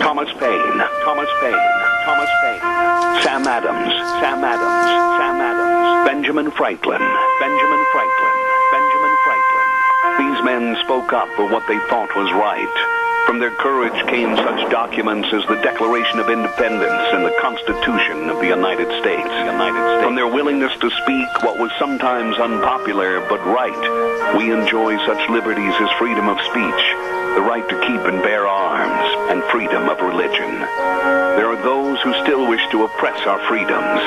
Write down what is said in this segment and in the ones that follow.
Thomas Paine, Thomas Paine, Thomas Paine, Sam Adams, Sam Adams, Sam Adams, Benjamin Franklin, Benjamin Franklin, Benjamin Franklin. These men spoke up for what they thought was right. From their courage came such documents as the Declaration of Independence and the Constitution of the United States. From their willingness to speak what was sometimes unpopular but right, we enjoy such liberties as freedom of speech, the right to keep and bear arms, and freedom of religion. There are those who still wish to oppress our freedoms,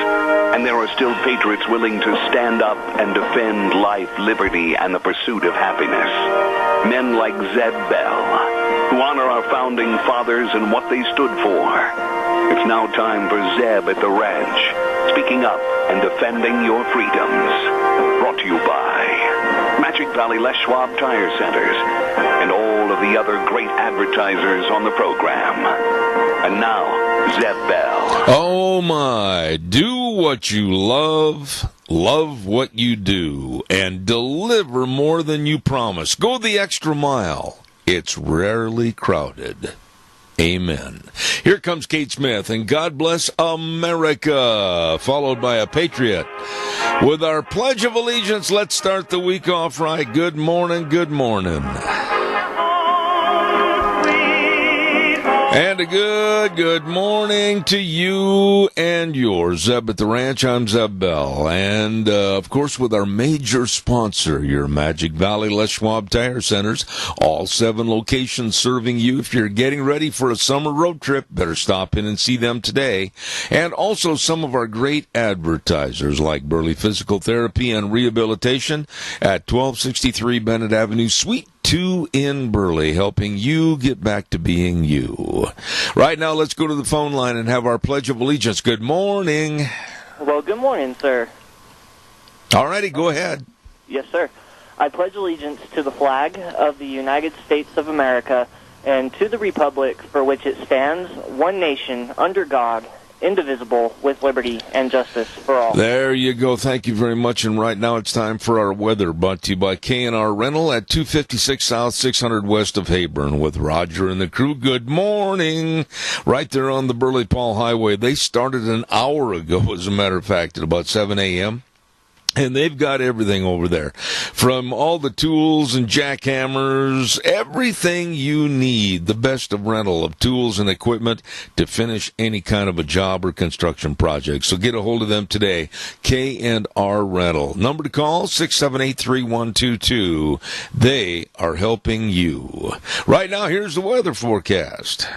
and there are still patriots willing to stand up and defend life, liberty, and the pursuit of happiness. Men like Zeb Bell, who honor our founding fathers and what they stood for. It's now time for Zeb at the ranch, speaking up and defending your freedoms. Brought to you by Magic Valley Les Schwab Tire Centers and all of the other great advertisers on the program. And now, Zeb Bell. Oh my, do what you love, love what you do, and deliver more than you promise. Go the extra mile. It's rarely crowded. Amen. Here comes Kate Smith, and God Bless America, followed by a Patriot. With our Pledge of Allegiance, let's start the week off right. Good morning, good morning. And a good morning to you and yours. Zeb at the Ranch, I'm Zeb Bell. And, of course, with our major sponsor, your Magic Valley Les Schwab Tire Centers, all 7 locations serving you. If you're getting ready for a summer road trip, better stop in and see them today. And also some of our great advertisers like Burley Physical Therapy and Rehabilitation at 1263 Bennett Avenue, Suite 2 in Burley, helping you get back to being you. Right now, let's go to the phone line and have our Pledge of Allegiance. Good morning. Well, good morning, sir. All righty, go ahead. Yes, sir. I pledge allegiance to the flag of the United States of America and to the republic for which it stands, one nation, under God, indivisible, with liberty and justice for all. There you go. Thank you very much. And right now it's time for our weather, brought to you by K&R Rental at 256 South, 600 West of Hayburn with Roger and the crew. Good morning. Right there on the Burley Paul Highway. They started an hour ago, as a matter of fact, at about 7 a.m., and they've got everything over there, from all the tools and jackhammers, everything you need, the best of rental of tools and equipment to finish any kind of a job or construction project. So get a hold of them today, K&R Rental. Number to call, 678-3122. They are helping you. Right now, here's the weather forecast.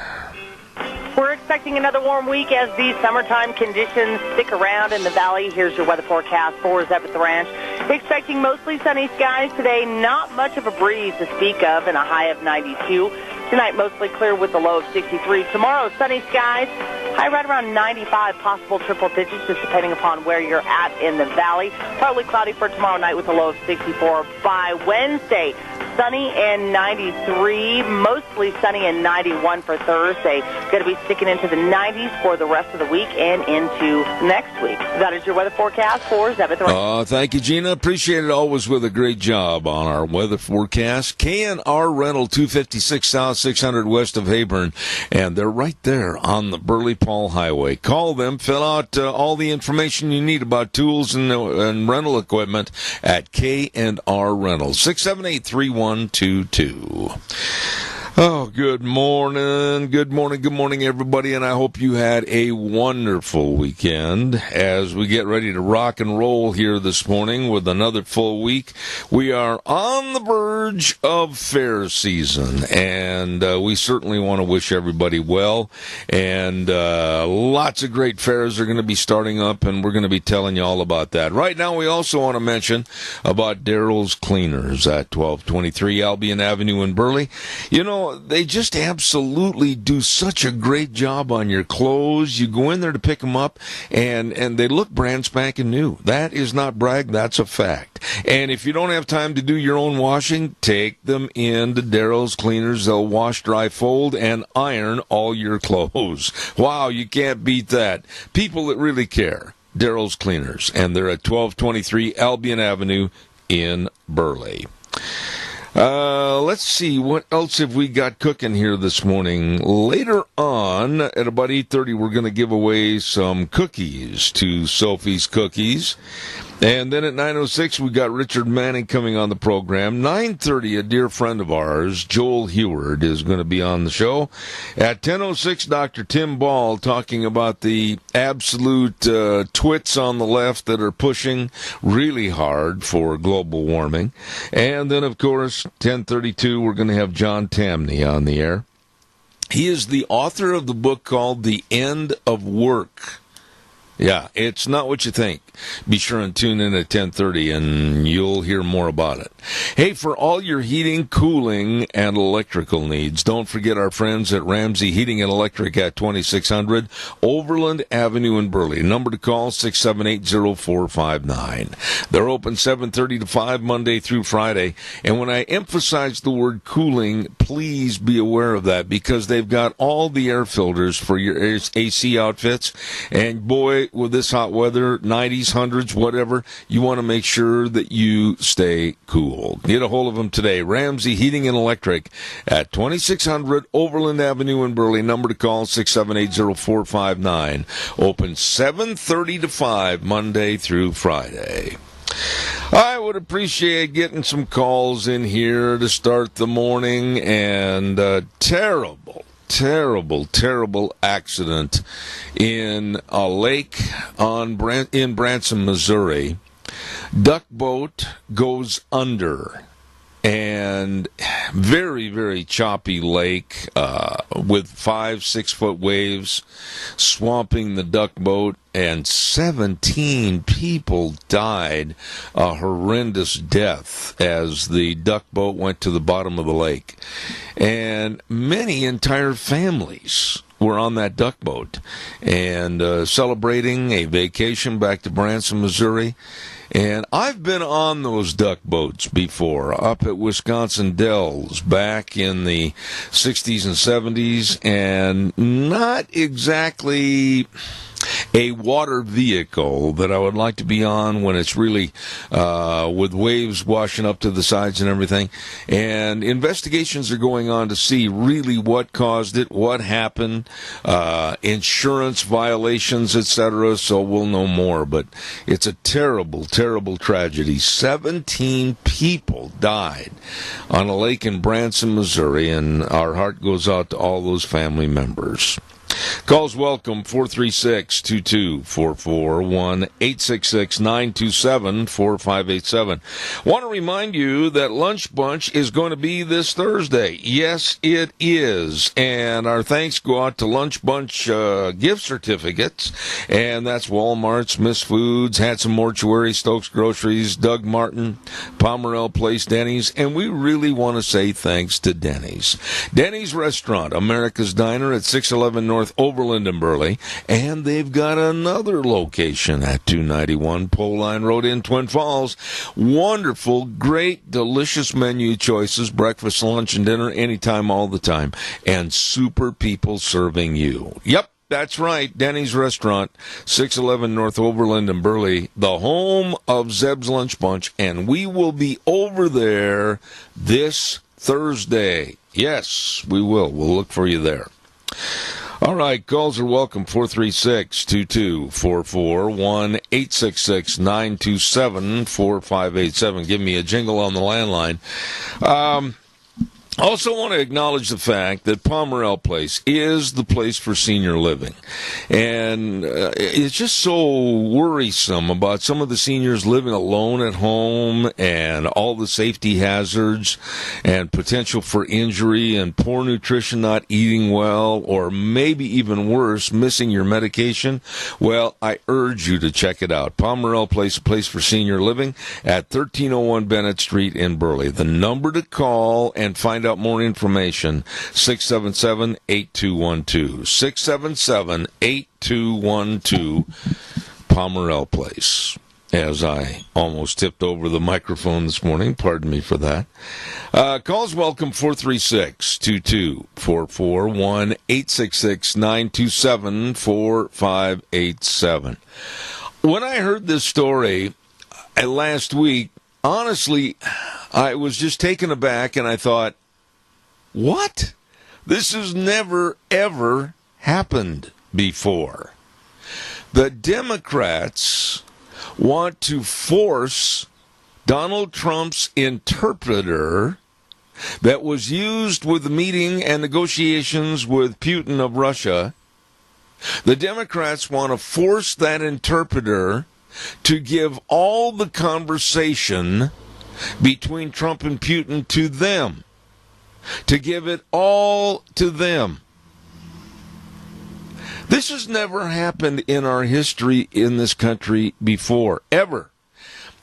We're expecting another warm week as these summertime conditions stick around in the valley. Here's your weather forecast for Zeb at the Ranch. Expecting mostly sunny skies today, not much of a breeze to speak of, and a high of 92. Tonight, mostly clear with a low of 63. Tomorrow, sunny skies, high right around 95, possible triple digits, just depending upon where you're at in the valley. Partly cloudy for tomorrow night with a low of 64. By Wednesday, sunny and 93, mostly sunny and 91 for Thursday. Going to be sticking into the 90s for the rest of the week and into next week. That is your weather forecast for Zeb at the Ranch. Thank you, Gina. Appreciate it. Always with a great job on our weather forecast. K&R Rental, 256 South, 600 West of Hayburn, and they're right there on the Burley Paul Highway. Call them, fill out all the information you need about tools and rental equipment at K&R Rental, 678-3122. Oh, good morning, everybody, and I hope you had a wonderful weekend. As we get ready to rock and roll here this morning with another full week, we are on the verge of fair season, and we certainly want to wish everybody well, and lots of great fairs are going to be starting up, and we're going to be telling you all about that. Right now, we also want to mention about Daryl's Cleaners at 1223 Albion Avenue in Burley. You know, they just absolutely do such a great job on your clothes. You go in there to pick them up, and they look brand spanking new. That is not brag, that's a fact. And if you don't have time to do your own washing, take them in to Daryl's Cleaners. They'll wash, dry, fold, and iron all your clothes. Wow, you can't beat that. People that really care. Daryl's Cleaners, and they're at 1223 Albion Avenue in Burley. Let's see, what else have we got cooking here this morning? Later on, at about 8:30, we're going to give away some cookies to Sophie's Cookies. And then at 9:06, we got Richard Manning coming on the program. 9:30, a dear friend of ours, Joel Heward, is going to be on the show. At 10:06, Dr. Tim Ball talking about the absolute twits on the left that are pushing really hard for global warming. And then, of course, 10:32, we're going to have John Tamney on the air. He is the author of the book called The End of Work. Yeah, it's not what you think. Be sure and tune in at 10:30 and you'll hear more about it. Hey, for all your heating, cooling, and electrical needs, don't forget our friends at Ramsey Heating and Electric at 2600 Overland Avenue in Burley. Number to call, 678-0459. They're open 7:30 to 5 Monday through Friday. And when I emphasize the word cooling, please be aware of that because they've got all the air filters for your AC outfits. And boy, with this hot weather, 90s, 100s, whatever, you want to make sure that you stay cool. Get a hold of them today. Ramsey Heating and Electric at 2600 Overland Avenue in Burley. Number to call, 678-0459. Open 7:30 to 5 Monday through Friday. I would appreciate getting some calls in here to start the morning, and terrible accident in a lake in Branson, Missouri. Duck boat goes under, and very, very choppy lake with 5-6 foot waves swamping the duck boat, and 17 people died a horrendous death as the duck boat went to the bottom of the lake. And many entire families were on that duck boat and celebrating a vacation back to Branson, Missouri. And I've been on those duck boats before, up at Wisconsin Dells back in the 60s and 70s, and not exactly a water vehicle that I would like to be on when it's really with waves washing up to the sides and everything. And investigations are going on to see really what caused it, what happened, insurance violations, etc. So we'll know more. But it's a terrible, terrible tragedy. 17 people died on a lake in Branson, Missouri, and our heart goes out to all those family members. Calls welcome, 436-2244, 1-866-927-4587. Want to remind you that Lunch Bunch is going to be this Thursday. Yes, it is. And our thanks go out to Lunch Bunch gift certificates. And that's Walmart, Smith's Foods, Hanson Mortuary, Stokes Groceries, Doug Martin, Pomerelle Place, Denny's. And we really want to say thanks to Denny's. Denny's Restaurant, America's Diner at 611 North Overland and Burley, and they've got another location at 291 Pole Line Road in Twin Falls. Wonderful, great, delicious menu choices, breakfast, lunch, and dinner, anytime, all the time, and super people serving you. Yep. That's right, Denny's Restaurant, 611 North Overland and Burley, the home of Zeb's Lunch Bunch, and we will be over there this Thursday. Yes, we will. We'll look for you there. All right, calls are welcome, 436-2244, 1-866-927-4587. Give me a jingle on the landline. Also want to acknowledge the fact that Pomerelle Place is the place for senior living. And it's just so worrisome about some of the seniors living alone at home and all the safety hazards and potential for injury and poor nutrition, not eating well, or maybe even worse, missing your medication. Well, I urge you to check it out. Pomerelle Place, a place for senior living at 1301 Bennett Street in Burley. The number to call and find out more information, 677-8212. 677-8212, Pomerelle Place. As I almost tipped over the microphone this morning, pardon me for that. Calls welcome, 436-2244, 1-866-927-4587. When I heard this story last week, honestly, I was just taken aback, and I thought, what? This has never, ever happened before. The Democrats want to force Donald Trump's interpreter that was used with the meeting and negotiations with Putin of Russia. The Democrats want to force that interpreter to give all the conversation between Trump and Putin to them, to give it all to them. This has never happened in our history in this country before, ever.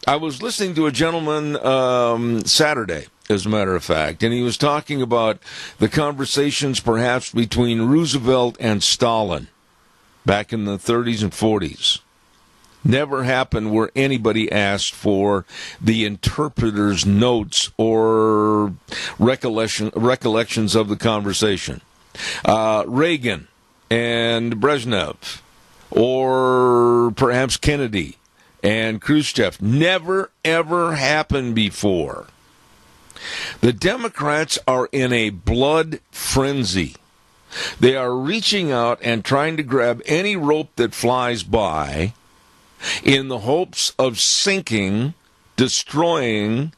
I was listening to a gentleman Saturday, as a matter of fact, and he was talking about the conversations perhaps between Roosevelt and Stalin back in the 30s and 40s. Never happened where anybody asked for the interpreter's notes or recollections of the conversation. Reagan and Brezhnev, or perhaps Kennedy and Khrushchev. Never, ever happened before. The Democrats are in a blood frenzy. They are reaching out and trying to grab any rope that flies by in the hopes of sinking, destroying,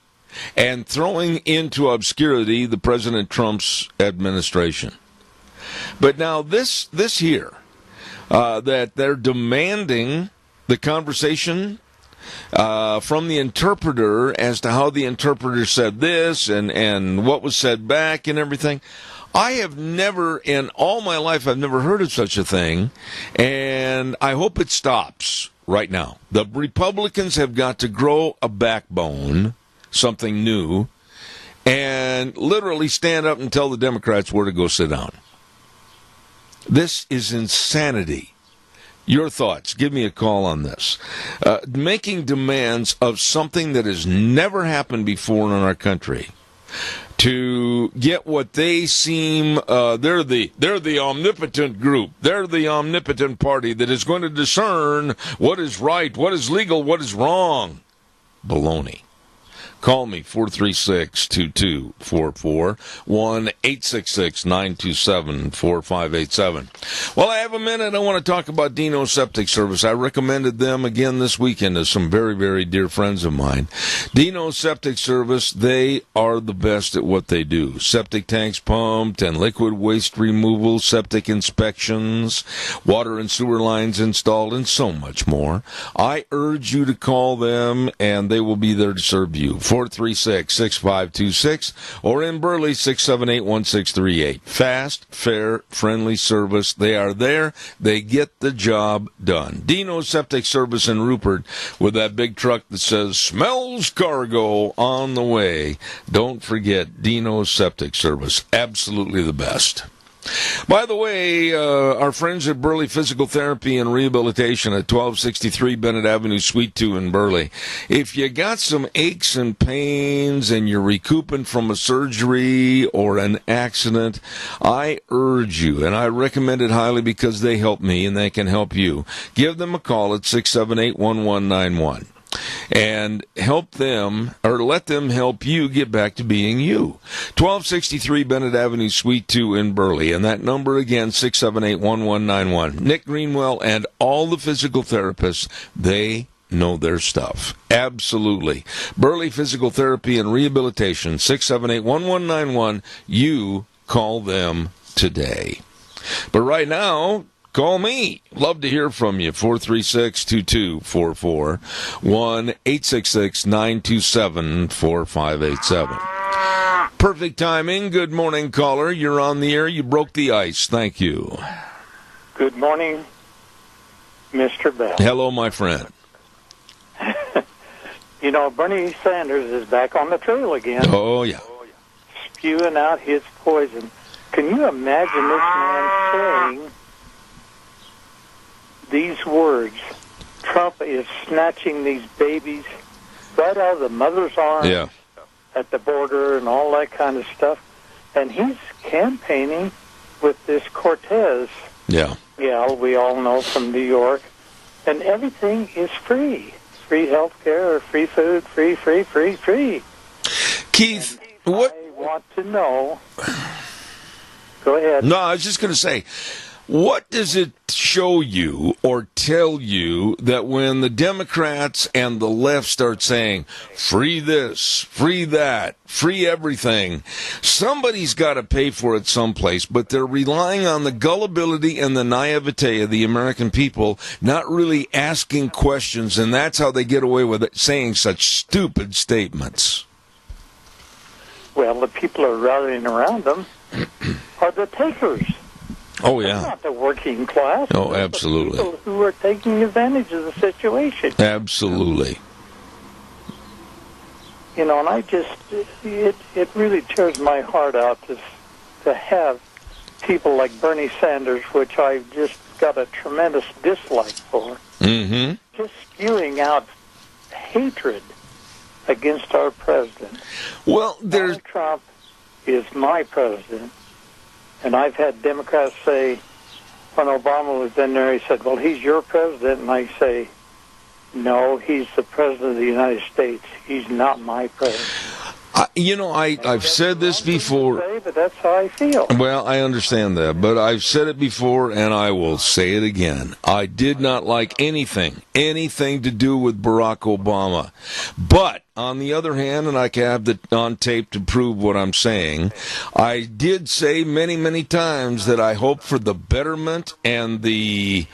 and throwing into obscurity the President Trump's administration. But now this here, that they're demanding the conversation from the interpreter as to how the interpreter said this and what was said back and everything. I have never, in all my life, I've never heard of such a thing, and I hope it stops right now. The Republicans have got to grow a backbone, something new, and literally stand up and tell the Democrats where to go sit down. This is insanity. Your thoughts. Give me a call on this. Making demands of something that has never happened before in our country to get what they seem, they're the omnipotent group. They're the omnipotent party that is going to discern what is right, what is legal, what is wrong. Baloney. Call me, 436-2244, 1-866-927-4587. Well, I have a minute. I want to talk about Dino Septic Service. I recommended them again this weekend to some very, very dear friends of mine. Dino Septic Service, they are the best at what they do. Septic tanks pumped and liquid waste removal, septic inspections, water and sewer lines installed, and so much more. I urge you to call them, and they will be there to serve you. 436-6526, or in Burley, 678-1638. Fast, fair, friendly service. They are there. They get the job done. Dino Septic Service in Rupert with that big truck that says, smells cargo on the way. Don't forget Dino Septic Service. Absolutely the best. By the way, our friends at Burley Physical Therapy and Rehabilitation at 1263 Bennett Avenue, Suite 2 in Burley. If you got some aches and pains and you're recouping from a surgery or an accident, I urge you, and I recommend it highly because they help me and they can help you. Give them a call at 678-1191. And help them, or let them help you get back to being you. 1263 Bennett Avenue, Suite 2 in Burley. And that number again, 678-1191. Nick Greenwell and all the physical therapists, they know their stuff. Absolutely. Burley Physical Therapy and Rehabilitation, 678-1191. You call them today. But right now, call me. Love to hear from you. 436-2244. 1-866-927-4587. Perfect timing. Good morning, caller. You're on the air. You broke the ice. Thank you. Good morning, Mr. Bell. Hello, my friend. You know, Bernie Sanders is back on the trail again. Oh, yeah. Spewing out his poison. Can you imagine this man saying these words? Trump is snatching these babies right out of the mother's arms at the border and all that kind of stuff. And he's campaigning with this Cortez. Yeah, we all know from New York. And everything is free. Free health care, free food, free. Keith, what? I want to know. Go ahead. No, I was just going to say, what does it show you or tell you that when the Democrats and the left start saying, free this, free that, free everything, somebody's got to pay for it someplace, but they're relying on the gullibility and the naivete of the American people, not really asking questions, and that's how they get away with it, saying such stupid statements. Well, the people are rallying around them are the takers. Oh, yeah. It's not the working class. Oh, absolutely. The people who are taking advantage of the situation. Absolutely. You know, and I just, it really tears my heart out to have people like Bernie Sanders, which I've just got a tremendous dislike for, just spewing out hatred against our president. Well, Donald Trump is my president. And I've had Democrats say, when Obama was in there, he said, well, he's your president. And I say, no, he's the president of the United States. He's not my president. I've said this before. But that's how I feel. Well, I understand that, but I've said it before, and I will say it again. I did not like anything to do with Barack Obama. But, on the other hand, and I have it on tape to prove what I'm saying, I did say many, many times that I hope for the betterment and the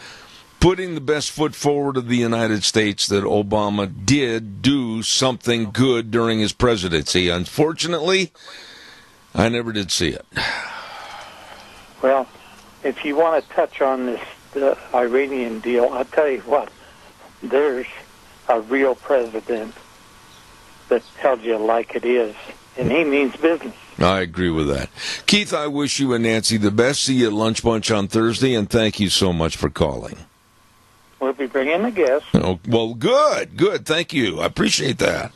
putting the best foot forward of the United States that Obama did do something good during his presidency. Unfortunately, I never did see it. Well, if you want to touch on the Iranian deal, I'll tell you what, there's a real president that tells you like it is, and he means business. I agree with that. Keith, I wish you and Nancy the best. See you at Lunch Bunch on Thursday, and thank you so much for calling. We'll be bringing a guest. Oh, well, good. Thank you. I appreciate that.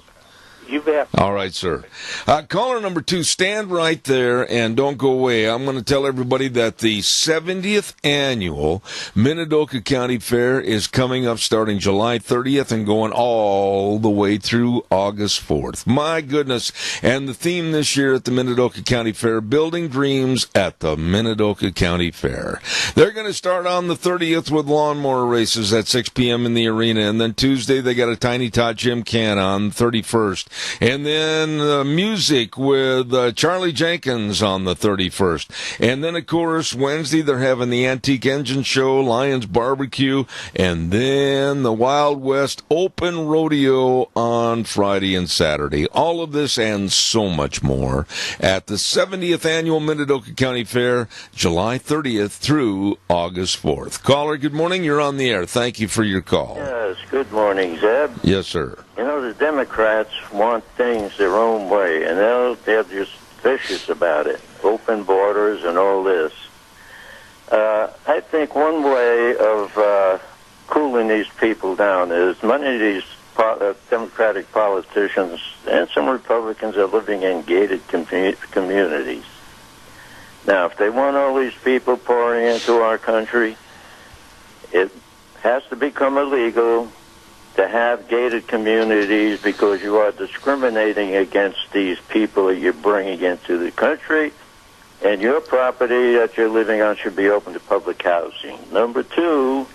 You bet. All right, sir. Caller number 2, stand right there and don't go away. I'm going to tell everybody that the 70th annual Minidoka County Fair is coming up starting July 30th and going all the way through August 4th. My goodness. And the theme this year at the Minidoka County Fair, Building Dreams at the Minidoka County Fair. They're going to start on the 30th with lawnmower races at 6 p.m. in the arena. And then Tuesday, they got a Tiny Tot Gym Can on the 31st. And then music with Charlie Jenkins on the 31st. And then, of course, Wednesday they're having the Antique Engine Show, Lions Barbecue, and then the Wild West Open Rodeo on Friday and Saturday. All of this and so much more at the 70th Annual Minidoka County Fair, July 30th through August 4th. Caller, good morning. You're on the air. Thank you for your call. Yes, good morning, Zeb. Yes, sir. You know, the Democrats want things their own way, and they're just vicious about it. Open borders and all this. I think one way of cooling these people down is many of these Democratic politicians and some Republicans are living in gated communities. Now, if they want all these people pouring into our country, it has to become illegal to have gated communities because you are discriminating against these people that you're bringing into the country, and your property that you're living on should be open to public housing. Number 2,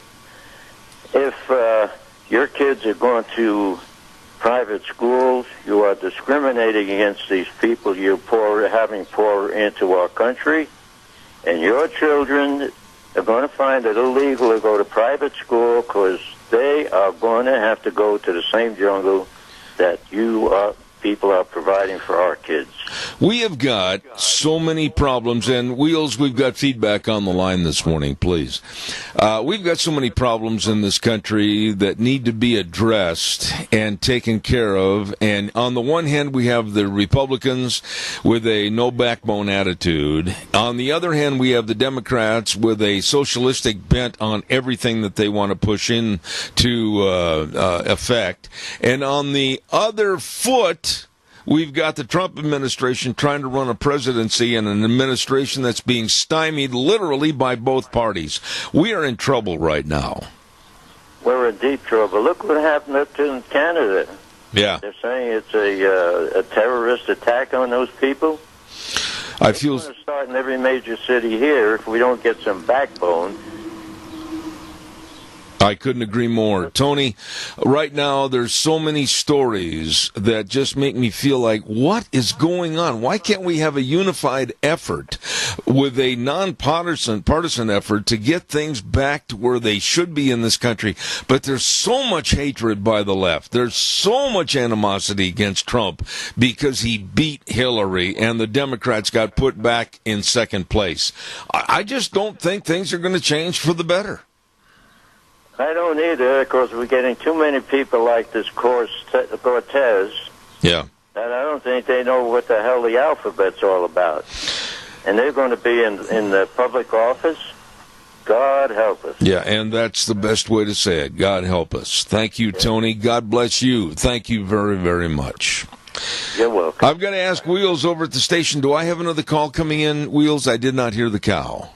if your kids are going to private schools, you are discriminating against these people you're having pour into our country, and your children are going to find it illegal to go to private school because they are going to have to go to the same jungle that people are providing for our kids. We have got so many problems, and Wheels, we've got feedback on the line this morning, please. We've got so many problems in this country that need to be addressed and taken care of. And on the one hand, we have the Republicans with a no-backbone attitude. On the other hand, we have the Democrats with a socialistic bent on everything that they want to push into effect. And on the other foot, we've got the Trump administration trying to run a presidency and an administration that's being stymied literally by both parties. We are in trouble right now. We're in deep trouble. Look what happened up in Canada. Yeah. They're saying it's a terrorist attack on those people. I feel it's going to start in every major city here if we don't get some backbone. I couldn't agree more. Tony, right now there's so many stories that just make me feel like, what is going on? Why can't we have a unified effort with a non-partisan effort to get things back to where they should be in this country? But there's so much hatred by the left. There's so much animosity against Trump because he beat Hillary and the Democrats got put back in second place. I just don't think things are going to change for the better. I don't either, because we're getting too many people like this Cortez. Yeah. And I don't think they know what the hell the alphabet's all about. And they're going to be in the public office. God help us. Yeah, and that's the best way to say it. God help us. Thank you, Tony. God bless you. Thank you very, very much. You're welcome. I'm going to ask Wheels over at the station. Do I have another call coming in, Wheels? I did not hear the cow.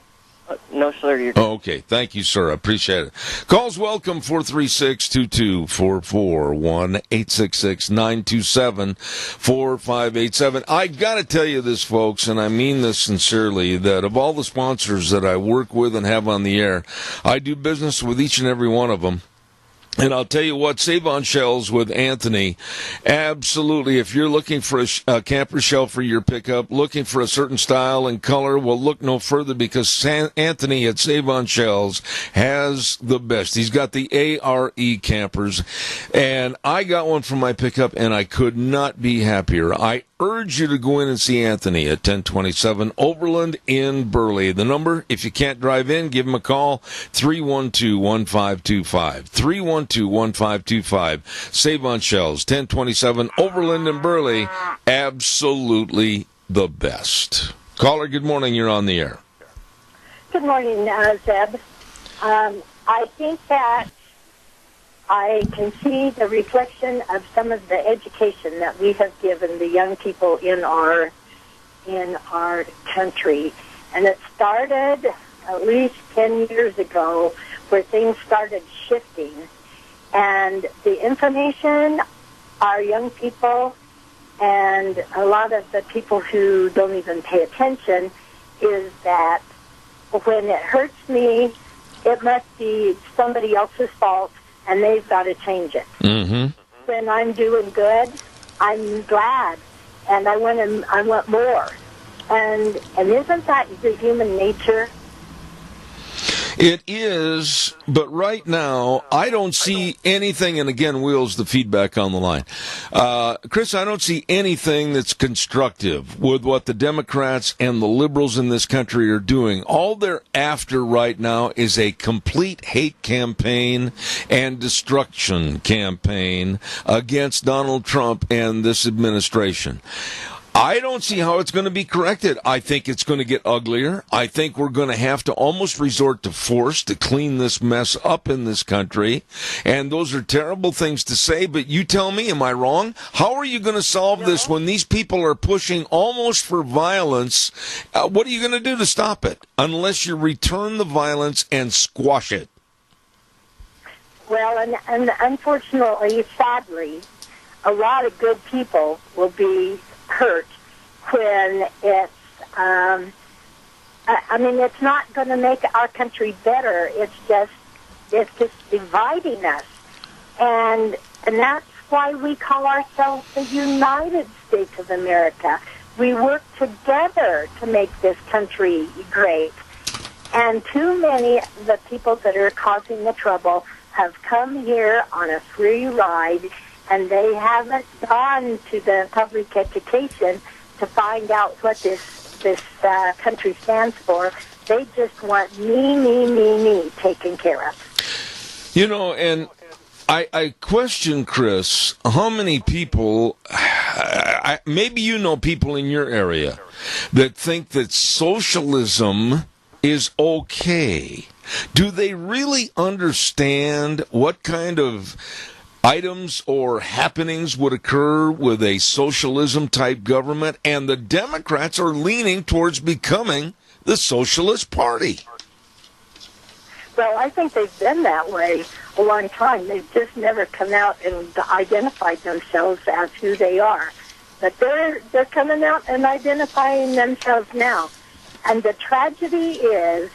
No, sir. You're okay. Thank you, sir. I appreciate it. Calls welcome, 436-2244, 1-866-927-4587. I got to tell you this, folks, and I mean this sincerely, that of all the sponsors that I work with and have on the air, I do business with each and every one of them. And I'll tell you what, Save on Shells with Anthony, absolutely, if you're looking for a camper shell for your pickup, looking for a certain style and color, well, look no further, because Anthony at Save on Shells has the best. He's got the ARE campers, and I got one for my pickup, and I could not be happier. I urge you to go in and see Anthony at 1027 Overland in Burley. The number, if you can't drive in, give him a call, 312-1525. 312-1525. Save on Shells, 1027 Overland in Burley. Absolutely the best. Caller, good morning. You're on the air. Good morning, Zeb. I think that I can see the reflection of some of the education that we have given the young people in our country. And it started at least 10 years ago where things started shifting. And the information our young people and a lot of the people who don't even pay attention is that when it hurts me, it must be somebody else's fault, and they've got to change it. Mm-hmm. When I'm doing good, I'm glad, and I want more. And isn't that the human nature? It is, but right now, I don't see anything, and again, Wheels, the feedback on the line. Chris, I don't see anything that's constructive with what the Democrats and the liberals in this country are doing. All they're after right now is a complete hate campaign and destruction campaign against Donald Trump and this administration. I don't see how it's going to be corrected. I think it's going to get uglier. I think we're going to have to almost resort to force to clean this mess up in this country. And those are terrible things to say, but you tell me, am I wrong? How are you going to solve this when these people are pushing almost for violence? What are you going to do to stop it unless you return the violence and squash it? Well, and unfortunately, sadly, a lot of good people will be hurt when it's it's not going to make our country better. It's just dividing us, and that's why we call ourselves the United States of America. We work together to make this country great, and too many of the people that are causing the trouble have come here on a free ride, and they haven't gone to the public education to find out what this country stands for. They just want me taken care of. You know, and I question, Chris, how many people, maybe you know people in your area, that think that socialism is okay. Do they really understand what kind of items or happenings would occur with a socialism-type government? And the Democrats are leaning towards becoming the Socialist Party. Well, I think they've been that way a long time. They've just never come out and identified themselves as who they are. But they're coming out and identifying themselves now. And the tragedy is,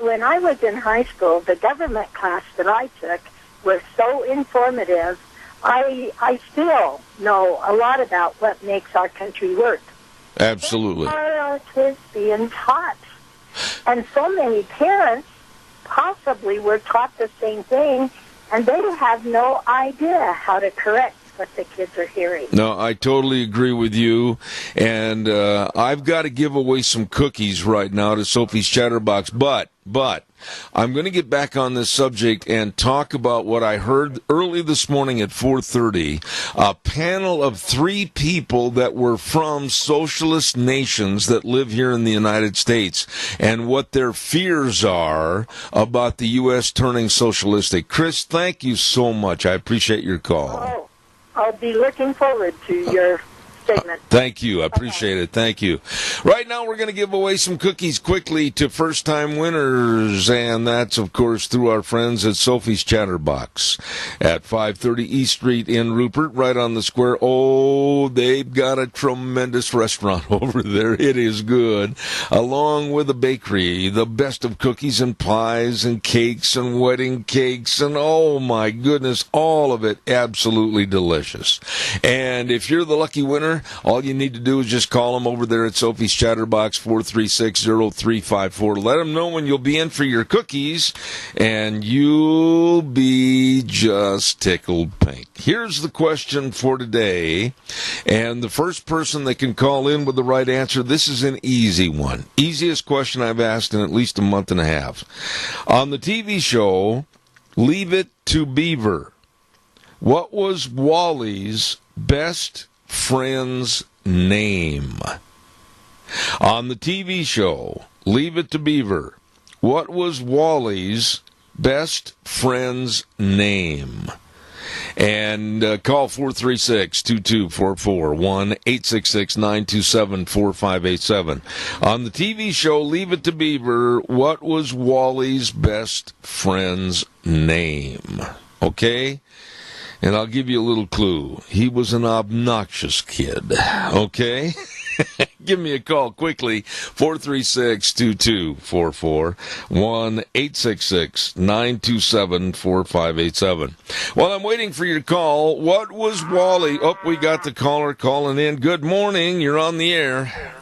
when I was in high school, the government class that I took was so informative. I still know a lot about what makes our country work. Absolutely. Our kids being taught. And so many parents possibly were taught the same thing, and they have no idea how to correct what the kids are hearing. No, I totally agree with you. And I've got to give away some cookies right now to Sophie's Chatterbox. But I'm going to get back on this subject and talk about what I heard early this morning at 4:30. A panel of 3 people that were from socialist nations that live here in the United States and what their fears are about the U.S. turning socialistic. Chris, thank you so much. I appreciate your call. Oh, I'll be looking forward to your statement. Thank you. I appreciate it. Thank you. Right now, we're going to give away some cookies quickly to first-time winners, and that's, of course, through our friends at Sophie's Chatterbox at 530 East Street in Rupert, right on the square. Oh, they've got a tremendous restaurant over there. It is good, along with a bakery, the best of cookies and pies and cakes and wedding cakes, and oh, my goodness, all of it absolutely delicious. And if you're the lucky winner, all you need to do is just call them over there at Sophie's Chatterbox, 436-0354. Let them know when you'll be in for your cookies, and you'll be just tickled pink. Here's the question for today, and the first person that can call in with the right answer, this is an easy one. Easiest question I've asked in at least a month and a half. On the TV show, Leave It to Beaver, what was Wally's best friend's name? On the TV show, Leave It to Beaver, what was Wally's best friend's name? And call 436-2244, 1-866-927-4587. On the TV show, Leave It to Beaver, what was Wally's best friend's name? Okay? And I'll give you a little clue. He was an obnoxious kid. Okay? Give me a call quickly, 436-2244, 1-866-927-4587. While I'm waiting for your call, what was Wally? Oh, we got the caller calling in. Good morning. You're on the air.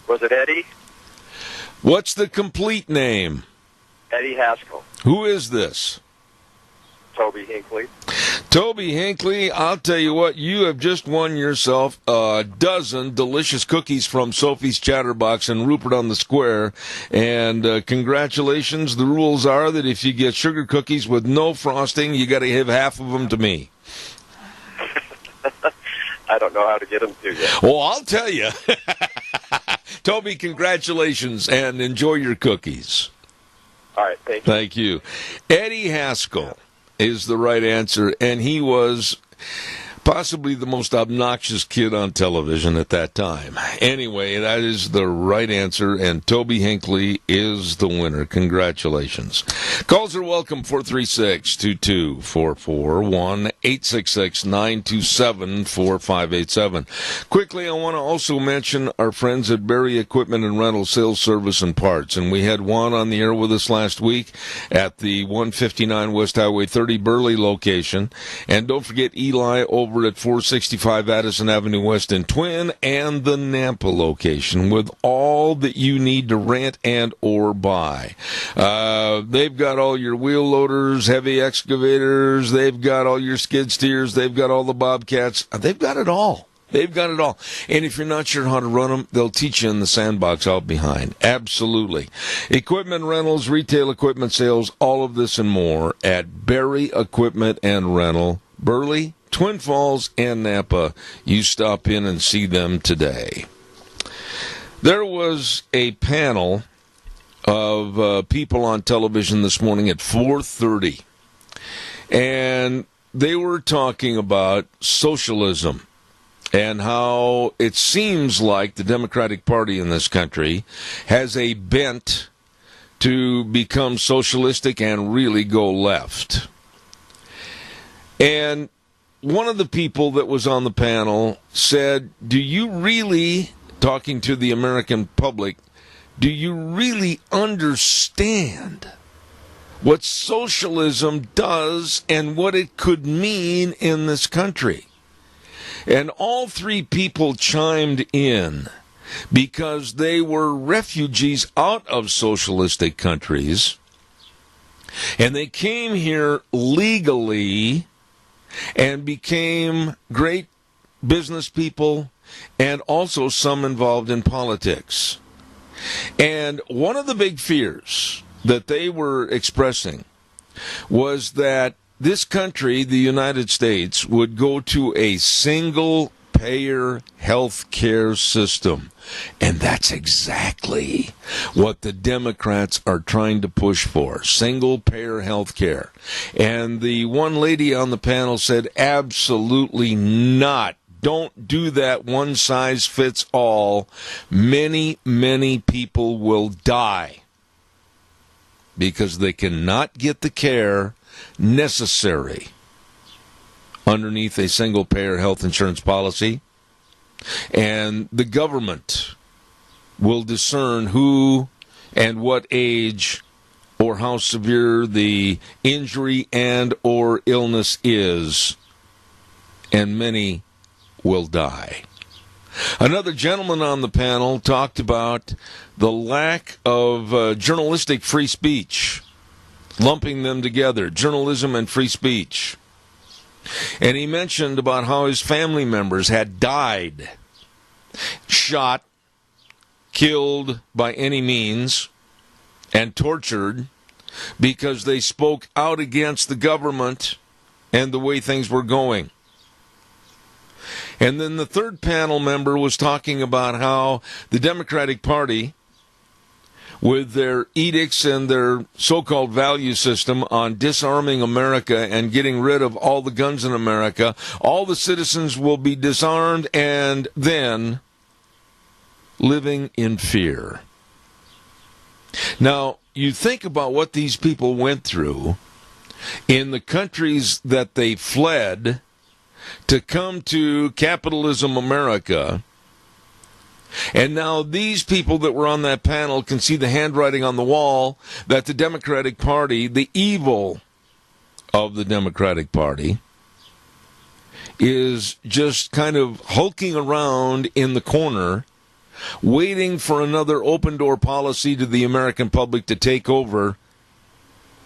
Was it Eddie? What's the complete name? Eddie Haskell. Who is this? Toby Hinckley. Toby Hinckley, I'll tell you what, you have just won yourself a dozen delicious cookies from Sophie's Chatterbox in Rupert on the Square. And congratulations. The rules are that if you get sugar cookies with no frosting, you got to give half of them to me. I don't know how to get them to you. Well, I'll tell you. Toby, congratulations, and enjoy your cookies. All right, thank you. Thank you. Eddie Haskell is the right answer, and he was possibly the most obnoxious kid on television at that time. Anyway, that is the right answer, and Toby Hinckley is the winner. Congratulations. Calls are welcome, 436-2244, 1-866-927-4587. Quickly, I want to also mention our friends at Berry Equipment and Rental Sales Service and Parts, and we had Juan on the air with us last week at the 159 West Highway 30 Burley location, and don't forget Eli over at 465 Addison Avenue West in Twin, and the Nampa location with all that you need to rent and or buy. They've got all your wheel loaders, heavy excavators, they've got all your skid steers, they've got all the bobcats, they've got it all. They've got it all. And if you're not sure how to run them, they'll teach you in the sandbox out behind. Absolutely. Equipment rentals, retail equipment sales, all of this and more at Berry Equipment and Rental, Burley, Twin Falls, and Nampa. You stop in and see them today. There was a panel of people on television this morning at 4:30, and they were talking about socialism and how it seems like the Democratic Party in this country has a bent to become socialistic and really go left. And one of the people that was on the panel said, do you really, talking to the American public, do you really understand what socialism does and what it could mean in this country? And all three people chimed in because they were refugees out of socialistic countries, and they came here legally and became great business people and also some involved in politics. And one of the big fears that they were expressing was that this country, the United States, would go to a single-payer health care system. And that's exactly what the Democrats are trying to push for, single-payer health care. And the one lady on the panel said, absolutely not. Don't do that one size fits all. Many, many people will die because they cannot get the care necessary underneath a single-payer health insurance policy. And the government will discern who and what age or how severe the injury and or illness is, and many will die. Another gentleman on the panel talked about the lack of journalistic free speech, lumping them together, journalism and free speech. And he mentioned about how his family members had died, shot, killed by any means, and tortured because they spoke out against the government and the way things were going. And then the third panel member was talking about how the Democratic Party, with their edicts and their so-called value system on disarming America and getting rid of all the guns in America, all the citizens will be disarmed and then living in fear. Now, you think about what these people went through in the countries that they fled to come to capitalism America. And now these people that were on that panel can see the handwriting on the wall that the Democratic Party, the evil of the Democratic Party, is just kind of hulking around in the corner, waiting for another open-door policy to the American public to take over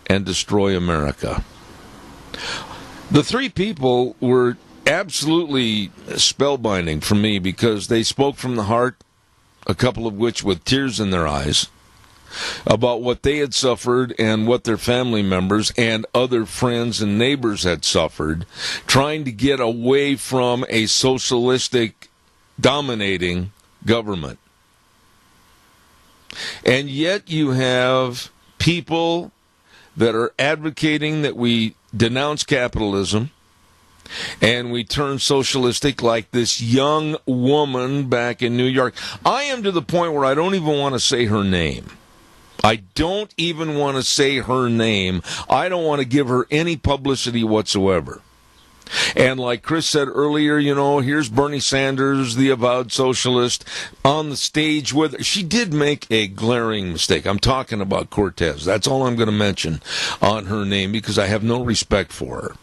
and destroy America. The three people were absolutely spellbinding for me because they spoke from the heart, a couple of which with tears in their eyes, about what they had suffered and what their family members and other friends and neighbors had suffered, trying to get away from a socialistic dominating government. And yet you have people that are advocating that we denounce capitalism and we turn socialistic, like this young woman back in New York. I am to the point where I don't even want to say her name. I don't even want to say her name. I don't want to give her any publicity whatsoever. And like Chris said earlier, you know, here's Bernie Sanders, the avowed socialist, on the stage with her. She did make a glaring mistake. I'm talking about Cortez. That's all I'm going to mention on her name because I have no respect for her.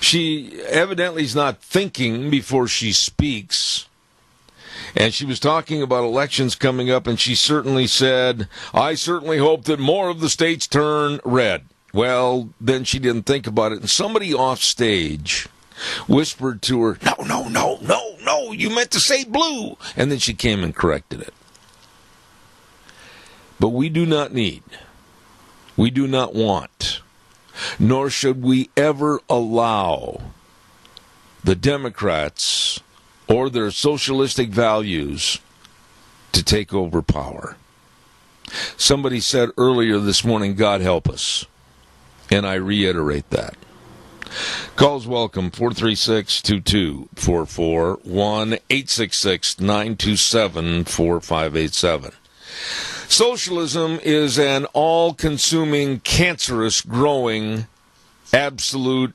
She evidently is not thinking before she speaks. And she was talking about elections coming up, and she certainly said, I certainly hope that more of the states turn red. Well, then she didn't think about it. And somebody off stage whispered to her, no, you meant to say blue. And then she came and corrected it. But we do not need, we do not want, nor should we ever allow the Democrats or their socialistic values to take over power. Somebody said earlier this morning, God help us. And I reiterate that. Calls welcome, 436-2244, 1-866-927-4587. Socialism is an all-consuming, cancerous, growing, absolute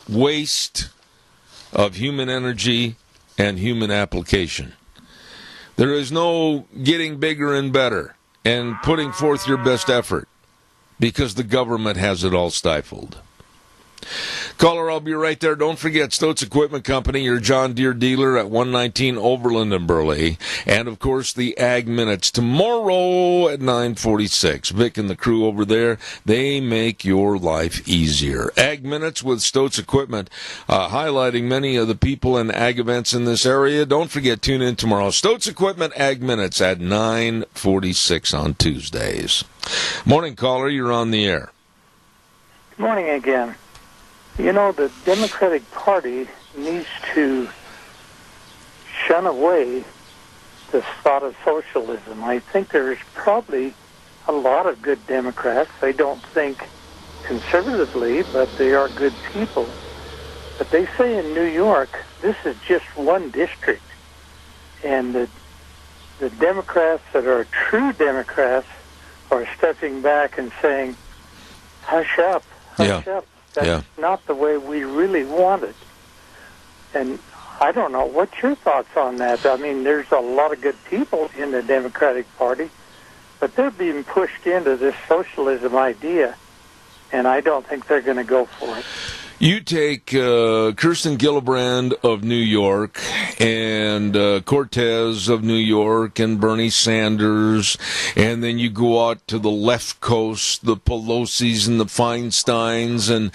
waste of human energy and human application. There is no getting bigger and better and putting forth your best effort because the government has it all stifled. Caller, I'll be right there. Don't forget Stoats Equipment Company, your John Deere dealer at 119 Overland and Burley. And, of course, the Ag Minutes tomorrow at 9:46. Vic and the crew over there, they make your life easier. Ag Minutes with Stoats Equipment, highlighting many of the people and ag events in this area. Don't forget, tune in tomorrow. Stoats Equipment Ag Minutes at 9:46 on Tuesdays. Morning, caller. You're on the air. Good morning again. You know, the Democratic Party needs to shun away the thought of socialism. I think there's probably a lot of good Democrats. They don't think conservatively, but they are good people. But they say in New York, this is just one district. And the Democrats that are true Democrats are stepping back and saying, hush up, hush up. That's not the way we really want it. And I don't know, what's your thoughts on that? I mean, there's a lot of good people in the Democratic Party, but they're being pushed into this socialism idea, and I don't think they're going to go for it. You take Kirsten Gillibrand of New York and Cortez of New York and Bernie Sanders, and then you go out to the left coast, the Pelosi's and the Feinsteins and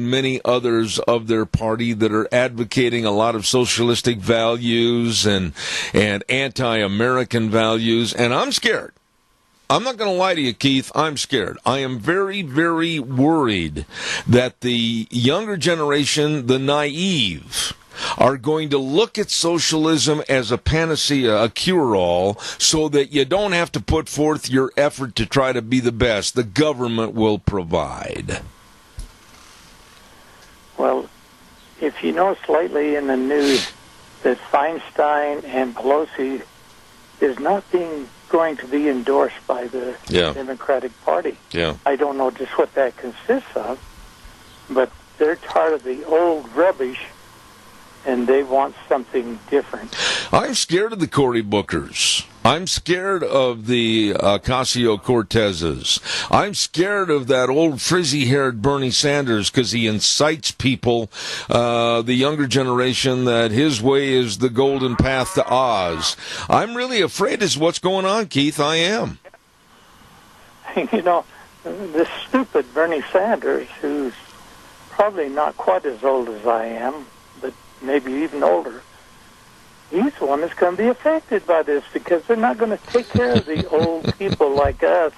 many others of their party that are advocating a lot of socialistic values and anti-American values, and I'm scared. I'm not going to lie to you, Keith. I'm scared. I am very, very worried that the younger generation, the naive, are going to look at socialism as a panacea, a cure-all, so that you don't have to put forth your effort to try to be the best. The government will provide. Well, if you know slightly in the news that Feinstein and Pelosi is not going to be endorsed by the Democratic Party. Yeah. I don't know just what that consists of, but they're tired of the old rubbish, and they want something different. I'm scared of the Cory Bookers. I'm scared of the Ocasio-Cortezes. I'm scared of that old frizzy-haired Bernie Sanders because he incites people, the younger generation, that his way is the golden path to Oz. I'm really afraid is what's going on, Keith. I am. You know, this stupid Bernie Sanders, who's probably not quite as old as I am, but maybe even older, he's the one that's going to be affected by this because they're not going to take care of the old people like us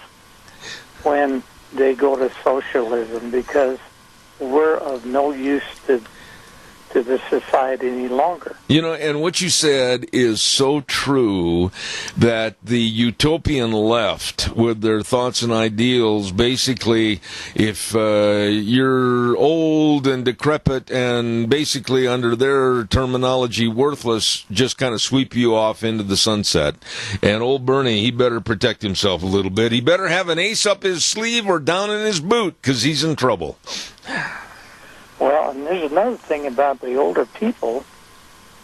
when they go to socialism because we're of no use to the society any longer. You know, and what you said is so true, that the utopian left with their thoughts and ideals, basically, if you're old and decrepit and basically under their terminology worthless, just kind of sweep you off into the sunset. And old Bernie, he better protect himself a little bit. He better have an ace up his sleeve or down in his boot because he's in trouble. Well, and there's another thing about the older people,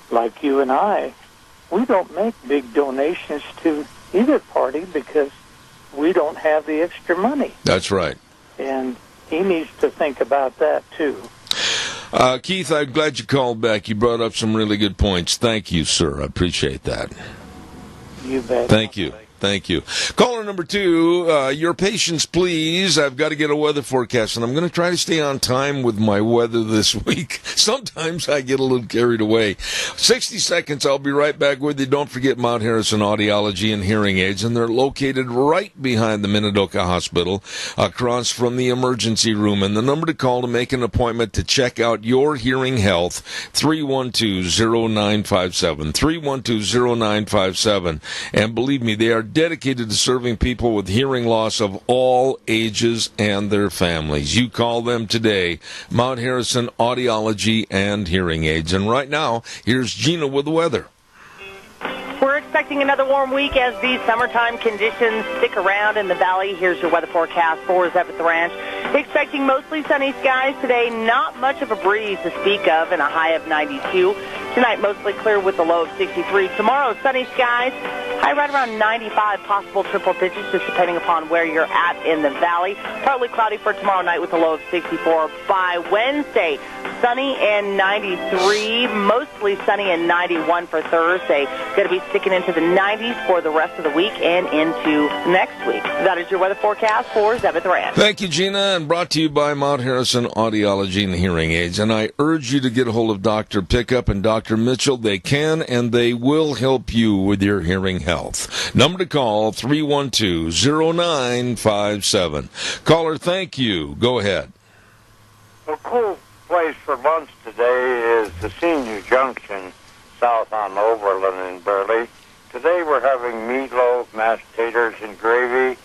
like you and I. We don't make big donations to either party because we don't have the extra money. That's right. And he needs to think about that, too. Keith, I'm glad you called back. You brought up some really good points. Thank you, sir. I appreciate that. You bet. Thank you. Thank you. Caller number 2, your patience, please. I've got to get a weather forecast, and I'm going to try to stay on time with my weather this week. Sometimes I get a little carried away. 60 seconds, I'll be right back with you. Don't forget Mount Harrison Audiology and Hearing Aids, and they're located right behind the Minidoka Hospital, across from the emergency room. And the number to call to make an appointment to check out your hearing health, 312-0957, 312-0957. And believe me, they are dedicated to serving people with hearing loss of all ages and their families. You call them today, Mount Harrison Audiology and Hearing Aids. And right now, here's Gina with the weather. We're expecting expecting another warm week as these summertime conditions stick around in the valley. Here's your weather forecast for Zeb at the Ranch. Expecting mostly sunny skies today, not much of a breeze to speak of, and a high of 92. Tonight, mostly clear with a low of 63. Tomorrow, sunny skies, high right around 95, possible triple digits, just depending upon where you're at in the valley. Partly cloudy for tomorrow night with a low of 64. By Wednesday, sunny and 93, mostly sunny and 91 for Thursday. Going to be sticking into the 90s for the rest of the week and into next week. That is your weather forecast for Zeb at the Ranch. Thank you, Gina, and brought to you by Mount Harrison Audiology and Hearing Aids. And I urge you to get a hold of Dr. Pickup and Dr. Mitchell. They can and they will help you with your hearing health. Number to call, 312-0957. Caller, thank you. Go ahead. A cool place for lunch today is the Senior Junction south on Overland in Burley. Today we're having meatloaf, mashed potatoes and gravy,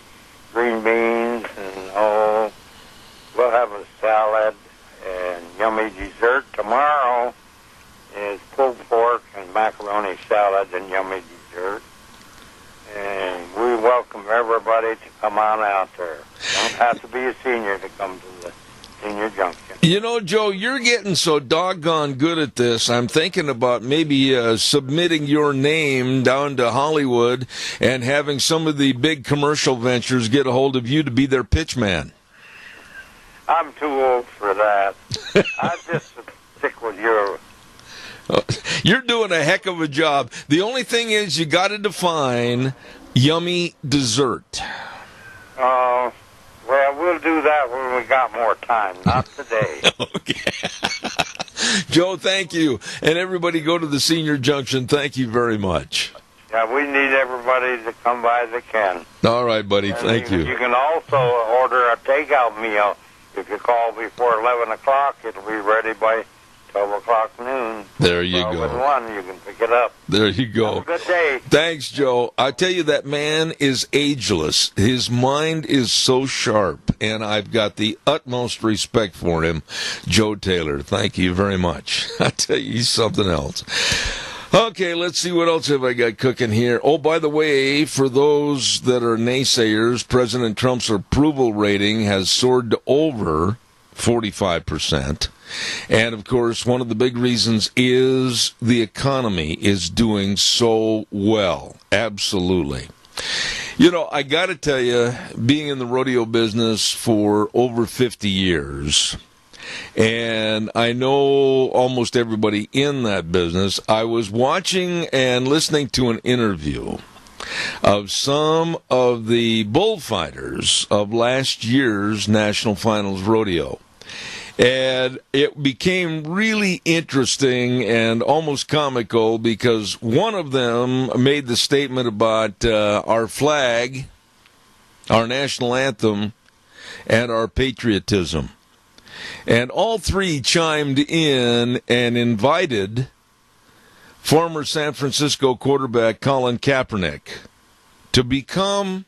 green beans, and we'll have a salad and yummy dessert. Tomorrow is pulled pork and macaroni salad and yummy dessert. And we welcome everybody to come on out there. Don't have to be a senior to come to the Senior Junction. You know, Joe, you're getting so doggone good at this. I'm thinking about maybe submitting your name down to Hollywood and having some of the big commercial ventures get a hold of you to be their pitch man. I'm too old for that. I just stick with you. You're doing a heck of a job. The only thing is you got to define yummy dessert. Well, we'll do that when we got more time, not today. Okay. Joe, thank you. And everybody go to the Senior Junction. Thank you very much. Yeah, we need everybody to come by that can. All right, buddy. Thank you. You can also order a takeout meal. If you call before 11 o'clock, it'll be ready by 12 o'clock noon. There you go. 12 and 1, you can pick it up. There you go. Have a good day. Thanks, Joe. I tell you, that man is ageless. His mind is so sharp, and I've got the utmost respect for him. Joe Taylor, thank you very much. I tell you, he's something else. Okay, let's see what else have I got cooking here. Oh, by the way, for those that are naysayers, President Trump's approval rating has soared to over 45%. And, of course, one of the big reasons is the economy is doing so well. Absolutely. You know, I got to tell you, being in the rodeo business for over 50 years, and I know almost everybody in that business, I was watching and listening to an interview of some of the bullfighters of last year's National Finals Rodeo. And it became really interesting and almost comical because one of them made the statement about our flag, our national anthem, and our patriotism. And all three chimed in and invited former San Francisco quarterback Colin Kaepernick to become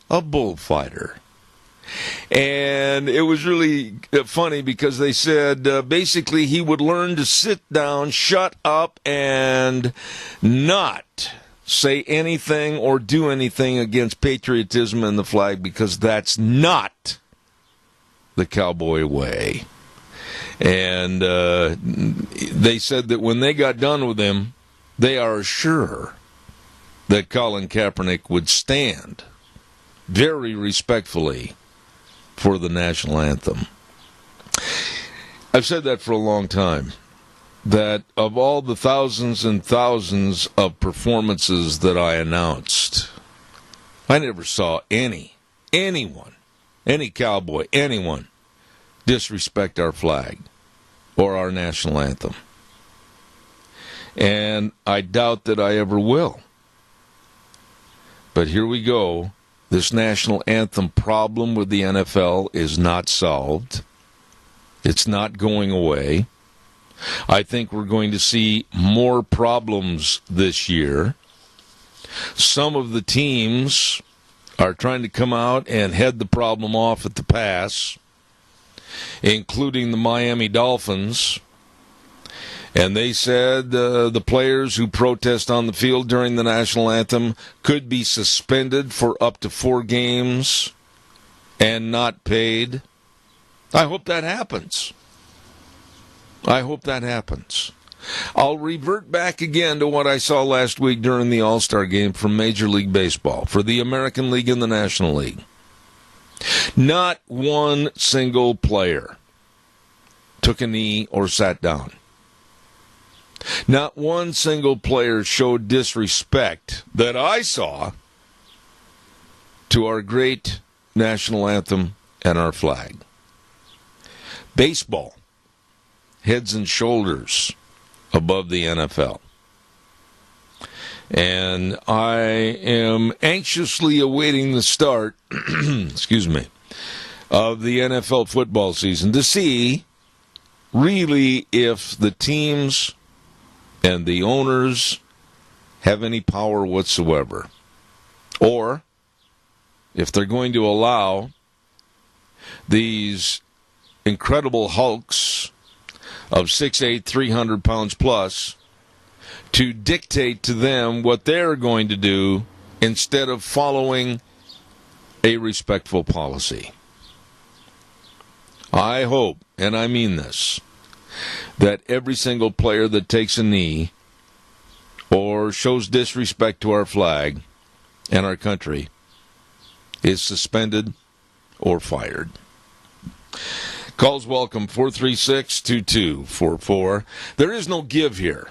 a bullfighter. And it was really funny because they said basically he would learn to sit down, shut up, and not say anything or do anything against patriotism and the flag because that's not the cowboy way. And they said that when they got done with him, they are sure that Colin Kaepernick would stand very respectfully for the national anthem. I've said that for a long time, that of all the thousands and thousands of performances that I announced, I never saw anyone, any cowboy, anyone, disrespect our flag or our national anthem. And I doubt that I ever will. But here we go. This national anthem problem with the NFL is not solved. It's not going away. I think we're going to see more problems this year. Some of the teams are trying to come out and head the problem off at the pass, including the Miami Dolphins. And they said the players who protest on the field during the national anthem could be suspended for up to 4 games and not paid. I hope that happens. I hope that happens. I'll revert back again to what I saw last week during the All-Star game from Major League Baseball, for the American League and the National League. Not one single player took a knee or sat down. Not one single player showed disrespect that I saw to our great national anthem and our flag. Baseball, heads and shoulders above the NFL. And I am anxiously awaiting the start, excuse me, of the NFL football season to see really if the teams and the owners have any power whatsoever. Or if they're going to allow these incredible hulks of 6'8", 300 pounds plus to dictate to them what they're going to do instead of following a respectful policy. I hope, and I mean this, that every single player that takes a knee or shows disrespect to our flag and our country is suspended or fired. Calls welcome, 436-2244. There is no give here.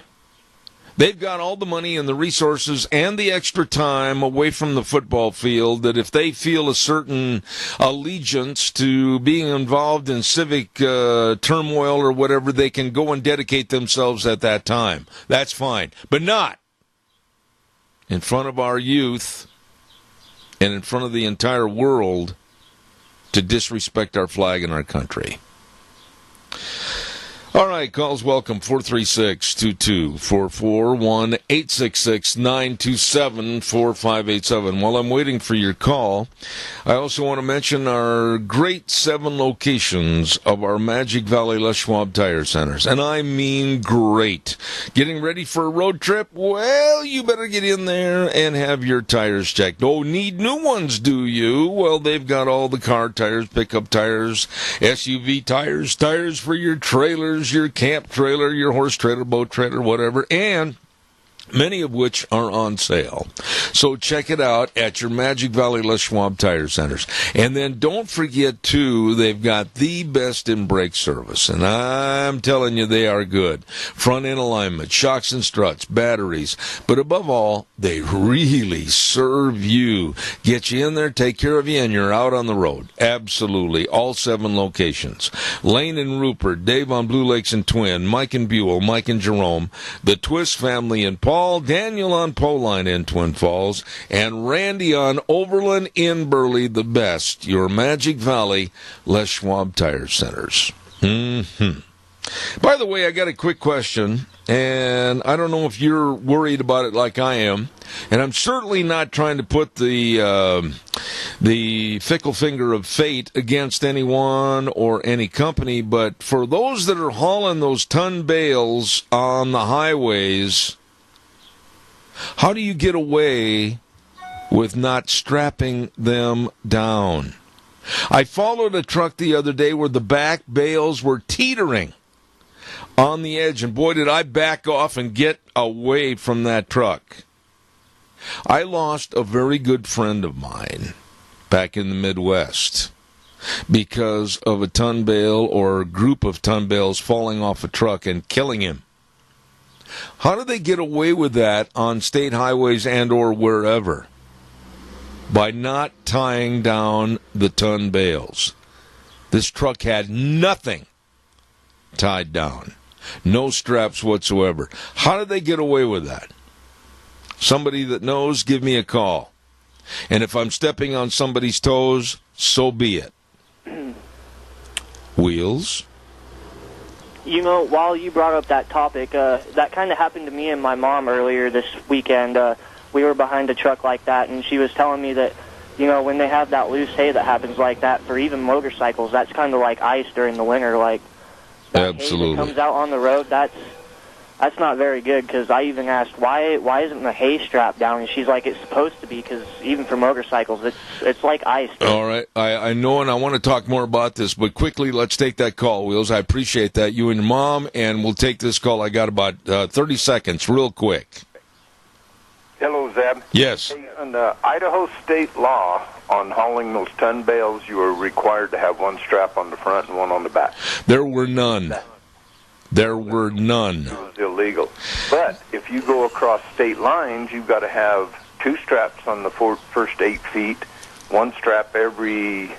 They've got all the money and the resources and the extra time away from the football field that if they feel a certain allegiance to being involved in civic turmoil or whatever, they can go and dedicate themselves at that time. That's fine. But not in front of our youth and in front of the entire world to disrespect our flag and our country. All right, calls welcome, 436-2244, 1-866-927-4587. While I'm waiting for your call, I also want to mention our great 7 locations of our Magic Valley Les Schwab Tire Centers. And I mean great. Getting ready for a road trip? Well, you better get in there and have your tires checked. Oh, need new ones, do you? Well, they've got all the car tires, pickup tires, SUV tires, tires for your trailers, your camp trailer, your horse trailer, boat trailer, whatever, and many of which are on sale. So check it out at your Magic Valley Les Schwab Tire Centers. And then don't forget, too, they've got the best in brake service. And I'm telling you, they are good. Front-end alignment, shocks and struts, batteries. But above all, they really serve you. Get you in there, take care of you, and you're out on the road. Absolutely. All 7 locations. Lane and Rupert, Dave on Blue Lakes and Twin, Mike and Buell, Mike and Jerome, the Twist family in Paul, Daniel on Poline in Twin Falls, and Randy on Overland in Burley, the best. Your Magic Valley Les Schwab Tire Centers. By the way, I got a quick question, and I don't know if you're worried about it like I am, and I'm certainly not trying to put the fickle finger of fate against anyone or any company, but for those that are hauling those ton bales on the highways, how do you get away with not strapping them down? I followed a truck the other day where the back bales were teetering on the edge, and boy, did I back off and get away from that truck. I lost a very good friend of mine back in the Midwest because of a ton bale or a group of ton bales falling off a truck and killing him. How do they get away with that on state highways and or wherever? By not tying down the ton bales. This truck had nothing tied down. No straps whatsoever. How did they get away with that? Somebody that knows, give me a call. And if I'm stepping on somebody's toes, so be it. Wheels? You know, while you brought up that topic, that kind of happened to me and my mom earlier this weekend. We were behind a truck like that, and she was telling me that, you know, when they have that loose hay that happens like that for even motorcycles, that's kind of like ice during the winter. Like that absolutely hay that comes out on the road, that's That's not very good, because I even asked, why isn't the hay strap down? And she's like, it's supposed to be, because even for motorcycles, it's like ice. All right. I know, and I want to talk more about this, but quickly, let's take that call, Wheels. I appreciate that. You and your mom, and we'll take this call. I got about 30 seconds, real quick. Hello, Zeb. Yes. Hey, under Idaho state law on hauling those ton bales, you are required to have one strap on the front and one on the back. There were none. There were none. It was illegal. But if you go across state lines, you've got to have two straps on the first 8 feet, one strap every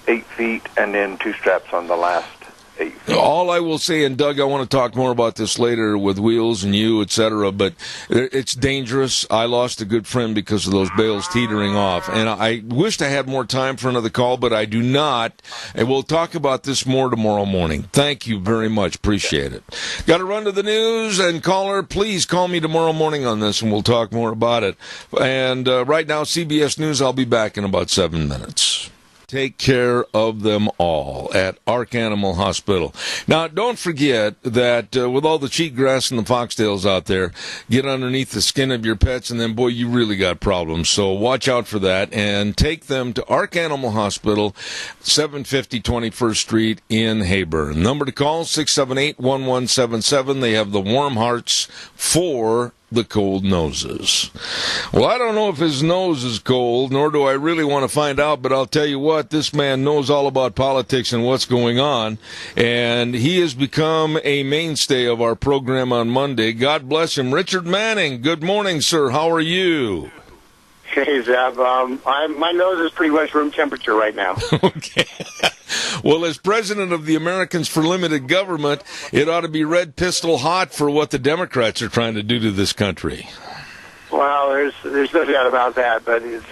8 feet, and then two straps on the last 8 feet. All I will say, and Doug, I want to talk more about this later with Wheels and you, etc., but it's dangerous. I lost a good friend because of those bales teetering off, and I wished I had more time for another call, but I do not, and we'll talk about this more tomorrow morning. Thank you very much. Appreciate it. Got to run to the news, and caller, please call me tomorrow morning on this, and we'll talk more about it. And right now, CBS News, I'll be back in about 7 minutes. Take care of them all at Ark Animal Hospital. Now, don't forget that with all the cheatgrass and the foxtails out there, get underneath the skin of your pets, and then, boy, you really got problems. So watch out for that, and take them to Ark Animal Hospital, 750 21st Street in Hayburn. Number to call, 678-1177. They have the warm hearts for the cold noses. Well, I don't know if his nose is cold, nor do I really want to find out, but I'll tell you what, this man knows all about politics and what's going on, and he has become a mainstay of our program on Monday. God bless him. Richard Manning, good morning, sir. How are you? Hey, Zeb. My nose is pretty much room temperature right now. Okay. Well, as president of the Americans for Limited Government, it ought to be red pistol hot for what the Democrats are trying to do to this country. Well, there's no doubt about that, but it's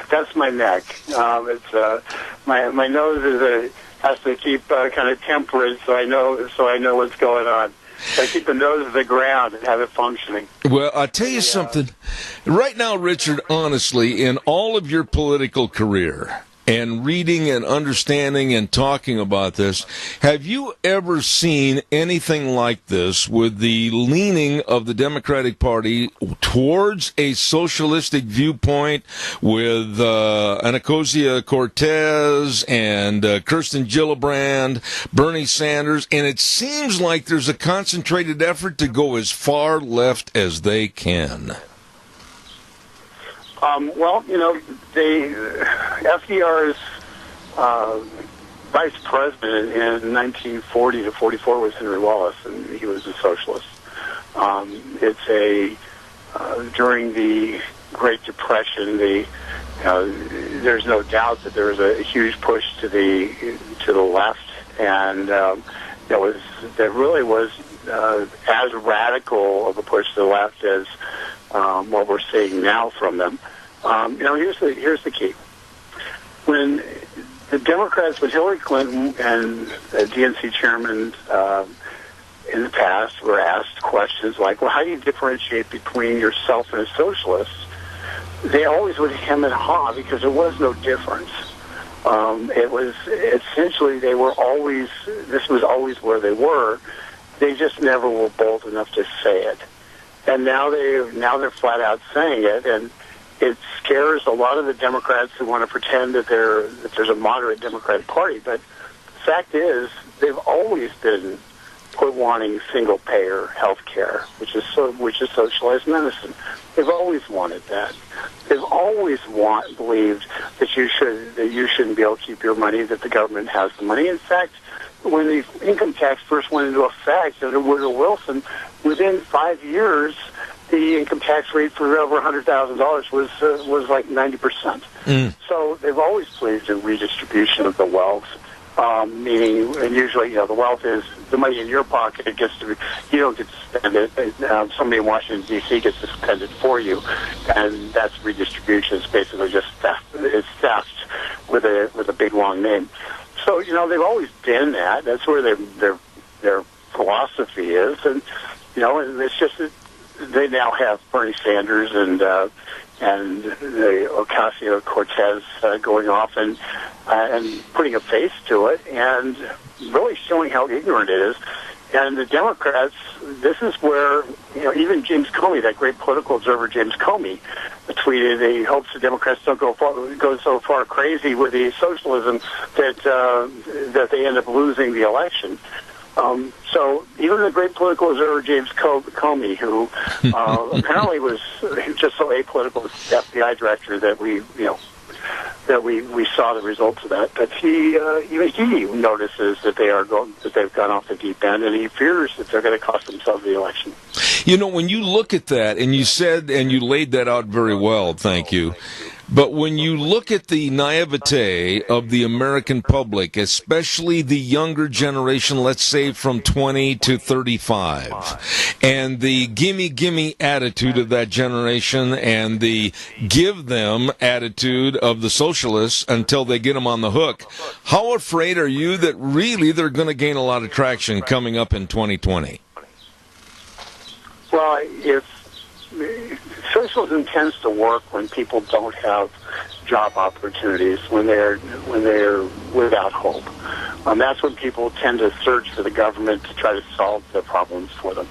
that's my neck. My nose has to keep kind of temperate, so I know what's going on. So I keep the nose to the ground and have it functioning. Well, I'll tell you something. Right now, Richard, honestly, in all of your political career, and reading and understanding and talking about this, have you ever seen anything like this with the leaning of the Democratic Party towards a socialistic viewpoint with Ocasio-Cortez and Kirsten Gillibrand, Bernie Sanders, and it seems like there's a concentrated effort to go as far left as they can? Well, FDR's vice president in 1940 to 44 was Henry Wallace, and he was a socialist. During the Great Depression, there's no doubt that there was a huge push to the left, and there really was as radical of a push to the left as what we're seeing now from them. Here's the key. When the Democrats, with Hillary Clinton and DNC chairman in the past, were asked questions like, well, how do you differentiate between yourself and a socialist? They always would hem and haw because there was no difference. It was essentially this was always where they were. They just never were bold enough to say it. And now they're flat out saying it, and it scares a lot of the Democrats who want to pretend that there's a moderate Democratic Party. But the fact is, they've always been wanting single-payer health care, which is socialized medicine. They've always wanted that. They've always believed that you shouldn't be able to keep your money, that the government has the money. In fact, when the income tax first went into effect under Woodrow Wilson, within 5 years, the income tax rate for over $100,000 was like 90%. So they've always believed in redistribution of the wealth, meaning, and usually, the wealth is the money in your pocket. You don't get to spend it. Somebody in Washington, D.C. gets to spend it for you, and that's redistribution. It's basically just theft. It's theft with a big long name. So they've always been that. That's where their philosophy is, and it's just that they now have Bernie Sanders and the Ocasio-Cortez going off and putting a face to it, and really showing how ignorant it is. And the Democrats, this is where, even James Comey, that great political observer James Comey, tweeted he hopes the Democrats don't go so far crazy with the socialism that they end up losing the election. So even the great political observer James Comey, who apparently was just so apolitical as FBI director that we saw the results of that. But even he notices that they've gone off the deep end, and he fears that they're going to cost themselves the election. When you look at that, and you said, and you laid that out very well, thank you. But when you look at the naivete of the American public, especially the younger generation, let's say from 20 to 35, and the gimme attitude of that generation and the give them attitude of the socialists until they get them on the hook, how afraid are you that really they're going to gain a lot of traction coming up in 2020? Well, socialism tends to work when people don't have job opportunities, when they're without hope. That's when people tend to search for the government to try to solve their problems for them.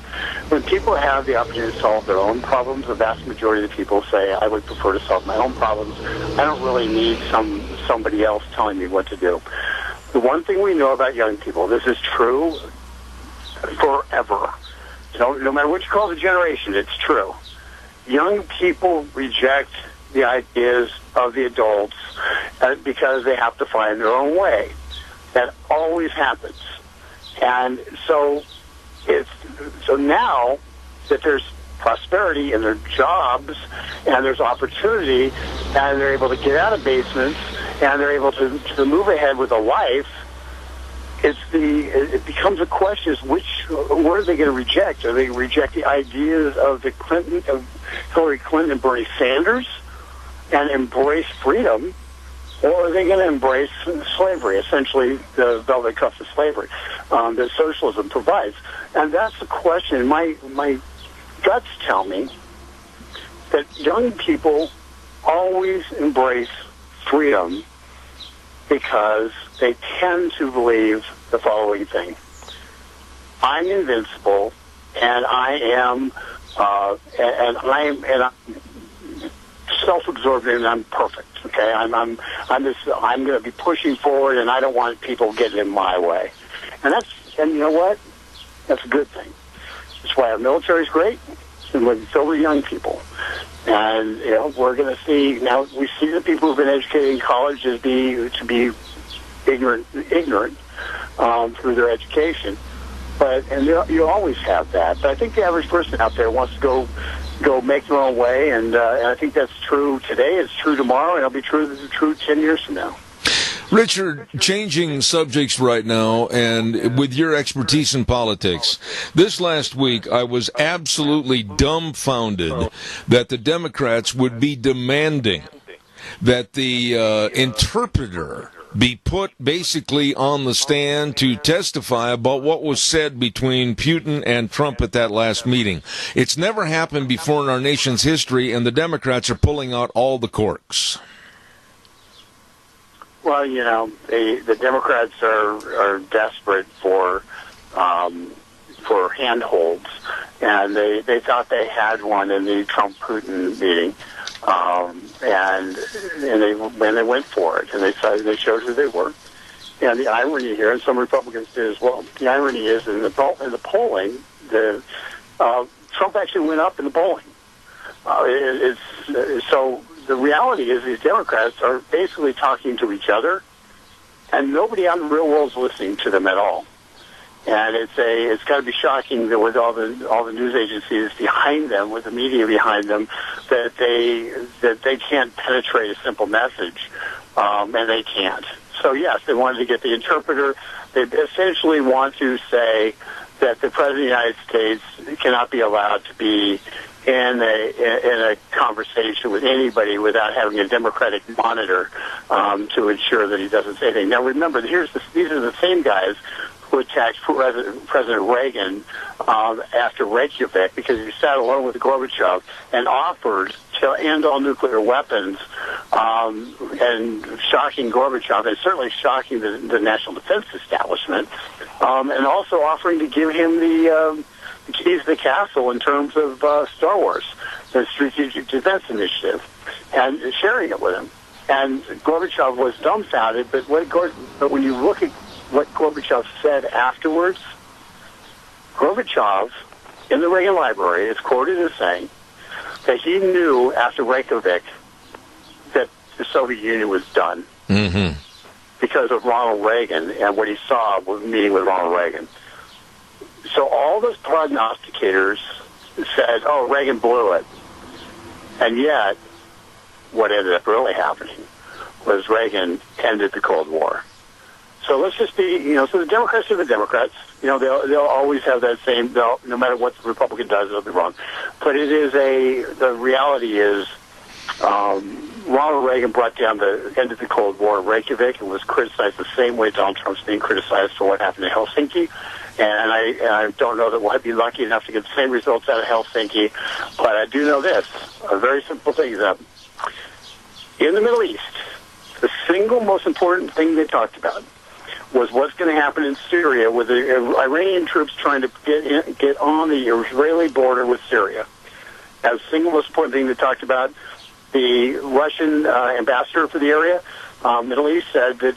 When people have the opportunity to solve their own problems, the vast majority of the people say, I would prefer to solve my own problems. I don't really need somebody else telling me what to do. The one thing we know about young people, this is true forever. No matter what you call the generation, it's true. Young people reject the ideas of the adults because they have to find their own way. That always happens. And so now that there's prosperity in their jobs and there's opportunity and they're able to get out of basements and they're able to move ahead with a life, it becomes a question: what are they going to reject? Are they going to reject the ideas of Hillary Clinton and Bernie Sanders, and embrace freedom, or are they going to embrace slavery, essentially the velvet cuffs of slavery that socialism provides? And that's the question. My guts tell me that young people always embrace freedom because they tend to believe the following thing: I'm invincible, and I'm self-absorbed, and I'm perfect. Okay, I'm going to be pushing forward, and I don't want people getting in my way. And you know what? That's a good thing. That's why our military is great, and we're filled with young people. And we're going to see now. We see the people who've been educated in college to be ignorant through their education. And you always have that. But I think the average person out there wants to go make their own way, and I think that's true today. It's true tomorrow, and it'll be true 10 years from now. Richard, changing subjects right now, and with your expertise in politics, this last week I was absolutely dumbfounded that the Democrats would be demanding that the interpreter be put basically on the stand to testify about what was said between Putin and Trump at that last meeting. It's never happened before in our nation's history, and the Democrats are pulling out all the corks. Well, the Democrats are desperate for handholds, and they thought they had one in the Trump-Putin meeting, and they went for it, and they showed who they were. And the irony here, and some Republicans did as well, the irony is in the polling, Trump actually went up in the polling. So the reality is these Democrats are basically talking to each other, and nobody out in the real world is listening to them at all. And it's got to be shocking that with all the news agencies behind them, with the media behind them, that they can't penetrate a simple message, and they can't. So yes, they wanted to get the interpreter. They essentially want to say that the President of the United States cannot be allowed to be in a conversation with anybody without having a Democratic monitor to ensure that he doesn't say anything. Now remember, these are the same guys who attacked President Reagan after Reykjavik because he sat alone with Gorbachev and offered end all nuclear weapons, and shocking Gorbachev, and certainly shocking the National Defense Establishment, and also offering to give him the keys to the castle in terms of Star Wars, the Strategic Defense Initiative, and sharing it with him. And Gorbachev was dumbfounded, but when you look at what Gorbachev said afterwards, Gorbachev, in the Reagan Library, is quoted as saying that he knew after Reykjavik that the Soviet Union was done because of Ronald Reagan and what he saw was meeting with Ronald Reagan. So all those prognosticators said, oh, Reagan blew it. And yet, what ended up really happening was Reagan ended the Cold War. So let's just be, so the Democrats are the Democrats. They'll always have that same, no matter what the Republican does, they'll be wrong. But the reality is, Ronald Reagan brought down the end of the Cold War in Reykjavik and was criticized the same way Donald Trump's being criticized for what happened in Helsinki. And I don't know that we'll be lucky enough to get the same results out of Helsinki, but I do know this, a very simple thing is that in the Middle East, the single most important thing they talked about was what's going to happen in Syria with the Iranian troops trying to get on the Israeli border with Syria. As the single most important thing they talked about, the Russian ambassador for the area, Middle East, said that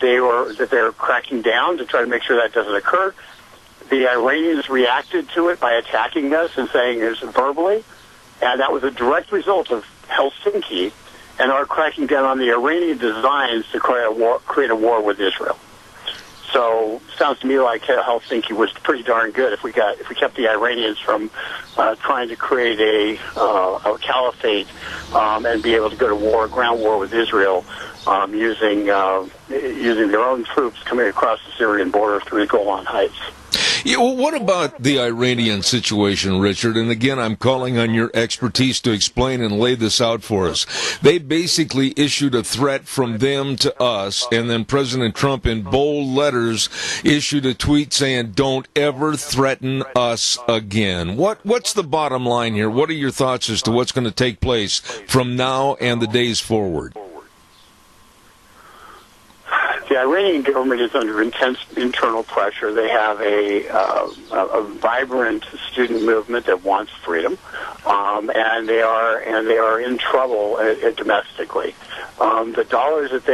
they're cracking down to try to make sure that doesn't occur. The Iranians reacted to it by attacking us and saying it verbally, and that was a direct result of Helsinki and our cracking down on the Iranian designs to create a war with Israel. So sounds to me like Helsinki was pretty darn good if we kept the Iranians from trying to create a caliphate and be able to go to ground war with Israel using their own troops coming across the Syrian border through the Golan Heights. Yeah, well, what about the Iranian situation, Richard? And again, I'm calling on your expertise to explain and lay this out for us. They basically issued a threat from them to us, and then President Trump, in bold letters, issued a tweet saying, "Don't ever threaten us again." What's the bottom line here? What are your thoughts as to what's going to take place from now and the days forward? The Iranian government is under intense internal pressure. They have a vibrant student movement that wants freedom, and they are in trouble domestically. The dollars that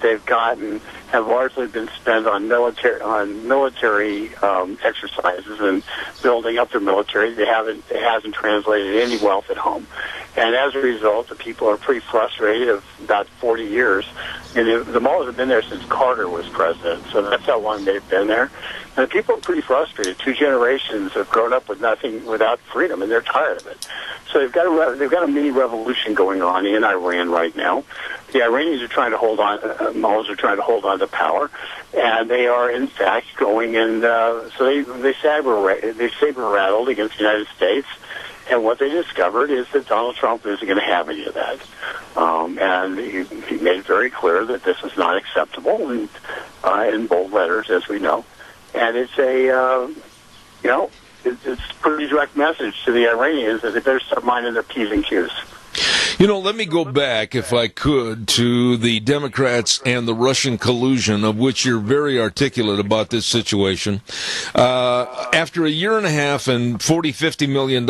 they've gotten have largely been spent on military exercises and building up their military. It hasn't translated any wealth at home, and as a result, the people are pretty frustrated. Of about 40 years, and the mullahs have been there since Carter was president, so that's how long they've been there. And the people are pretty frustrated. 2 generations have grown up with nothing, without freedom, and they're tired of it. So they've got a mini revolution going on in Iran right now. The Iranians are trying to hold on. Mullahs are trying to hold on to power, and they are in fact going and so they saber rattled against the United States. And what they discovered is that Donald Trump isn't going to have any of that. And he made it very clear that this is not acceptable, and in bold letters, as we know. And it's it's a pretty direct message to the Iranians that they better start minding their P's and Q's. Let me go back, if I could, to the Democrats and the Russian collusion, of which you're very articulate about this situation. After a year and a half and $40-50 million,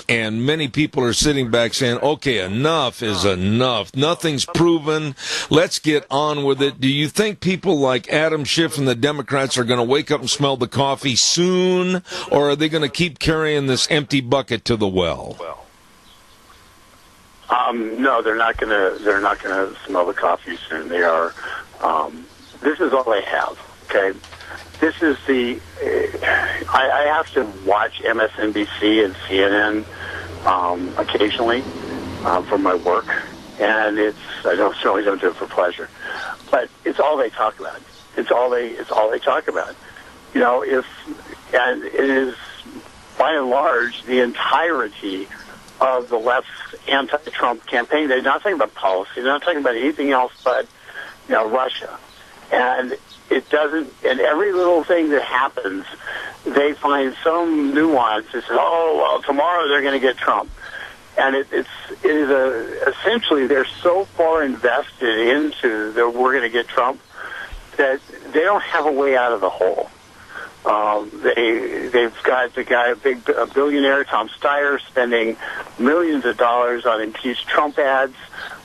and many people are sitting back saying, okay, enough is enough. Nothing's proven. Let's get on with it. Do you think people like Adam Schiff and the Democrats are going to wake up and smell the coffee soon, or are they going to keep carrying this empty bucket to the well? No, they're not going to smell the coffee soon. They are. This is all they have. Okay, this is the. I have to watch MSNBC and CNN occasionally for my work, and I certainly don't do it for pleasure, but it's all they talk about. It's all they talk about. And it is by and large the entirety of the left's anti-Trump campaign. They're not talking about policy. They're not talking about anything else but, Russia. And it doesn't. And every little thing that happens, they find some nuance that says, "Oh, well, tomorrow they're going to get Trump." And it is essentially they're so far invested into the we're going to get Trump that they don't have a way out of the hole. They've got a billionaire, Tom Steyer, spending millions of dollars on impeach Trump ads.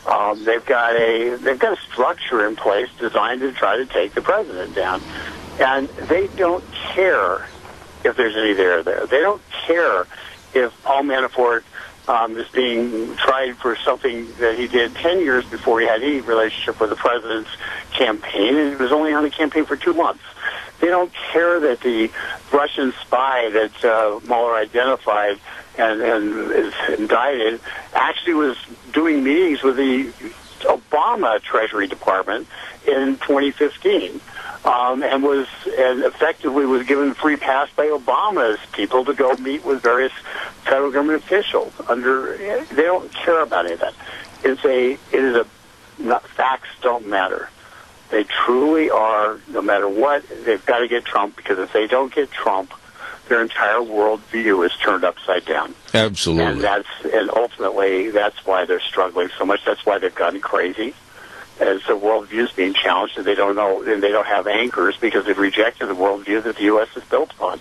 They've got a structure in place designed to try to take the president down, and they don't care if there's any there. They don't care if Paul Manafort is being tried for something that he did 10 years before he had any relationship with the president's campaign, and he was only on the campaign for 2 months. They don't care that the Russian spy that Mueller identified and is indicted actually was doing meetings with the Obama Treasury Department in 2015. And effectively was given free pass by Obama's people to go meet with various federal government officials. They don't care about any of that. Facts don't matter. They truly are, no matter what, they've got to get Trump, because if they don't get Trump, their entire worldview is turned upside down. Absolutely. And ultimately, that's why they're struggling so much. That's why they've gotten crazy. As the worldview is being challenged, and they don't know, and they don't have anchors because they've rejected the worldview that the U.S. is built upon.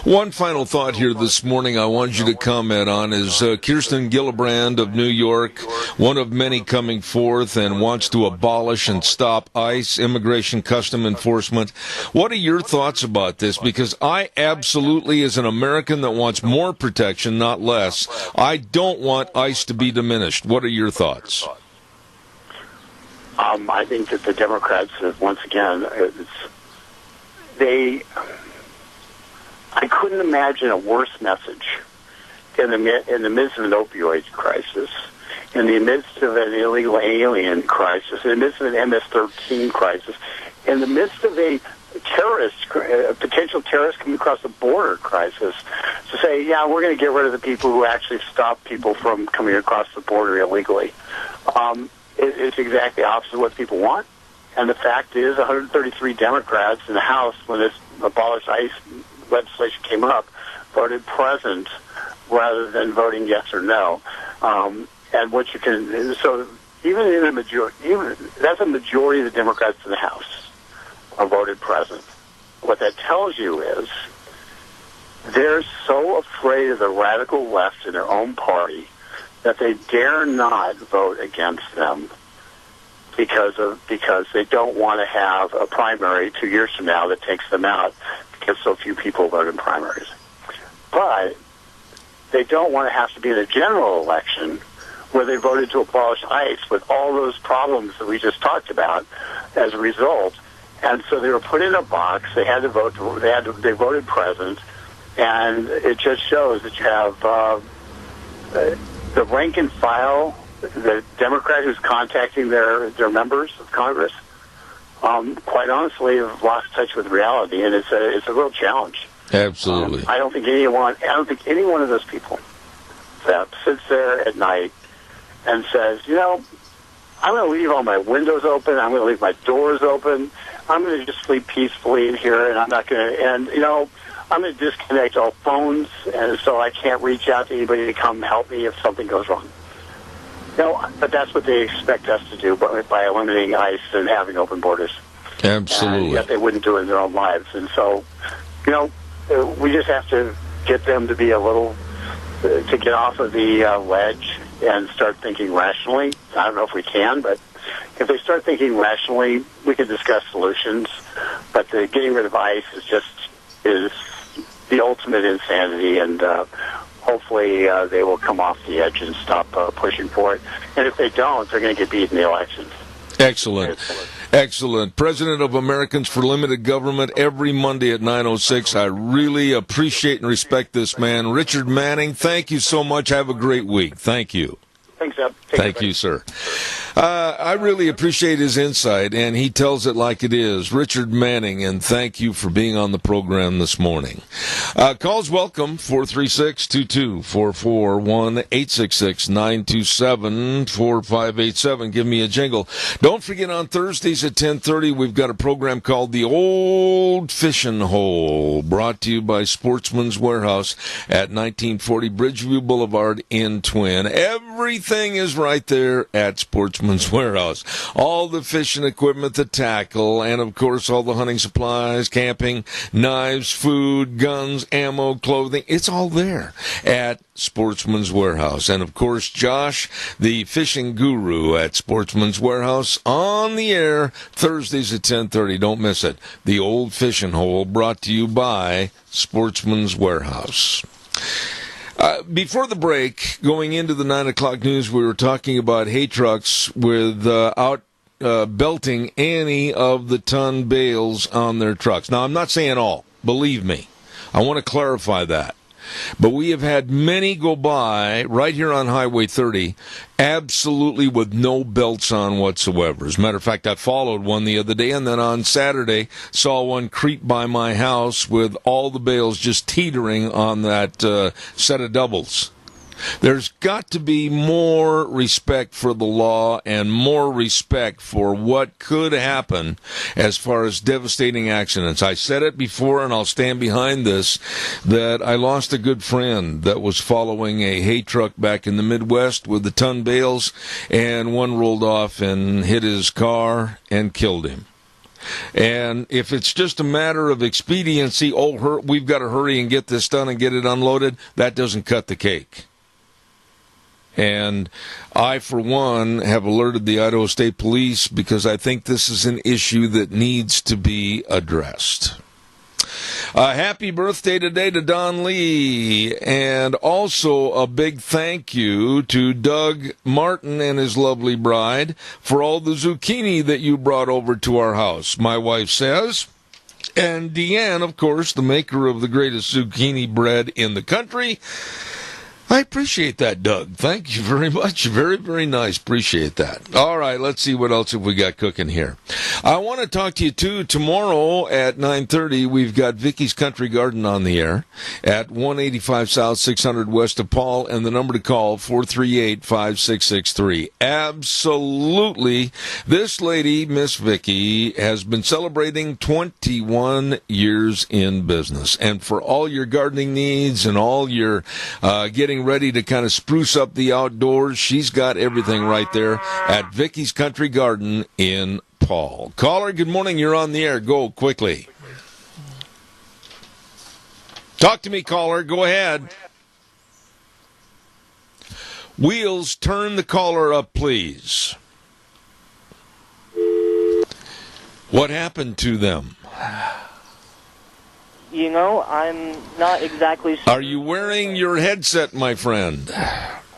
One final thought here this morning I want you to comment on is Kirsten Gillibrand of New York, one of many coming forth and wants to abolish and stop ICE, Immigration Custom Enforcement. What are your thoughts about this? Because I absolutely, as an American that wants more protection, not less, I don't want ICE to be diminished. What are your thoughts? I think that the Democrats, once again, I couldn't imagine a worse message in the midst of an opioid crisis, in the midst of an illegal alien crisis, in the midst of an MS-13 crisis, in the midst of a potential terrorist coming across the border crisis, to say, yeah, we're going to get rid of the people who actually stop people from coming across the border illegally. It's exactly opposite of what people want. And the fact is, 133 Democrats in the House, when this abolish ICE legislation came up, voted present rather than voting yes or no. And what you can, so even in a majority, that's a majority of the Democrats in the House are voted present. What that tells you is they're so afraid of the radical left in their own party that they dare not vote against them because they don't want to have a primary 2 years from now that takes them out because so few people vote in primaries. But they don't want to have to be in a general election where they voted to abolish ICE with all those problems that we just talked about as a result. And so they were put in a box. They had to vote. They voted present, and it just shows that you have the rank and file, the Democrat who's contacting their members of Congress, quite honestly, have lost touch with reality, and it's a real challenge. Absolutely. I don't think any one of those people that sits there at night and says, I'm going to leave all my windows open. I'm going to leave my doors open. I'm going to just sleep peacefully in here, and I'm not going to. And I'm going to disconnect all phones, and so I can't reach out to anybody to come help me if something goes wrong. But that's what they expect us to do by eliminating ICE and having open borders. Absolutely. Yet they wouldn't do it in their own lives. And so, we just have to get them to be to get off of the ledge and start thinking rationally. I don't know if we can, but if they start thinking rationally, we can discuss solutions. But getting rid of ICE is the ultimate insanity, and hopefully they will come off the edge and stop pushing for it. And if they don't, they're going to get beat in the elections. Excellent. President of Americans for Limited Government, every Monday at 9:06. I really appreciate and respect this man. Richard Manning, thank you so much. Have a great week. Thank you. Thanks, Ed. Thank you, sir. I really appreciate his insight, and he tells it like it is. Richard Manning, and thank you for being on the program this morning. Calls welcome, 436-2244, 1-866-927-4587. Give me a jingle. Don't forget, on Thursdays at 10:30, we've got a program called The Old Fishing Hole, brought to you by Sportsman's Warehouse at 1940 Bridgeview Boulevard in Twin. Everything is right there at Sportsman's Warehouse. All the fishing equipment, the tackle, and of course all the hunting supplies, camping, knives, food, guns, ammo, clothing. It's all there at Sportsman's Warehouse. And of course, Josh, the fishing guru at Sportsman's Warehouse, on the air Thursdays at 10:30. Don't miss it. The Old Fishing Hole, brought to you by Sportsman's Warehouse. Before the break, going into the 9 o'clock news, we were talking about hay trucks without belting any of the ton bales on their trucks. Now, I'm not saying all. Believe me. I want to clarify that. But we have had many go by right here on Highway 30 absolutely with no belts on whatsoever. As a matter of fact, I followed one the other day, and then on Saturday saw one creep by my house with all the bales just teetering on that set of doubles. There's got to be more respect for the law and more respect for what could happen as far as devastating accidents. I said it before, and I'll stand behind this, that I lost a good friend that was following a hay truck back in the Midwest with the ton bales, and one rolled off and hit his car and killed him. And if it's just a matter of expediency, we've got to hurry and get this done and get it unloaded, that doesn't cut the cake. And I, for one, have alerted the Idaho State Police because I think this is an issue that needs to be addressed. Happy birthday today to Don Lee, and also a big thank you to Doug Martin and his lovely bride for all the zucchini that you brought over to our house, my wife says. And Deanne, of course, the maker of the greatest zucchini bread in the country. I appreciate that, Doug. Thank you very much. Very, very nice. Appreciate that. All right, let's see what else have we got cooking here. I want to talk to you, too. Tomorrow at 9:30, we've got Vicky's Country Garden on the air at 185 South, 600 West of Paul, and the number to call, 438-5663. Absolutely. This lady, Miss Vicky, has been celebrating 21 years in business. And for all your gardening needs and all your getting ready to kind of spruce up the outdoors, she's got everything right there at Vicky's Country Garden in Paul. Caller, good morning. You're on the air. Go quickly. Talk to me, caller. Go ahead. Wheels, turn the caller up, please. What happened to them? You know, I'm not exactly sure. Are you wearing your headset, my friend?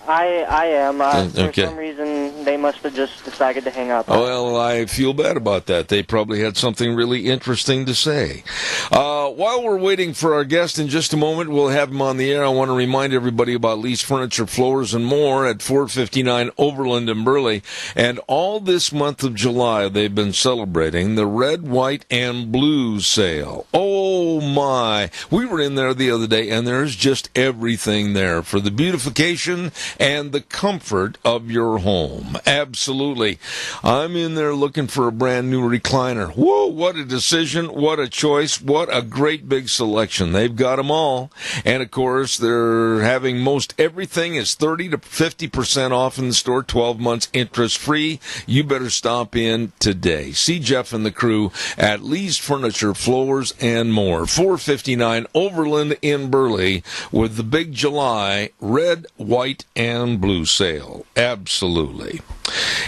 I am. Okay. For some reason, they must have just decided to hang up. Well, I feel bad about that. They probably had something really interesting to say. While we're waiting for our guest in just a moment, we'll have him on the air. I want to remind everybody about Lee's Furniture, Floors, and More at 459 Overland in Burley. And all this month of July, they've been celebrating the Red, White, and Blue sale. Oh, my. We were in there the other day, and there's just everything there for the beautification and the comfort of your home. Absolutely. I'm in there looking for a brand new recliner. Whoa, what a decision, what a choice, what a great big selection. They've got them all. And, of course, they're having most everything is 30 to 50% off in the store, 12 months interest-free. You better stop in today. See Jeff and the crew at Lee's Furniture, Floors, and More. 459 Overland in Burley with the big July Red, White, and Blue sale. Absolutely.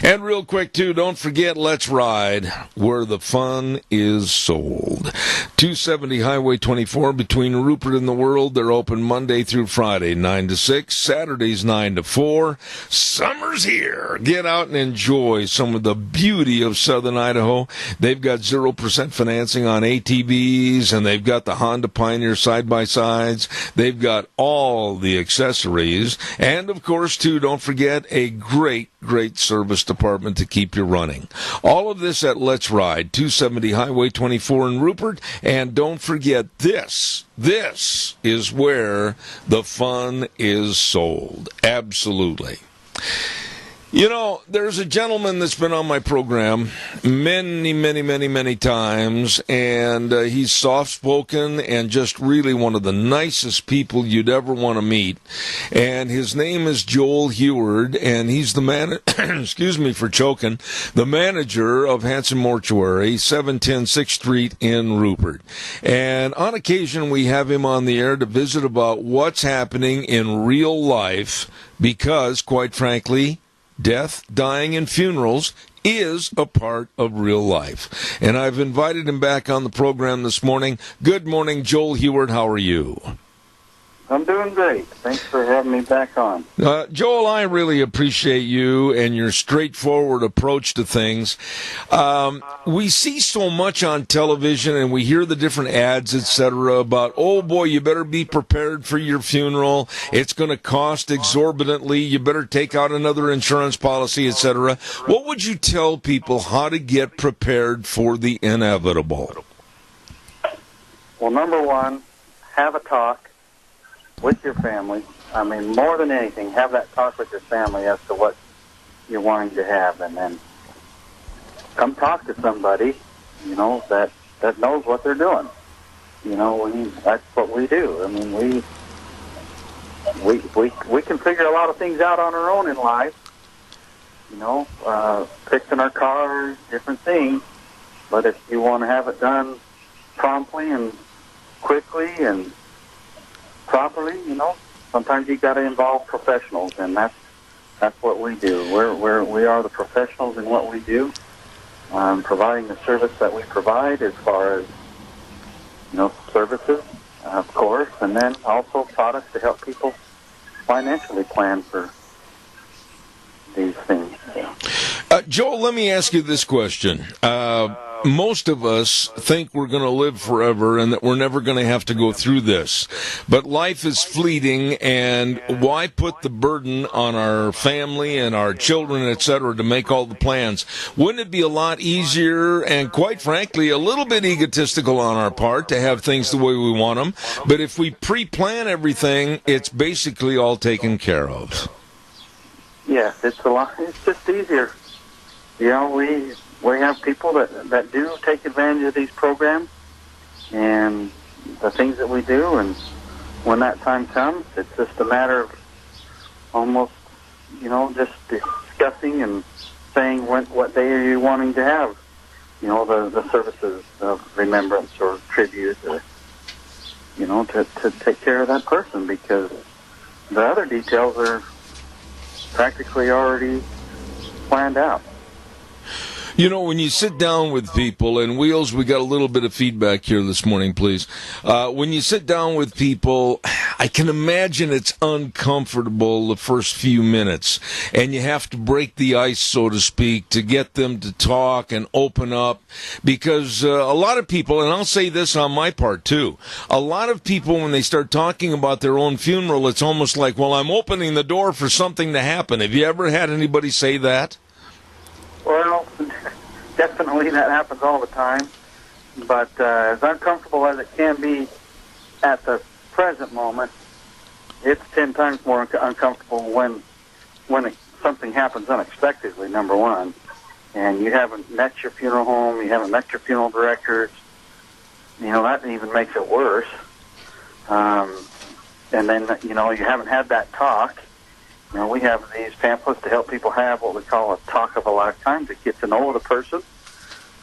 And real quick, too, don't forget Let's Ride, where the fun is sold. 270 Highway 24 between Rupert and the World. They're open Monday through Friday, 9 to 6, Saturdays 9 to 4. Summer's here. Get out and enjoy some of the beauty of southern Idaho. They've got 0% financing on ATVs, and they've got the Honda Pioneer side-by-sides. They've got all the accessories. And, of course, too, don't forget a great service department to keep you running. All of this at Let's Ride, 270 Highway 24 in Rupert. And don't forget this is where the fun is sold. Absolutely. You know, there's a gentleman that's been on my program many times, and he's soft-spoken and just really one of the nicest people you'd ever want to meet. And his name is Joel Heward, and he's the excuse me for choking, the manager of Hanson Mortuary, 710 6th Street in Rupert. And on occasion, we have him on the air to visit about what's happening in real life, because, quite frankly, death, dying, and funerals is a part of real life. And I've invited him back on the program this morning. Good morning, Joel Heward. How are you? I'm doing great. Thanks for having me back on. Joel, I really appreciate you and your straightforward approach to things. We see so much on television, and we hear the different ads, etc., about, oh boy, you better be prepared for your funeral. It's going to cost exorbitantly. You better take out another insurance policy, etc. What would you tell people how to get prepared for the inevitable? Well, number one, have a talk with your family. I mean, more than anything, have that talk with your family as to what you're wanting to have, and then come talk to somebody, you know, that knows what they're doing. You know, that's what we do. I mean, we can figure a lot of things out on our own in life, you know, fixing our cars, different things, but if you want to have it done promptly and quickly and properly, you know, sometimes you got to involve professionals, and that's what we do. We are the professionals in what we do, providing the service that we provide as far as, you know, services, of course, and then also products to help people financially plan for these things. Joel, let me ask you this question. Most of us think we're going to live forever and that we're never going to have to go through this. But life is fleeting, and why put the burden on our family and our children, etc., to make all the plans? Wouldn't it be a lot easier and, quite frankly, a little bit egotistical on our part to have things the way we want them? But if we pre-plan everything, it's basically all taken care of. Yes, it's just easier. You know, we have people that do take advantage of these programs and the things that we do, and when that time comes, it's just a matter of almost, you know, just discussing and saying what day are you wanting to have, you know, the services of remembrance or tribute, or, you know, to take care of that person, because the other details are practically already planned out. You know, when you sit down with people, and Wheels, we got a little bit of feedback here this morning, please. When you sit down with people, I can imagine it's uncomfortable the first few minutes, and you have to break the ice, so to speak, to get them to talk and open up, because a lot of people, and I'll say this on my part too, a lot of people, when they start talking about their own funeral, it's almost like, well, I'm opening the door for something to happen. Have you ever had anybody say that? Well, definitely that happens all the time, but as uncomfortable as it can be at the present moment, it's 10 times more uncomfortable when something happens unexpectedly, number one, and you haven't met your funeral home, you haven't met your funeral directors. You know, that even makes it worse. And then, you know, you haven't had that talk. You know, we have these pamphlets to help people have what we call a talk of a lifetime, to get to know the person,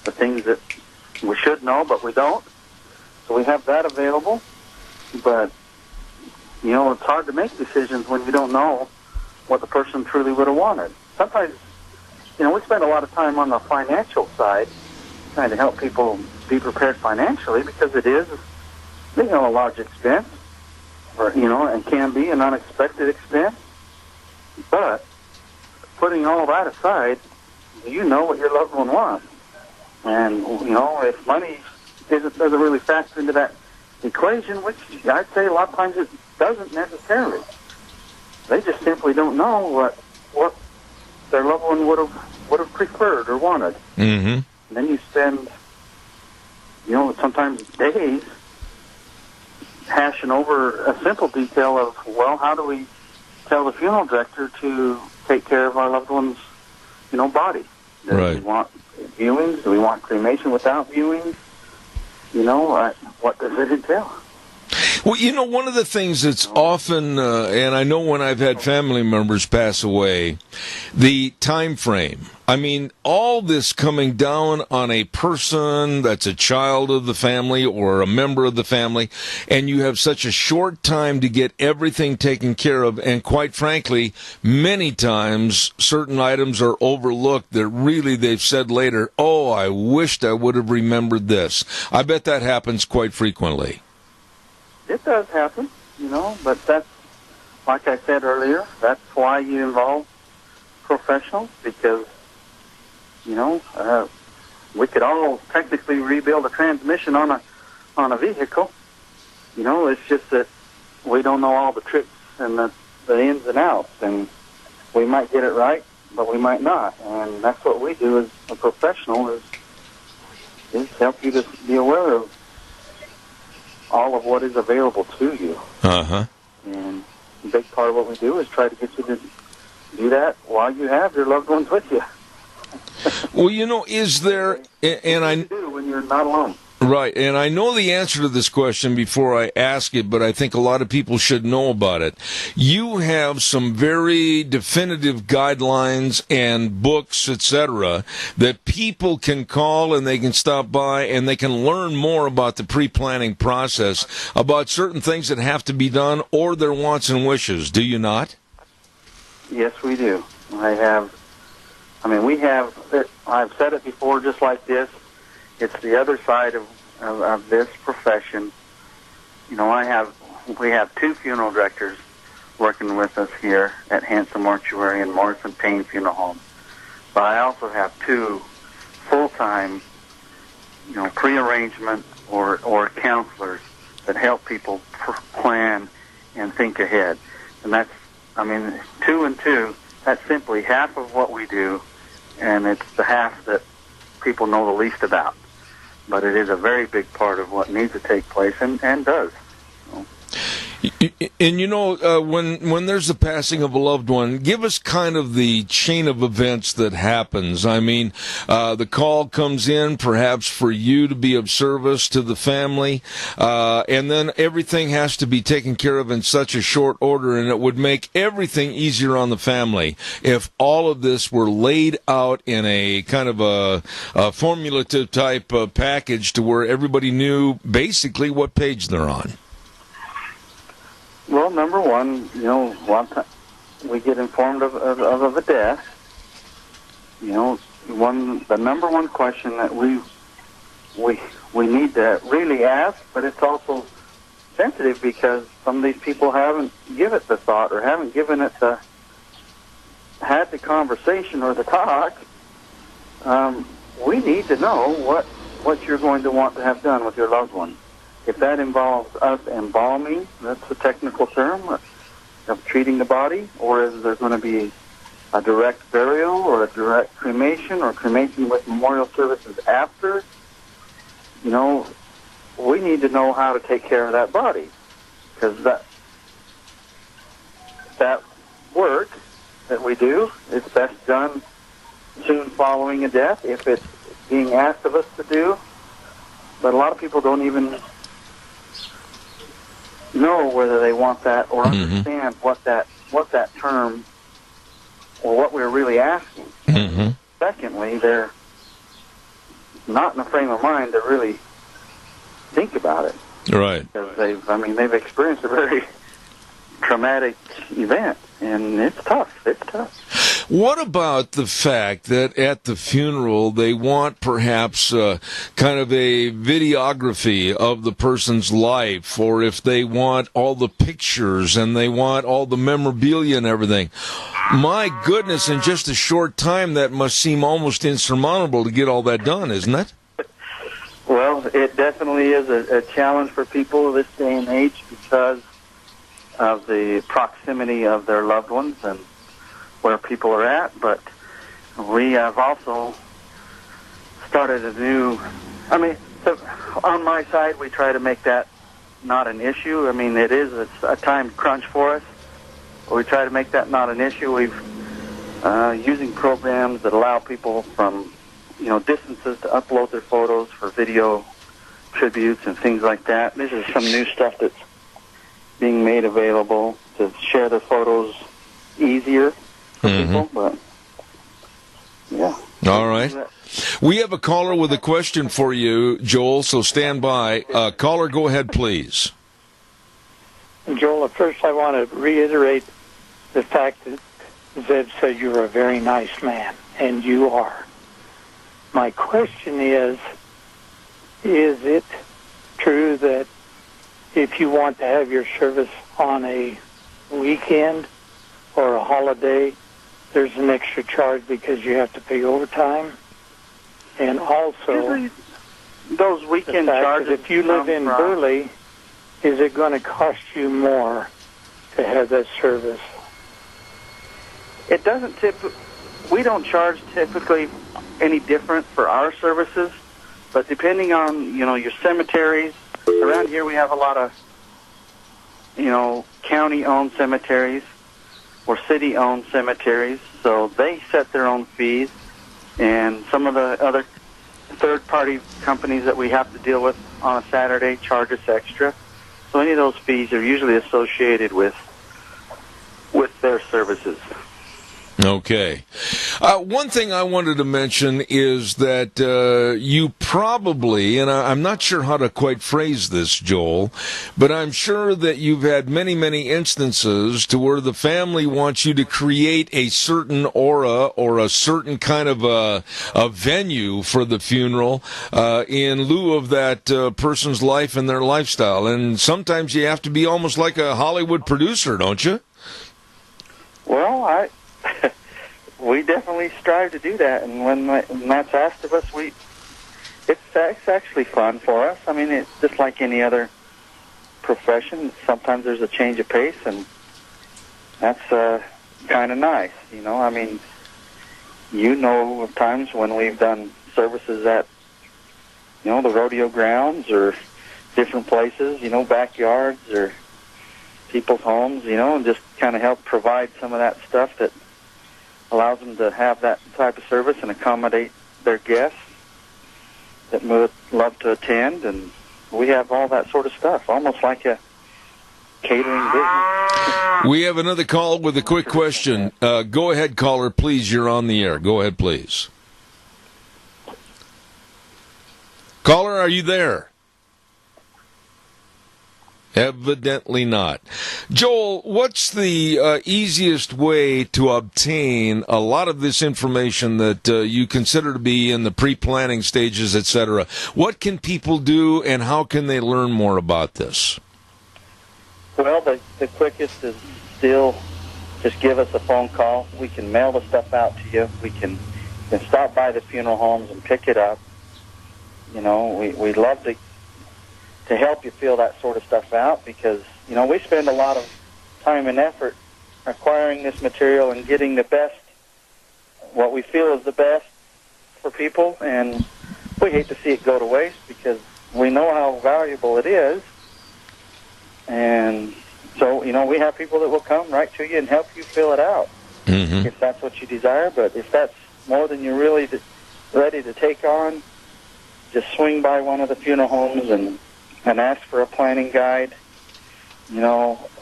the things that we should know but we don't. So we have that available. But, you know, it's hard to make decisions when you don't know what the person truly would have wanted. Sometimes we spend a lot of time on the financial side, trying to help people be prepared financially, because it is, a large expense, or, and can be an unexpected expense. But putting all that aside, you know what your loved one wants. And, if money doesn't really factor into that equation, which I'd say a lot of times it doesn't necessarily. They just simply don't know what their loved one would have preferred or wanted. Mm-hmm. And then you spend, sometimes days hashing over a simple detail of, well, how do we tell the funeral director to take care of our loved one's, body? Do we want viewings? Do we want cremation without viewings? What does it entail? Well, one of the things that's often, and I know when I've had family members pass away, the time frame. I mean, all this coming down on a person that's a child of the family or a member of the family, and you have such a short time to get everything taken care of, and quite frankly, many times certain items are overlooked that really they've said later, oh, I wished I would have remembered this. I bet that happens quite frequently. It does happen, but that's, like I said earlier, that's why you involve professionals, because, we could all technically rebuild a transmission on a vehicle. It's just that we don't know all the tricks and the ins and outs, and we might get it right, but we might not. And that's what we do as a professional, is help you to be aware of all of what is available to you. Uh-huh. And a big part of what we do is try to get you to do that while you have your loved ones with you. Well, is there, and I do when you're not alone. Right, and I know the answer to this question before I ask it, but I think a lot of people should know about it. You have some very definitive guidelines and books, etc., that people can call and they can stop by and they can learn more about the pre-planning process, about certain things that have to be done or their wants and wishes. Do you not? Yes, we do. I've said it before just like this. It's the other side of this profession. We have two funeral directors working with us here at Hanson Mortuary and Morrison Payne Funeral Home. But I also have two full-time, pre-arrangement or counselors that help people plan and think ahead. And that's, two and two, that's simply half of what we do, and it's the half that people know the least about. But it is a very big part of what needs to take place and does. And when there's the passing of a loved one, give us kind of the chain of events that happens. The call comes in perhaps for you to be of service to the family, and then everything has to be taken care of in such a short order, and it would make everything easier on the family if all of this were laid out in a kind of a formulative type package to where everybody knew basically what page they're on. Well, number one, one time we get informed of a death. The number one question that we need to really ask, but it's also sensitive because some of these people haven't given it the thought or haven't given it had the conversation or the talk. We need to know what you're going to want to have done with your loved one. If that involves us embalming, that's a technical term, of treating the body, or is there going to be a direct burial or a direct cremation or cremation with memorial services after? We need to know how to take care of that body, because that work that we do is best done soon following a death if it's being asked of us to do. But a lot of people don't even know whether they want that or understand what that term or what we're really asking. Mm-hmm. Secondly, they're not in a frame of mind to really think about it. Right. Because they've experienced a very traumatic event, and it's tough. It's tough. What about the fact that at the funeral they want perhaps kind of a videography of the person's life, or if they want all the pictures and they want all the memorabilia and everything? My goodness, in just a short time, that must seem almost insurmountable to get all that done, isn't it? Well, it definitely is a challenge for people this day and age because of the proximity of their loved ones and where people are at. But we have also started so on my side, we try to make that not an issue. I mean, it is a time crunch for us. But we try to make that not an issue. We've using programs that allow people from distances to upload their photos for video tributes and things like that. This is some new stuff that's being made available to share their photos easier for people. But yeah. All right. We have a caller with a question for you, Joel, so stand by. Caller, go ahead, please. Joel, at first I want to reiterate the fact that Zeb said you're a very nice man, and you are. My question is it true that if you want to have your service on a weekend or a holiday, there's an extra charge because you have to pay overtime? And also, usually those weekend charges, if you live in Burley, is it going to cost you more to have that service? It doesn't we don't charge typically any different for our services, but depending on, your cemeteries, around here we have a lot of, county-owned cemeteries or city-owned cemeteries, so they set their own fees, and some of the other third-party companies that we have to deal with on a Saturday charge us extra. So any of those fees are usually associated with their services. Okay. One thing I wanted to mention is that you probably, and I'm not sure how to quite phrase this, Joel, but I'm sure that you've had many, many instances to where the family wants you to create a certain aura or a certain kind of a venue for the funeral in lieu of that person's life and their lifestyle. And sometimes you have to be almost like a Hollywood producer, don't you? Well, we definitely strive to do that, and when that's asked of us, it's actually fun for us. I mean, it's just like any other profession. Sometimes there's a change of pace, and that's kind of nice, I mean, of times when we've done services at, the rodeo grounds or different places, backyards or people's homes, and just kind of help provide some of that stuff that allows them to have that type of service and accommodate their guests that would love to attend. And we have all that sort of stuff, almost like a catering business. We have another call with a quick question. Go ahead, caller, please. You're on the air. Go ahead, please. Caller, are you there? Evidently not. Joel, what's the easiest way to obtain a lot of this information that you consider to be in the pre-planning stages, etc.? What can people do, and how can they learn more about this? Well, the quickest is still just give us a phone call. We can mail the stuff out to you. We can stop by the funeral homes and pick it up. We'd love to help you fill that sort of stuff out because, we spend a lot of time and effort acquiring this material and getting the best, what we feel is the best for people, and we hate to see it go to waste because we know how valuable it is. And so, we have people that will come right to you and help you fill it out if that's what you desire. But if that's more than you're really ready to take on, just swing by one of the funeral homes and ask for a planning guide,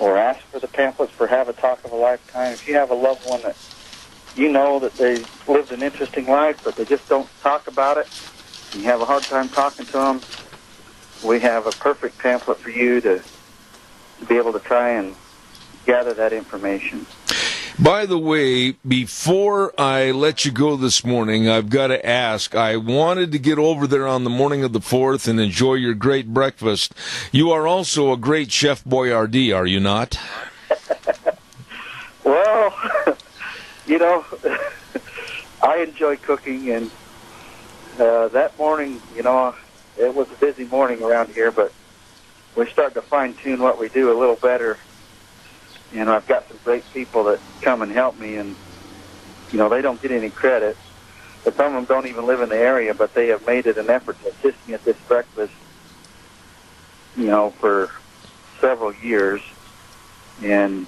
or ask for the pamphlets for Have a Talk of a Lifetime. If you have a loved one that that they lived an interesting life, but they just don't talk about it, and you have a hard time talking to them, we have a perfect pamphlet for you to be able to try and gather that information. By the way, before I let you go this morning, I've got to ask, I wanted to get over there on the morning of the 4th and enjoy your great breakfast. You are also a great Chef Boyardee, are you not? Well, I enjoy cooking, and that morning, it was a busy morning around here, but we're starting to fine-tune what we do a little better. I've got some great people that come and help me, and, they don't get any credit. But some of them don't even live in the area, but they have made it an effort to assist me at this breakfast, for several years. And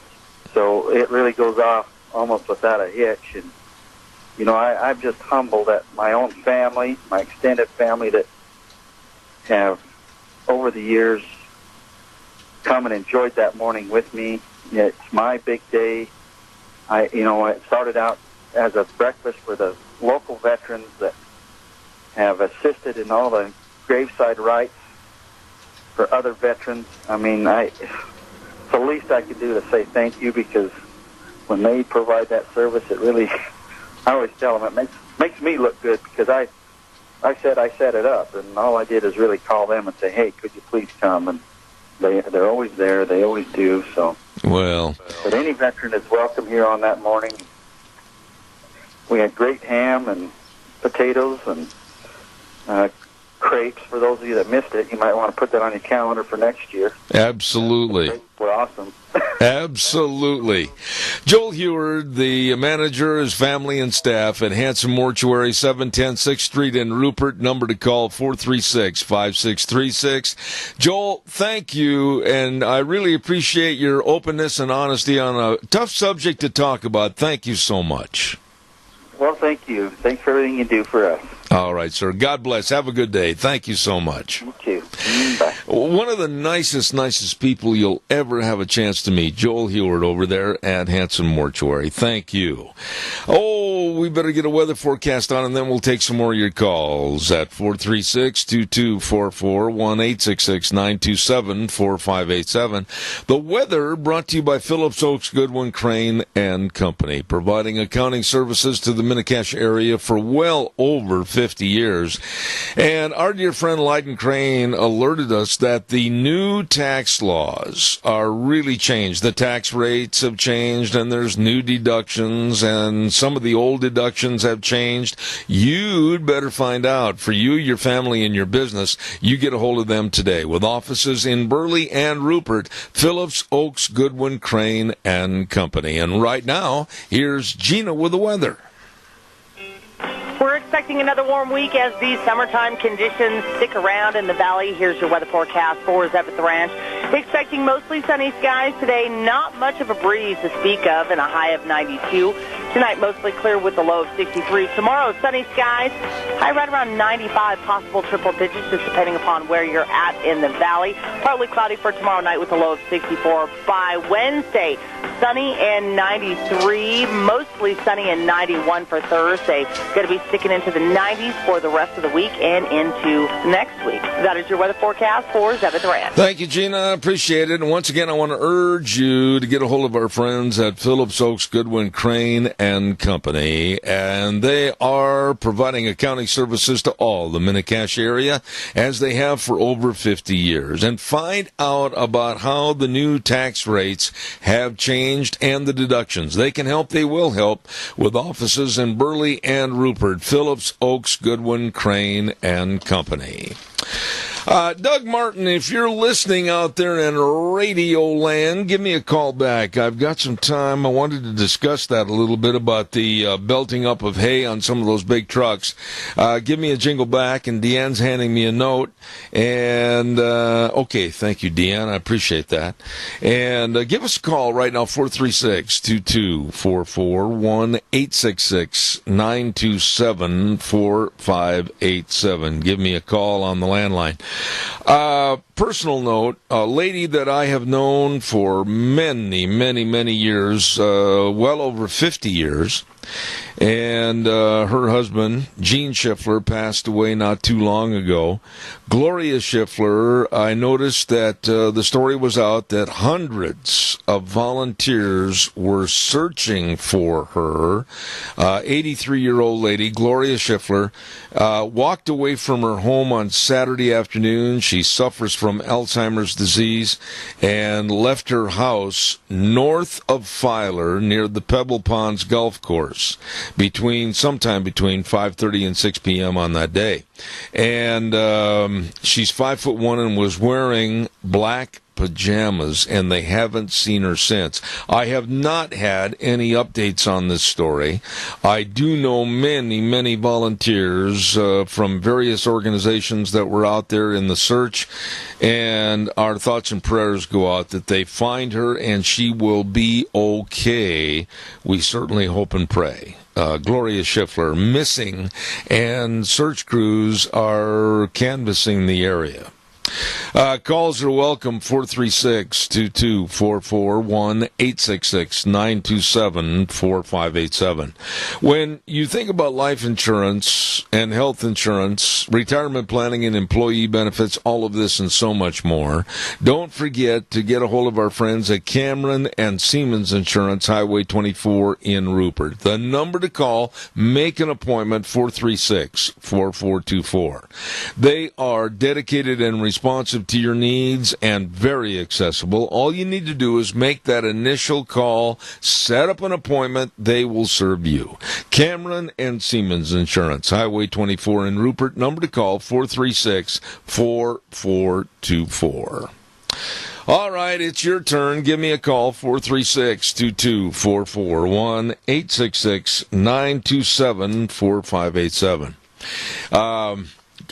so it really goes off almost without a hitch. And, I'm just humbled at my own family, my extended family that have, over the years, come and enjoyed that morning with me. It's my big day. It started out as a breakfast for the local veterans that have assisted in all the graveside rites for other veterans. I mean, it's the least I could do to say thank you, because when they provide that service, it really, I always tell them, it makes me look good, because I set it up, and all I did is really call them and say, hey, could you please come? And they're always there. They always do. So, well, but any veteran is welcome here on that morning. We had great ham and potatoes and crepes. For those of you that missed it, you might want to put that on your calendar for next year. Absolutely. We're awesome. Absolutely. Joel Heward, the manager, his family and staff at Hanson Mortuary, 710 6th Street in Rupert. Number to call, 436-5636. Joel, thank you, and I really appreciate your openness and honesty on a tough subject to talk about. Thank you so much. Well, thank you. Thanks for everything you do for us. All right, sir. God bless. Have a good day. Thank you so much. You too. Bye. One of the nicest people you'll ever have a chance to meet, Joel Heward over there at Hanson Mortuary. Thank you. Oh, we better get a weather forecast on, and then we'll take some more of your calls at 436-2244, 1-866-927-4587. The weather brought to you by Phillips Oaks Goodwin Crane and Company, providing accounting services to the Mini-Cache area for well over 50 years. And our dear friend Leiden Crane alerted us that the new tax laws are really changed. The tax rates have changed, and there's new deductions, and some of the old deductions have changed. You'd better find out. For you, your family, and your business, you get a hold of them today. With offices in Burley and Rupert, Phillips Oaks Goodwin Crane and Company. And right now, here's Gina with the weather. We're expecting another warm week as these summertime conditions stick around in the valley. Here's your weather forecast for Zeb at the Ranch. Expecting mostly sunny skies today, not much of a breeze to speak of, and a high of 92. Tonight, mostly clear with a low of 63. Tomorrow, sunny skies, high right around 95, possible triple digits, just depending upon where you're at in the valley. Partly cloudy for tomorrow night with a low of 64. By Wednesday, sunny and 93, mostly sunny and 91 for Thursday. Going to be sticking into the 90s for the rest of the week and into next week. That is your weather forecast for Zeb at the Ranch. Thank you, Gina. Appreciate it. And once again, I want to urge you to get a hold of our friends at Phillips Oaks Goodwin Crane and Company. And they are providing accounting services to all the Mini-Cache area, as they have for over 50 years. And find out about how the new tax rates have changed and the deductions. They can help. They will help, with offices in Burley and Rupert. Phillips Oaks Goodwin Crane and Company. Doug Martin, if you're listening out there in Radio Land, give me a call back. I've got some time. I wanted to discuss that a little bit about the belting up of hay on some of those big trucks. Give me a jingle back, and Deanne's handing me a note. And, okay, thank you, Deanne. I appreciate that. And give us a call right now, 436-2244, 1-866-927-4587. Give me a call on the landline. Personal note, a lady that I have known for many years, well over 50 years, And her husband, Gene Schiffler, passed away not too long ago. Gloria Schiffler, I noticed that the story was out that hundreds of volunteers were searching for her. 83-year-old lady, Gloria Schiffler, walked away from her home on Saturday afternoon. She suffers from Alzheimer's disease and left her house north of Filer near the Pebble Ponds Golf Course sometime between 5:30 and 6 p.m. on that day. And she's 5'1" and was wearing black pajamas, and they haven't seen her since. I have not had any updates on this story. I do know many volunteers from various organizations that were out there in the search, and our thoughts and prayers go out that they find her and she will be okay. We certainly hope and pray. Gloria Schiffler missing, and search crews are canvassing the area. Calls are welcome, 436-2244, 1-866-927-4587. When you think about life insurance and health insurance, retirement planning and employee benefits, all of this and so much more, don't forget to get a hold of our friends at Cameron and Siemens Insurance, Highway 24 in Rupert. The number to call, make an appointment, 436-4424. They are dedicated and responsive to your needs and very accessible. All you need to do is make that initial call, set up an appointment, they will serve you. Cameron and Siemens Insurance, Highway 24 in Rupert, number to call, 436-4424. All right, it's your turn. Give me a call, 436-2244, 1-866-927-4587.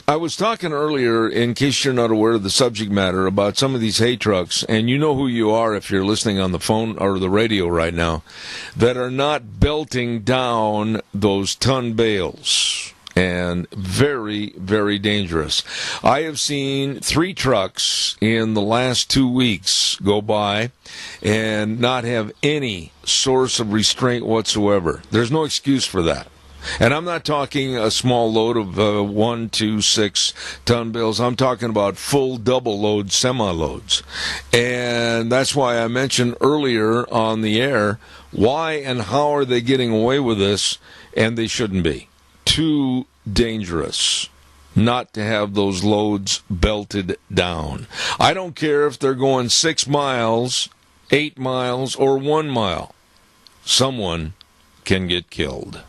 I was talking earlier, in case you're not aware of the subject matter, about some of these hay trucks, and you know who you are if you're listening on the phone or the radio right now, that are not belting down those ton bales. And very, very dangerous. I have seen 3 trucks in the last 2 weeks go by and not have any source of restraint whatsoever. There's no excuse for that. And I'm not talking a small load of 1, 2, 6 ton bales. I'm talking about full double load semi-loads. And that's why I mentioned earlier on the air, why and how are they getting away with this? And they shouldn't be. Too dangerous not to have those loads belted down. I don't care if they're going 6 miles, 8 miles, or 1 mile. Someone can get killed.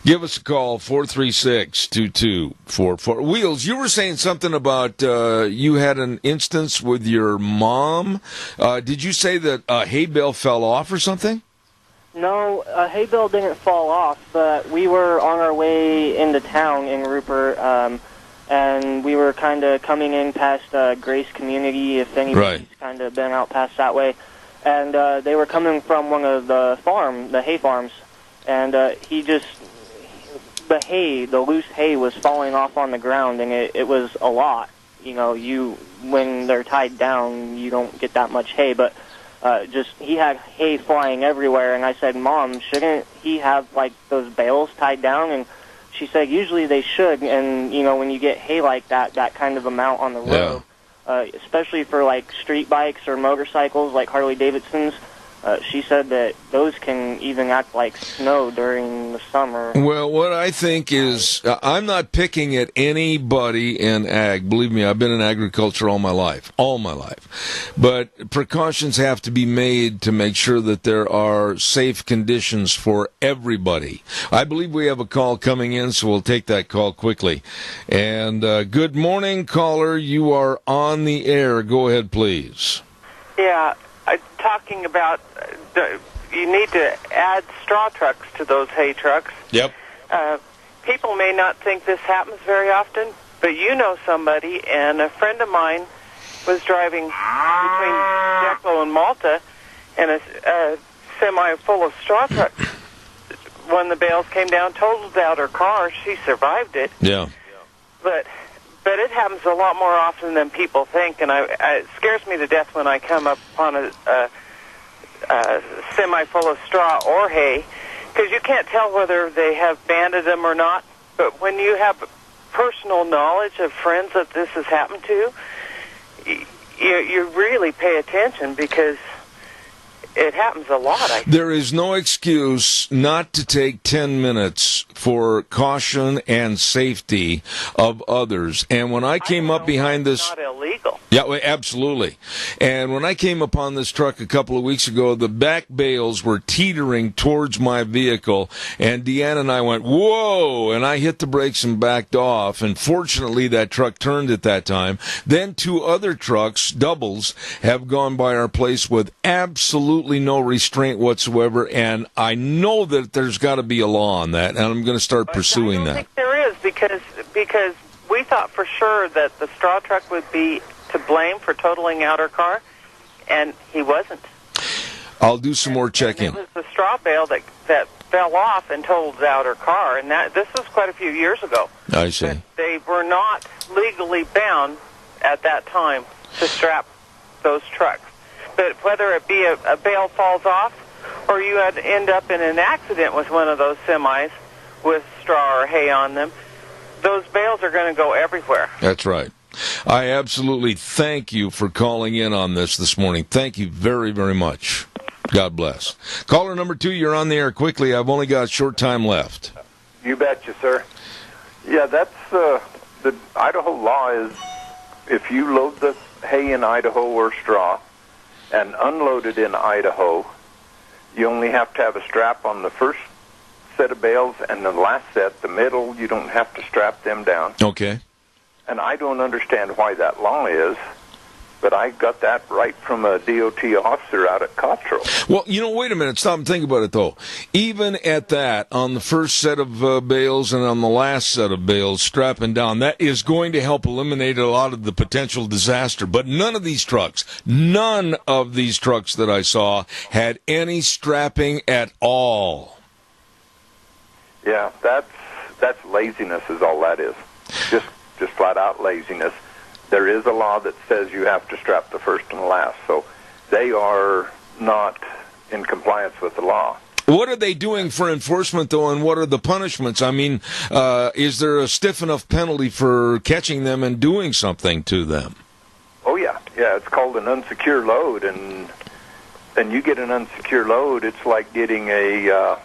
Give us a call, 436-2244. Wheels, you were saying something about you had an instance with your mom. Did you say that a hay bale fell off or something? No, a hay bale didn't fall off, but we were on our way into town in Rupert, and we were kind of coming in past Grace Community, if anybody's kind of been out past that way. And they were coming from one of the hay farms. And the loose hay was falling off on the ground, and it was a lot. You know, when they're tied down, you don't get that much hay, but he had hay flying everywhere. And I said, Mom, shouldn't he have, like, those bales tied down? And she said, usually they should. And, you know, when you get hay like that kind of amount on the road, especially for, like, street bikes or motorcycles like Harley-Davidsons, she said that those can even act like snow during the summer. Well, what I think is, I'm not picking at anybody in ag. Believe me, I've been in agriculture all my life. But precautions have to be made to make sure that there are safe conditions for everybody. I believe we have a call coming in, so we'll take that call quickly. And good morning, caller. You are on the air. Go ahead, please. Yeah. Talking about you need to add straw trucks to those hay trucks. Yep. People may not think this happens very often, but you know somebody, and a friend of mine was driving between Declo and Malta, and a semi full of straw trucks. When the bales came down, totaled out her car. She survived it. Yeah. But it happens a lot more often than people think, and it scares me to death when I come up on a semi full of straw or hay, because you can't tell whether they have banded them or not. But when you have personal knowledge of friends that this has happened to, you really pay attention because it happens a lot. There is no excuse not to take 10 minutes for caution and safety of others. And when I came up behind this... It's not illegal. Yeah, well, absolutely. And when I came upon this truck a couple of weeks ago, the back bales were teetering towards my vehicle, and Deanna and I went, whoa, and I hit the brakes and backed off, and fortunately that truck turned at that time. Then 2 other trucks, doubles, have gone by our place with absolutely no restraint whatsoever, and I know that there's got to be a law on that, and I'm going to start pursuing that. I don't think there is, because we thought for sure that the straw truck would be to blame for totaling out our car, and he wasn't. I'll do some more checking. It was the straw bale that fell off and totaled out her car, and this was quite a few years ago. I see. But they were not legally bound at that time to strap those trucks. But whether it be a bale falls off or you end up in an accident with one of those semis with straw or hay on them, those bales are going to go everywhere. That's right. I absolutely thank you for calling in on this morning. Thank you very, very much. God bless. Caller number 2, you're on the air quickly. I've only got a short time left. You betcha, sir. Yeah, that's the Idaho law is if you load the hay in Idaho or straw and unload it in Idaho, you only have to have a strap on the first set of bales, and the last set, the middle, you don't have to strap them down. Okay. And I don't understand why that law is, but I got that right from a DOT officer out at Cottrell. Well, wait a minute. Stop and think about it, though. Even at that, on the first set of bales and on the last set of bales, strapping down, that is going to help eliminate a lot of the potential disaster. But none of these trucks that I saw had any strapping at all. Yeah, that's laziness is all that is. Just flat out laziness. There is a law that says you have to strap the first and the last, so they are not in compliance with the law. What are they doing for enforcement, though, and what are the punishments? I mean, is there a stiff enough penalty for catching them and doing something to them? Oh, yeah. Yeah, it's called an unsecure load, and you get an unsecure load, it's like getting a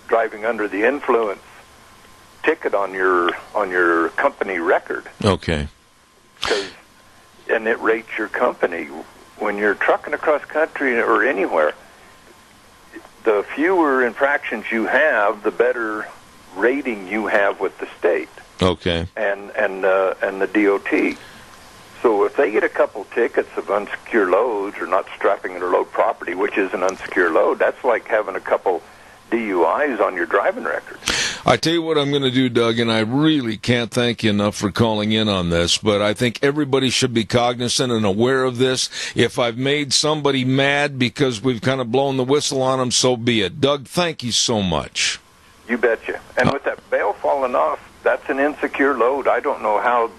driving under the influence ticket on your company record. Okay. And it rates your company. When you're trucking across country or anywhere, the fewer infractions you have, the better rating you have with the state. Okay. And the DOT. So if they get a couple tickets of unsecure loads or not strapping their load property, which is an unsecure load, that's like having a couple DUIs on your driving record. I tell you what I'm going to do, Doug, and I really can't thank you enough for calling in on this, but I think everybody should be cognizant and aware of this. If I've made somebody mad because we've kind of blown the whistle on them, so be it. Doug, thank you so much. You betcha. And with that bale falling off, that's an insecure load. I don't know how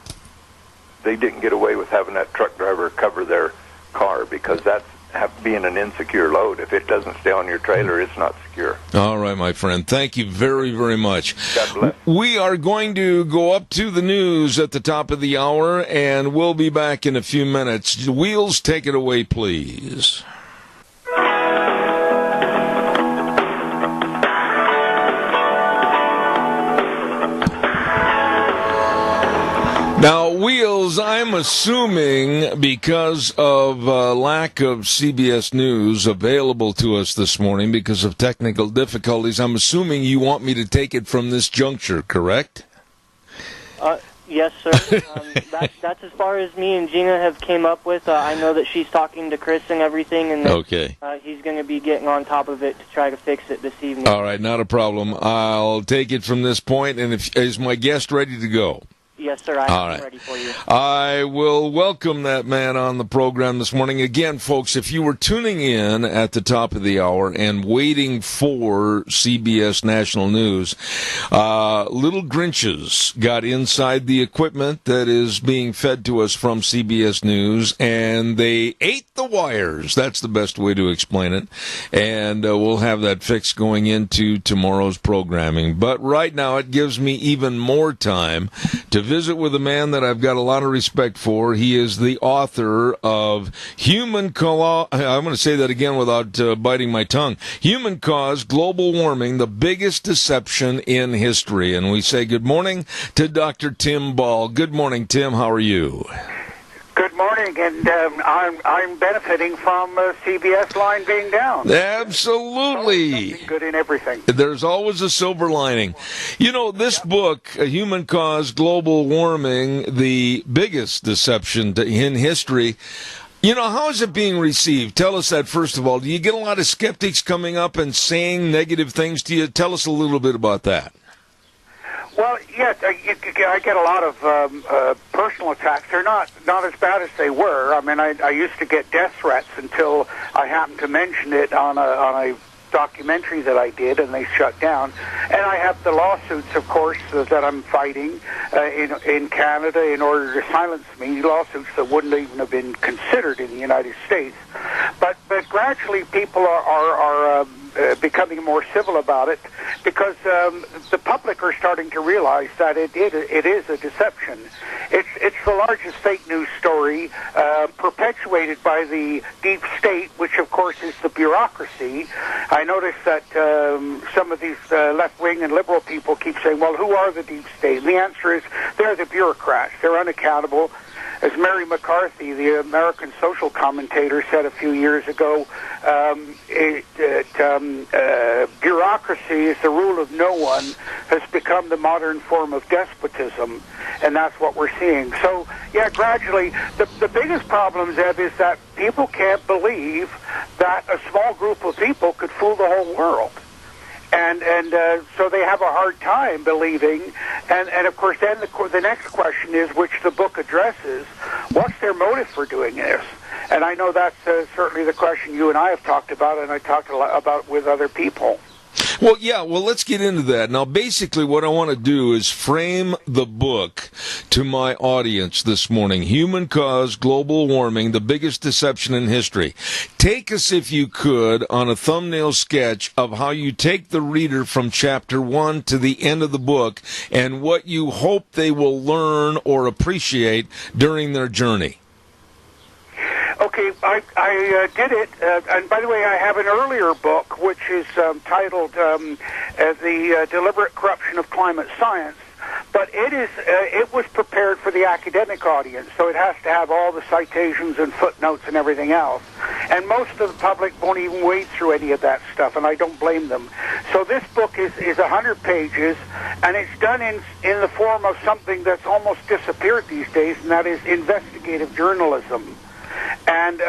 they didn't get away with having that truck driver cover their car, because that's being an insecure load. If it doesn't stay on your trailer, it's not secure. All right, my friend. Thank you very, very much. God bless. We are going to go up to the news at the top of the hour, and we'll be back in a few minutes. Wheels, take it away, please. Now, Wheels, I'm assuming because of lack of CBS News available to us this morning because of technical difficulties, I'm assuming you want me to take it from this juncture, correct? Yes, sir. That's as far as me and Gina have came up with. I know that she's talking to Chris and everything, and that, he's going to be getting on top of it to try to fix it this evening. All right, not a problem. I'll take it from this point, and is my guest ready to go? Yes, sir. I'm ready for you. I will welcome that man on the program this morning. Again, folks, if you were tuning in at the top of the hour and waiting for CBS National News, little Grinches got inside the equipment that is being fed to us from CBS News, and they ate the wires. That's the best way to explain it. And we'll have that fixed going into tomorrow's programming. But right now, it gives me even more time to visit with a man that I've got a lot of respect for. He is the author of I'm going to say that again without biting my tongue. Human Cause, Global Warming, the Biggest Deception in History. And we say good morning to Dr. Tim Ball. Good morning, Tim. How are you? Good morning, and I'm benefiting from CBS line being down. Absolutely. Something good in everything. There's always a silver lining. You know, this book, A Human Cause, Global Warming, the Biggest Deception in History, you know, how is it being received? Tell us that, first of all. Do you get a lot of skeptics coming up and saying negative things to you? Tell us a little bit about that. Well, yes, I get a lot of personal attacks. They're not as bad as they were. I mean, I used to get death threats until I happened to mention it on a documentary that I did, and they shut down. And I have the lawsuits, of course, that I'm fighting in Canada in order to silence me, lawsuits that wouldn't even have been considered in the United States. But gradually people are becoming more civil about it, because the public are starting to realize that it is a deception. It's the largest fake news story perpetuated by the deep state, which of course is the bureaucracy. I notice that some of these left-wing and liberal people keep saying, well, who are the deep state? And the answer is they're the bureaucrats. They're unaccountable. As Mary McCarthy, the American social commentator, said a few years ago, bureaucracy is the rule of no one, has become the modern form of despotism, and that's what we're seeing. So, yeah, gradually, the biggest problem, Zeb, is that people can't believe that a small group of people could fool the whole world. And so they have a hard time believing, and of course then the next question is, which the book addresses, what's their motive for doing this? And I know that's certainly the question you and I have talked about, and I talked a lot about with other people. Well, yeah, let's get into that. Now, basically what I want to do is frame the book to my audience this morning. Human Cause, Global Warming, the Biggest Deception in History. Take us, if you could, on a thumbnail sketch of how you take the reader from chapter 1 to the end of the book and what you hope they will learn or appreciate during their journey. Okay, I did it, and by the way, I have an earlier book which is titled The Deliberate Corruption of Climate Science, but it was prepared for the academic audience, so it has to have all the citations and footnotes and everything else. And most of the public won't even wade through any of that stuff, and I don't blame them. So this book is 100 pages, and it's done in the form of something that's almost disappeared these days, and that is investigative journalism. And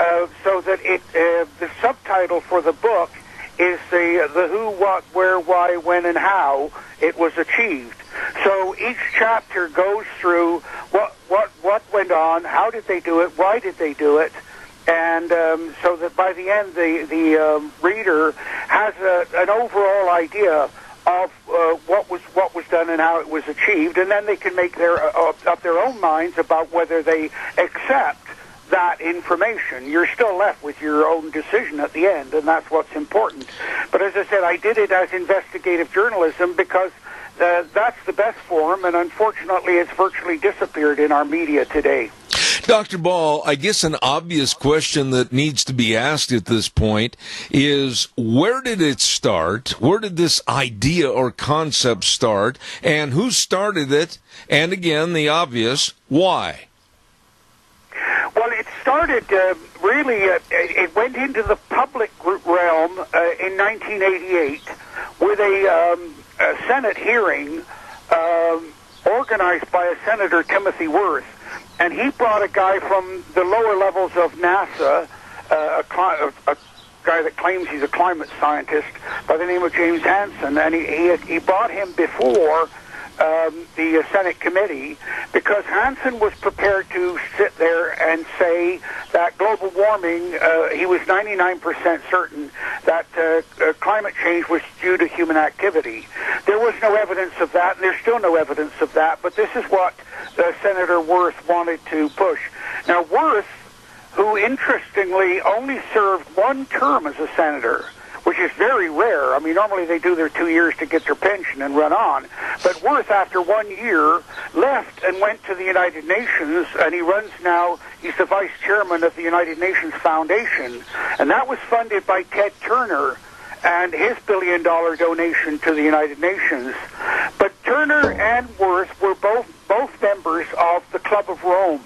so that the subtitle for the book is the who, what, where, why, when, and how it was achieved. So each chapter goes through what went on, how did they do it, why did they do it, and so that by the end the reader has an overall idea of what was done and how it was achieved, and then they can make up their own minds about whether they accept that information. You're still left with your own decision at the end, and that's what's important. But as I said, I did it as investigative journalism because that's the best form, and unfortunately it's virtually disappeared in our media today. Dr. Ball, I guess an obvious question that needs to be asked at this point is, where did it start? Where did this idea or concept start? And who started it? And again, the obvious, why? Well, it started really, it went into the public realm in 1988 with a Senate hearing organized by a Senator Timothy Worth. And he brought a guy from the lower levels of NASA, a guy that claims he's a climate scientist by the name of James Hansen. And he brought him before the Senate committee, because Hansen was prepared to sit there and say that global warming, he was 99% certain that climate change was due to human activity. There was no evidence of that, and there's still no evidence of that, but this is what Senator Wirth wanted to push. Now, Wirth, who interestingly only served one term as a senator, which is very rare. I mean, normally they do their 2 years to get their pension and run on. But Wirth, after 1 year, left and went to the United Nations, and he runs now, he's the vice chairman of the United Nations Foundation. And that was funded by Ted Turner and his $1 billion donation to the United Nations. But Turner and Wirth were both members of the Club of Rome.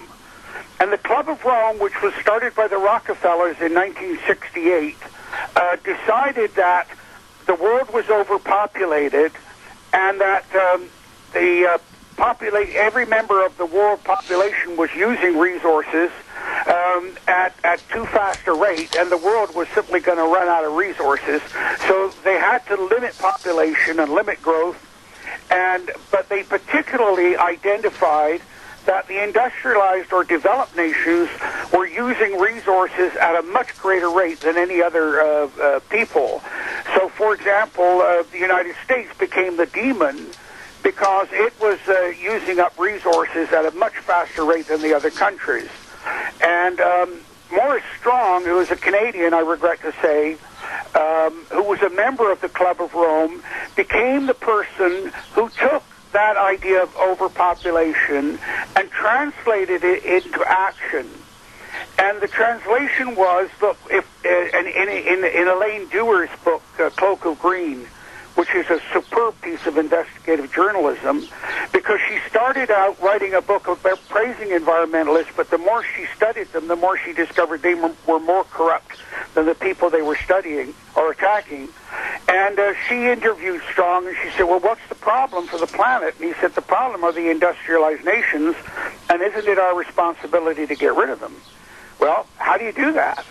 And the Club of Rome, which was started by the Rockefellers in 1968, decided that the world was overpopulated and that every member of the world population was using resources at too fast a rate, and the world was simply going to run out of resources. So they had to limit population and limit growth, but they particularly identified that the industrialized or developed nations were using resources at a much greater rate than any other people. So, for example, the United States became the demon because it was using up resources at a much faster rate than the other countries. And Maurice Strong, who is a Canadian, I regret to say, who was a member of the Club of Rome, became the person who took that idea of overpopulation and translated it into action. And the translation was, look, in Elaine Dewar's book, Cloak of Green, which is a superb piece of investigative journalism, because she started out writing a book about praising environmentalists, but the more she studied them, the more she discovered they were more corrupt than the people they were studying or attacking. And she interviewed Strong, and she said, well, what's the problem for the planet? And he said, the problem are the industrialized nations, and isn't it our responsibility to get rid of them? Well, how do you do that?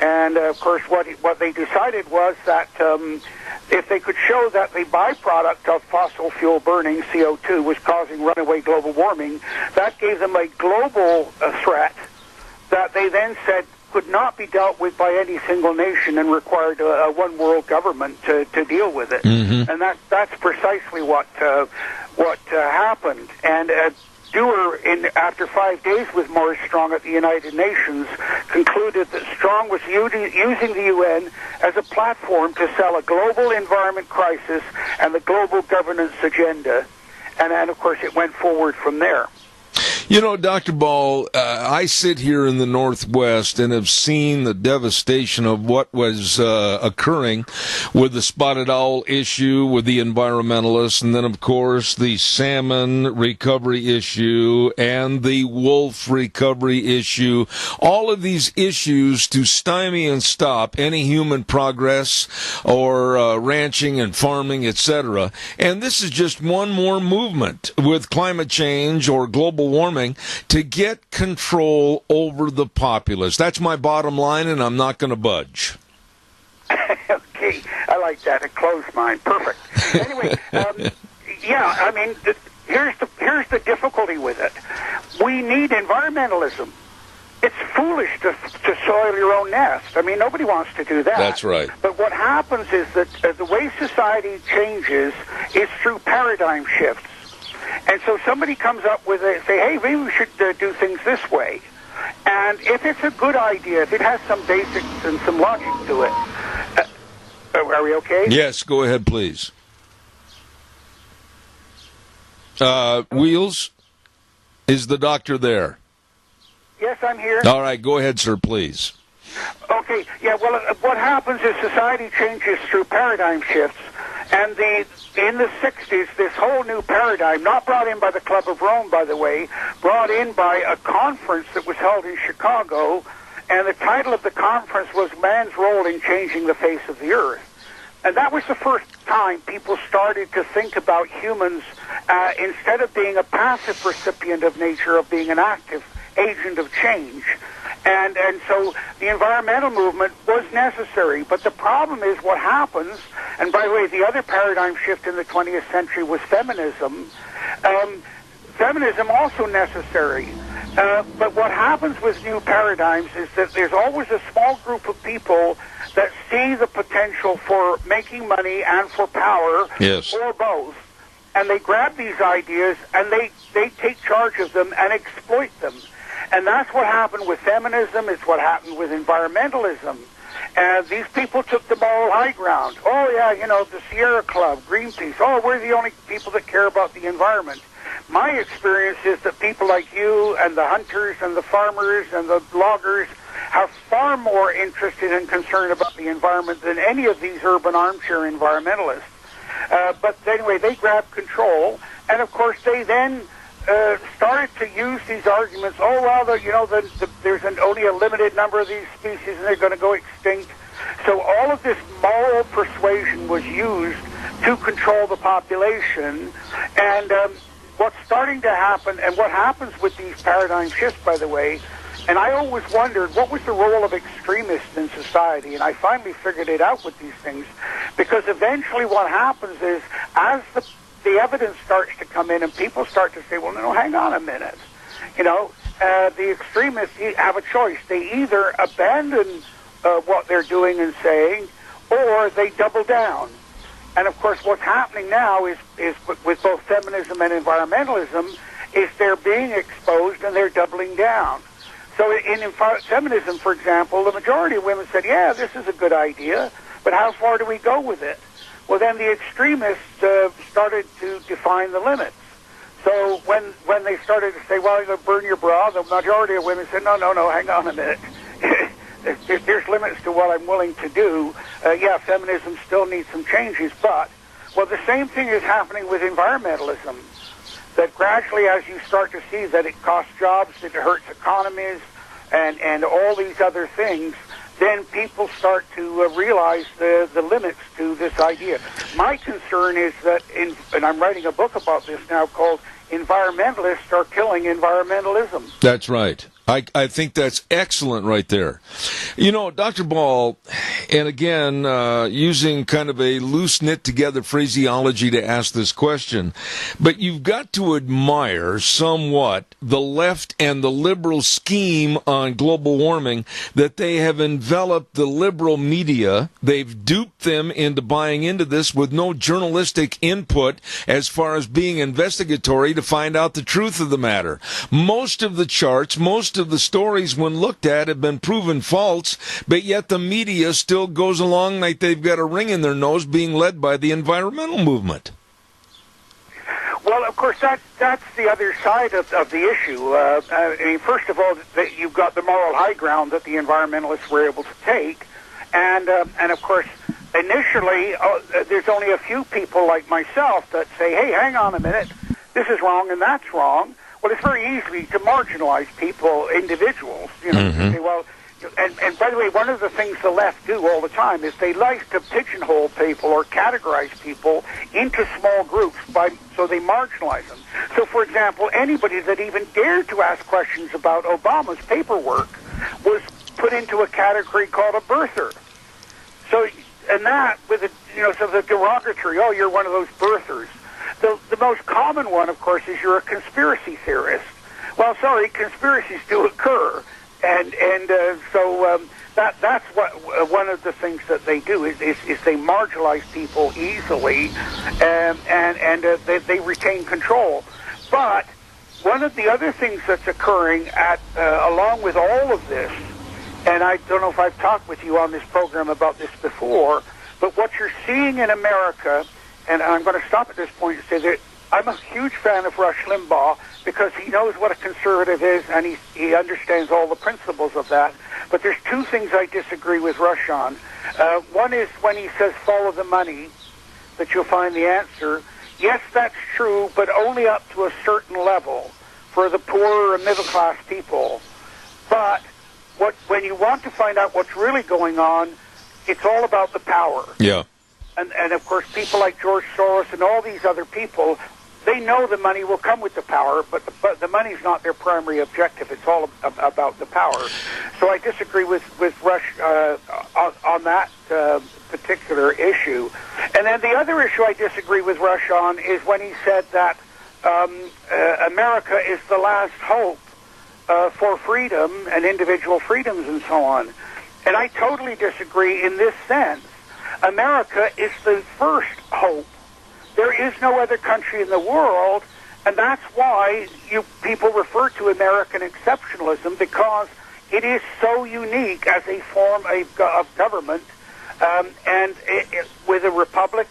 And, of course, what they decided was that if they could show that the byproduct of fossil fuel burning, CO2, was causing runaway global warming, that gave them a global threat that they then said could not be dealt with by any single nation and required a one-world government to deal with it. Mm-hmm. And that's precisely what happened. And Dewar, after 5 days with Maurice Strong at the United Nations, concluded that Strong was using the UN as a platform to sell a global environment crisis and the global governance agenda. And of course, it went forward from there. You know, Dr. Ball, I sit here in the Northwest and have seen the devastation of what was occurring with the spotted owl issue, with the environmentalists, and then, of course, the salmon recovery issue and the wolf recovery issue. All of these issues to stymie and stop any human progress or ranching and farming, etc. And this is just one more movement with climate change or global warming to get control over the populace. That's my bottom line, and I'm not going to budge. Okay, I like that. A closed mind. Perfect. Anyway, yeah, I mean, here's the difficulty with it. We need environmentalism. It's foolish to soil your own nest. I mean, nobody wants to do that. That's right. But what happens is that the way society changes is through paradigm shifts. And so somebody comes up with it, say, hey, maybe we should do things this way. And if it's a good idea, if it has some basics and some logic to it, are we okay? Yes, go ahead, please. Wheels, is the doctor there? Yes, I'm here. All right, go ahead, sir, please. Okay, yeah, well, what happens is society changes through paradigm shifts. And in the 60s, this whole new paradigm, not brought in by the Club of Rome, by the way, brought in by a conference that was held in Chicago, and the title of the conference was Man's Role in Changing the Face of the Earth. And that was the first time people started to think about humans, instead of being a passive recipient of nature, of being an active agent of change. And so the environmental movement was necessary. But the problem is what happens, And by the way, the other paradigm shift in the 20th century was feminism. Feminism also necessary. But what happens with new paradigms is that there's always a small group of people that see the potential for making money and for power, yes, or both. And they grab these ideas and they take charge of them and exploit them. And that's what happened with feminism. It's what happened with environmentalism. And these people took the moral high ground. Oh, yeah, the Sierra Club, Greenpeace. Oh, we're the only people that care about the environment. My experience is that people like you and the hunters and the farmers and the loggers are far more interested and concerned about the environment than any of these urban armchair environmentalists. But anyway, they grabbed control, and of course they then started to use these arguments. Oh, well, there's only a limited number of these species, and they're going to go extinct. So all of this moral persuasion was used to control the population, and what's starting to happen, and what happens with these paradigm shifts, by the way, and I always wondered what was the role of extremists in society, and I finally figured it out with these things, because eventually what happens is, as the evidence starts to come in and people start to say, well, no, hang on a minute, the extremists have a choice. They either abandon what they're doing and saying, or they double down. And of course, what's happening now is with both feminism and environmentalism, is they're being exposed and they're doubling down. So in feminism, for example, the majority of women said, yeah, this is a good idea, but how far do we go with it? Well, then the extremists started to define the limits. So when they started to say, well, you're going to burn your bra, the majority of women said, no, hang on a minute. There's limits to what I'm willing to do. Yeah, feminism still needs some changes, but, well, the same thing is happening with environmentalism, that gradually as you start to see that it costs jobs, it hurts economies, and all these other things, then people start to realize the limits to this idea. My concern is that, and I'm writing a book about this now called Environmentalists Are Killing Environmentalism. That's right. I think that's excellent right there. Dr. Ball, and again, using kind of a loose knit together phraseology to ask this question, but you've got to admire somewhat the left and the liberal scheme on global warming, that they have enveloped the liberal media. They've duped them into buying into this with no journalistic input as far as being investigatory to find out the truth of the matter. Most of the charts, most of the stories, when looked at, have been proven false, but yet the media still goes along like they've got a ring in their nose, being led by the environmental movement. Well, of course, that's the other side of the issue. I mean, first of all, you've got the moral high ground that the environmentalists were able to take, and of course, initially, there's only a few people like myself that say, hey, hang on a minute, this is wrong and that's wrong. Well, it's very easy to marginalize people, individuals, to say, well, and by the way, one of the things the left do all the time is they like to pigeonhole people or categorize people into small groups, so they marginalize them. So, for example, anybody that even dared to ask questions about Obama's paperwork was put into a category called a birther. So, and that, with so the derogatory, oh, you're one of those birthers. The most common one, of course, is you're a conspiracy theorist. Well, sorry, conspiracies do occur, and so that's what one of the things that they do is they marginalize people easily, and they retain control. But one of the other things that's occurring along with all of this, and I don't know if I've talked with you on this program about this before, but what you're seeing in America. And I'm going to stop at this point and say that I'm a huge fan of Rush Limbaugh because he knows what a conservative is and he understands all the principles of that. But there's two things I disagree with Rush on. One is when he says follow the money, that you'll find the answer. Yes, that's true, but only up to a certain level for the poorer and middle-class people. But when you want to find out what's really going on, it's all about the power. Yeah. And of course, people like George Soros and all these other people, they know the money will come with the power, but the money's not their primary objective. It's all about the power. So I disagree with Rush on that particular issue. And then the other issue I disagree with Rush on is when he said that America is the last hope for freedom and individual freedoms and so on. And I totally disagree in this sense. America is the first hope. There is no other country in the world, and that's why you people refer to American exceptionalism, because it is so unique as a form of government, and with a republic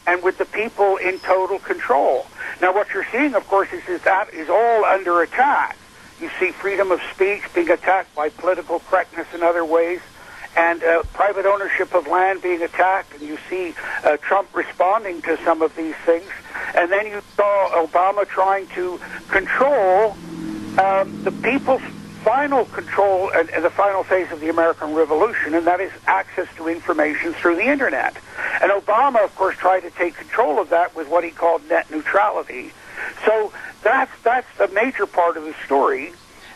and with the people in total control. Now, what you're seeing, of course, is that is all under attack. You see freedom of speech being attacked by political correctness in other ways, and private ownership of land being attacked, and you see Trump responding to some of these things. And then you saw Obama trying to control the people's final control and the final phase of the American Revolution, and that is access to information through the Internet. And Obama, of course, tried to take control of that with what he called net neutrality. So that's a major part of the story.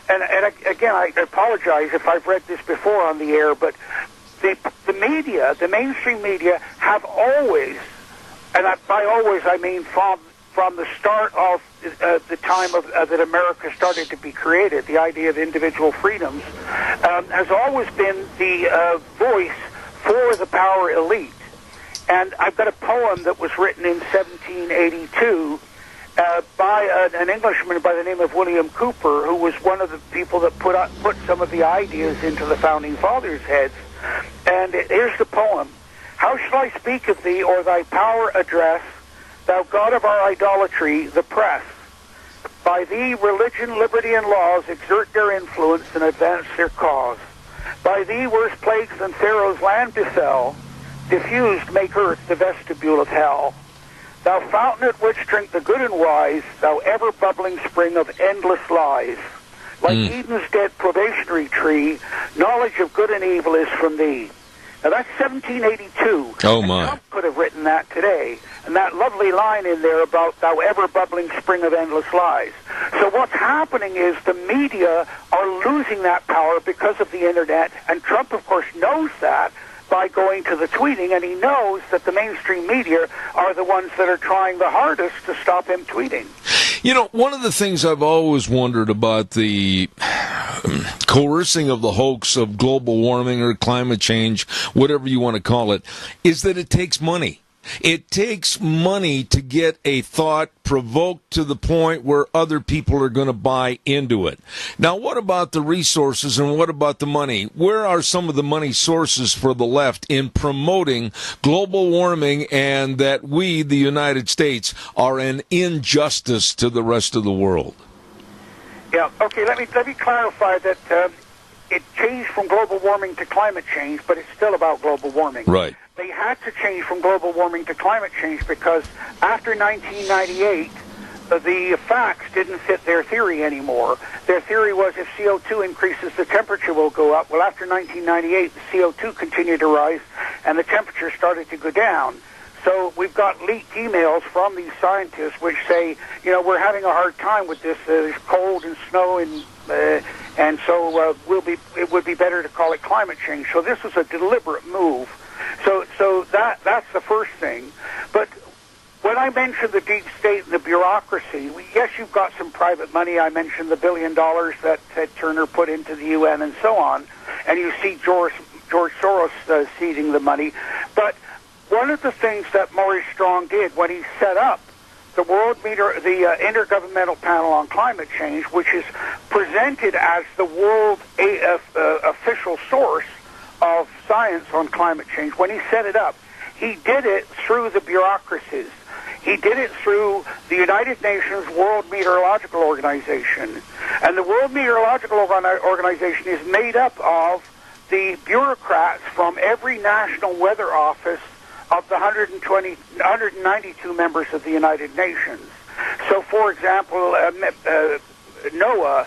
And again, I apologize if I've read this before on the air, but the media, the mainstream media, have always, and by always I mean from the start of the time that America started to be created, the idea of individual freedoms, has always been the voice for the power elite. And I've got a poem that was written in 1782 by an Englishman by the name of William Cooper, who was one of the people that put some of the ideas into the Founding Fathers' heads. And here's the poem. How shall I speak of thee, or thy power address, thou God of our idolatry, the press? By thee religion, liberty, and laws exert their influence and advance their cause. By thee worse plagues than Pharaoh's land befell, diffused make earth the vestibule of hell. Thou fountain at which drink the good and wise, thou ever-bubbling spring of endless lies. Like Eden's dead probationary tree, knowledge of good and evil is from thee. Now that's 1782. Oh, my. Trump could have written that today. And that lovely line in there about thou ever-bubbling spring of endless lies. So what's happening is the media are losing that power because of the Internet, and Trump, of course, knows that by going to the tweeting, and he knows that the mainstream media are the ones that are trying the hardest to stop him tweeting. You know, one of the things I've always wondered about the coercing of the hoax of global warming or climate change, whatever you want to call it, is that it takes money. It takes money to get a thought provoked to the point where other people are going to buy into it. Now, what about the resources and what about the money? Where are some of the money sources for the left in promoting global warming and that we, the United States, are an injustice to the rest of the world? Yeah, okay, let me clarify that it changed from global warming to climate change, but it's still about global warming. Right. They had to change from global warming to climate change because after 1998, the facts didn't fit their theory anymore. Their theory was if CO2 increases, the temperature will go up. Well, after 1998, the CO2 continued to rise, and the temperature started to go down. So we've got leaked emails from these scientists which say, you know, we're having a hard time with this. There's cold and snow, and so it would be better to call it climate change. So this was a deliberate move. So that's the first thing. But when I mentioned the deep state and the bureaucracy, yes, you've got some private money. I mentioned the $1 billion that Ted Turner put into the UN and so on, and you see George Soros seeding the money. But one of the things that Maurice Strong did when he set up the the Intergovernmental Panel on Climate Change, which is presented as the world official source of science on climate change, when he set it up, he did it through the bureaucracies. He did it through the United Nations World Meteorological Organization. And the World Meteorological Organization is made up of the bureaucrats from every national weather office of the 192 members of the United Nations. So, for example, NOAA,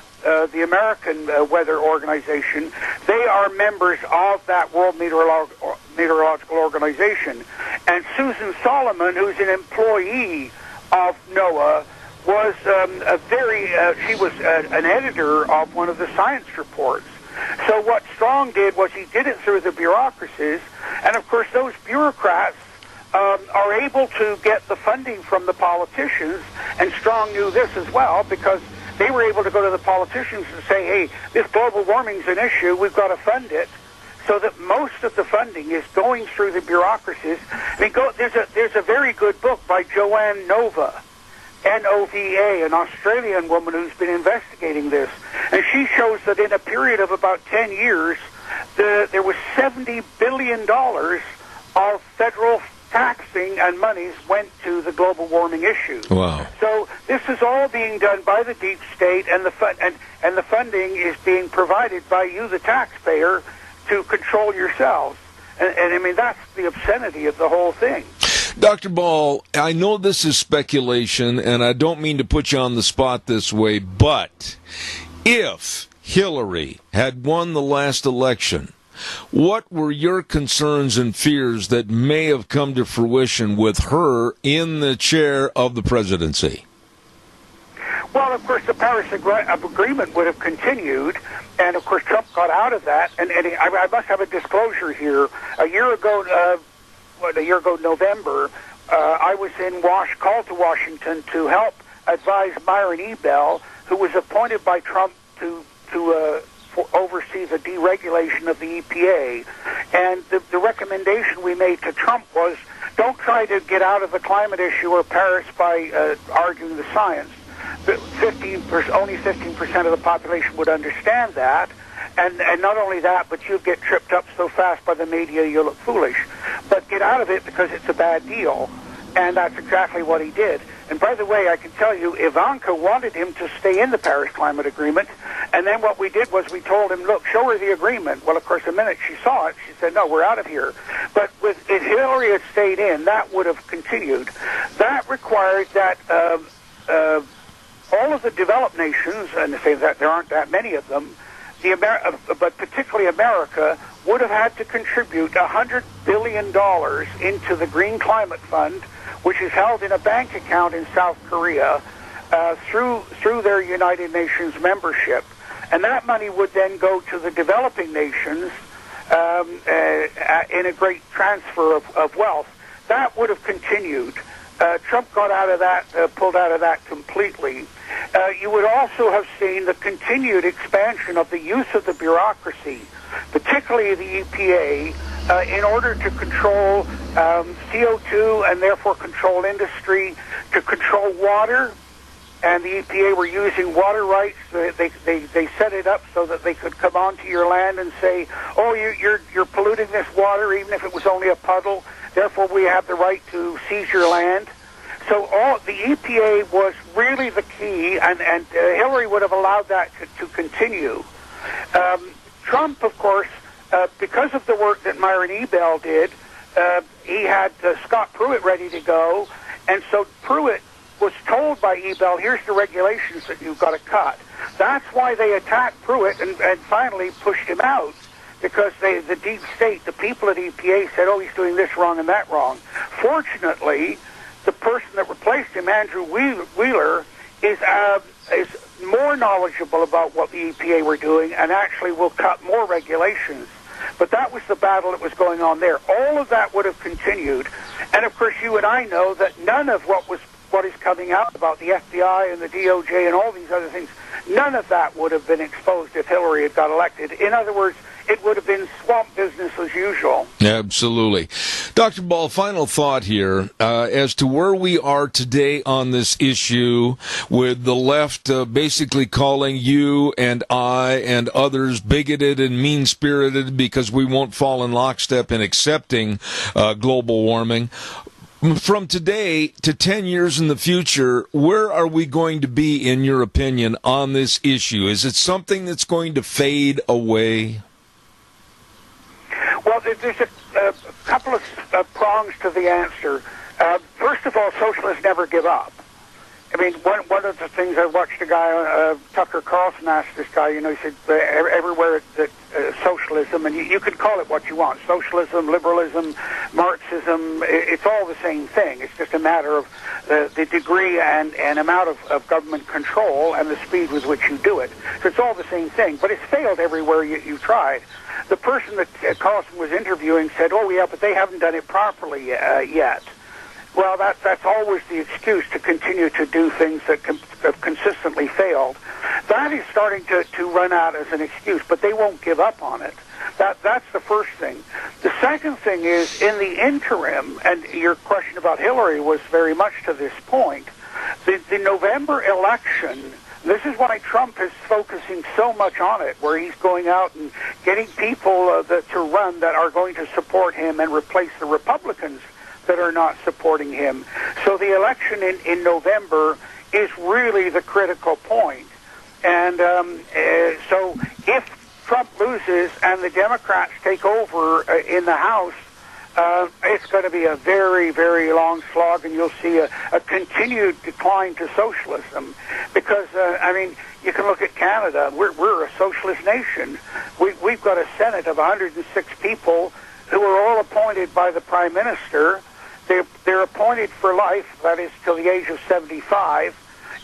the American Weather Organization, they are members of that World Meteorological Organization. And Susan Solomon, who's an employee of NOAA, was she was an editor of one of the science reports. So what Strong did was he did it through the bureaucracies, and of course those bureaucrats are able to get the funding from the politicians, and Strong knew this as well because they were able to go to the politicians and say, hey, this global warming's an issue, we've got to fund it, so that most of the funding is going through the bureaucracies. I mean, there's a very good book by Joanne Nova, N-O-V-A, an Australian woman who's been investigating this, and she shows that in a period of about 10 years, there was $70 billion of federal taxing and monies went to the global warming issue. Wow. So this is all being done by the deep state, and the funding is being provided by you, the taxpayer, to control yourselves. And I mean, that's the obscenity of the whole thing. Dr. Ball, I know this is speculation, and I don't mean to put you on the spot this way, but if Hillary had won the last election, what were your concerns and fears that may have come to fruition with her in the chair of the presidency? Well, of course, the Paris Agreement would have continued, and of course, Trump got out of that. And I must have a disclosure here. A year ago, November, I was called to Washington to help advise Myron Ebell, who was appointed by Trump to oversee the deregulation of the EPA. And the recommendation we made to Trump was, don't try to get out of the climate issue or Paris by arguing the science. Only 15% of the population would understand that. And not only that, but you'll get tripped up so fast by the media you'll look foolish. But get out of it because it's a bad deal. And that's exactly what he did. And by the way, I can tell you, Ivanka wanted him to stay in the Paris Climate Agreement. And then what we did was we told him, look, show her the agreement. Well, of course, the minute she saw it, she said, no, we're out of here. But if Hillary had stayed in, that would have continued. That required that all of the developed nations, and to say that there aren't that many of them, but particularly America, would have had to contribute $100 billion into the Green Climate Fund, which is held in a bank account in South Korea through their United Nations membership. And that money would then go to the developing nations in a great transfer of wealth. That would have continued. Trump got out of that, pulled out of that completely. You would also have seen the continued expansion of the use of the bureaucracy, particularly the EPA, in order to control CO2 and therefore control industry, to control water. And the EPA were using water rights. They set it up so that they could come onto your land and say, oh, you're polluting this water, even if it was only a puddle. Therefore, we have the right to seize your land. So the EPA was really the key, and Hillary would have allowed that to continue. Trump, of course, because of the work that Myron Ebell did, he had Scott Pruitt ready to go, and so Pruitt was told by Ebell, here's the regulations that you've got to cut. That's why they attacked Pruitt and finally pushed him out, because the deep state, the people at EPA said, oh, he's doing this wrong and that wrong. Fortunately, the person that replaced him, Andrew Wheeler, is more knowledgeable about what the EPA were doing and actually will cut more regulations. But that was the battle that was going on there. All of that would have continued. And, of course, you and I know that none of what is coming out about the FBI and the DOJ and all these other things, none of that would have been exposed if Hillary had got elected. In other words, it would have been swamp business as usual. Absolutely. Dr. Ball, final thought here as to where we are today on this issue, with the left basically calling you and I and others bigoted and mean-spirited because we won't fall in lockstep in accepting global warming. From today to 10 years in the future, where are we going to be, in your opinion, on this issue? Is it something that's going to fade away? Well, there's a couple of prongs to the answer. First of all, socialists never give up. I mean, one of the things I watched a guy, Tucker Carlson asked this guy, he said, everywhere that socialism, and you can call it what you want, socialism, liberalism, Marxism, it's all the same thing. It's just a matter of the degree and amount of government control and the speed with which you do it. So it's all the same thing, but it's failed everywhere you've tried. The person that Carlson was interviewing said, oh, yeah, but they haven't done it properly yet. Well, that's always the excuse to continue to do things that have consistently failed. That is starting to run out as an excuse, but they won't give up on it. That's the first thing. The second thing is, in the interim, and your question about Hillary was very much to this point, the November election, this is why Trump is focusing so much on it, where he's going out and getting people to run that are going to support him and replace the Republicans that are not supporting him. So the election in November is really the critical point. And so if Trump loses and the Democrats take over in the House, it's going to be a very, very long slog, and you'll see a continued decline to socialism. Because, I mean, you can look at Canada. We're a socialist nation. We've got a Senate of 106 people who are all appointed by the Prime Minister. They're appointed for life, that is, till the age of 75,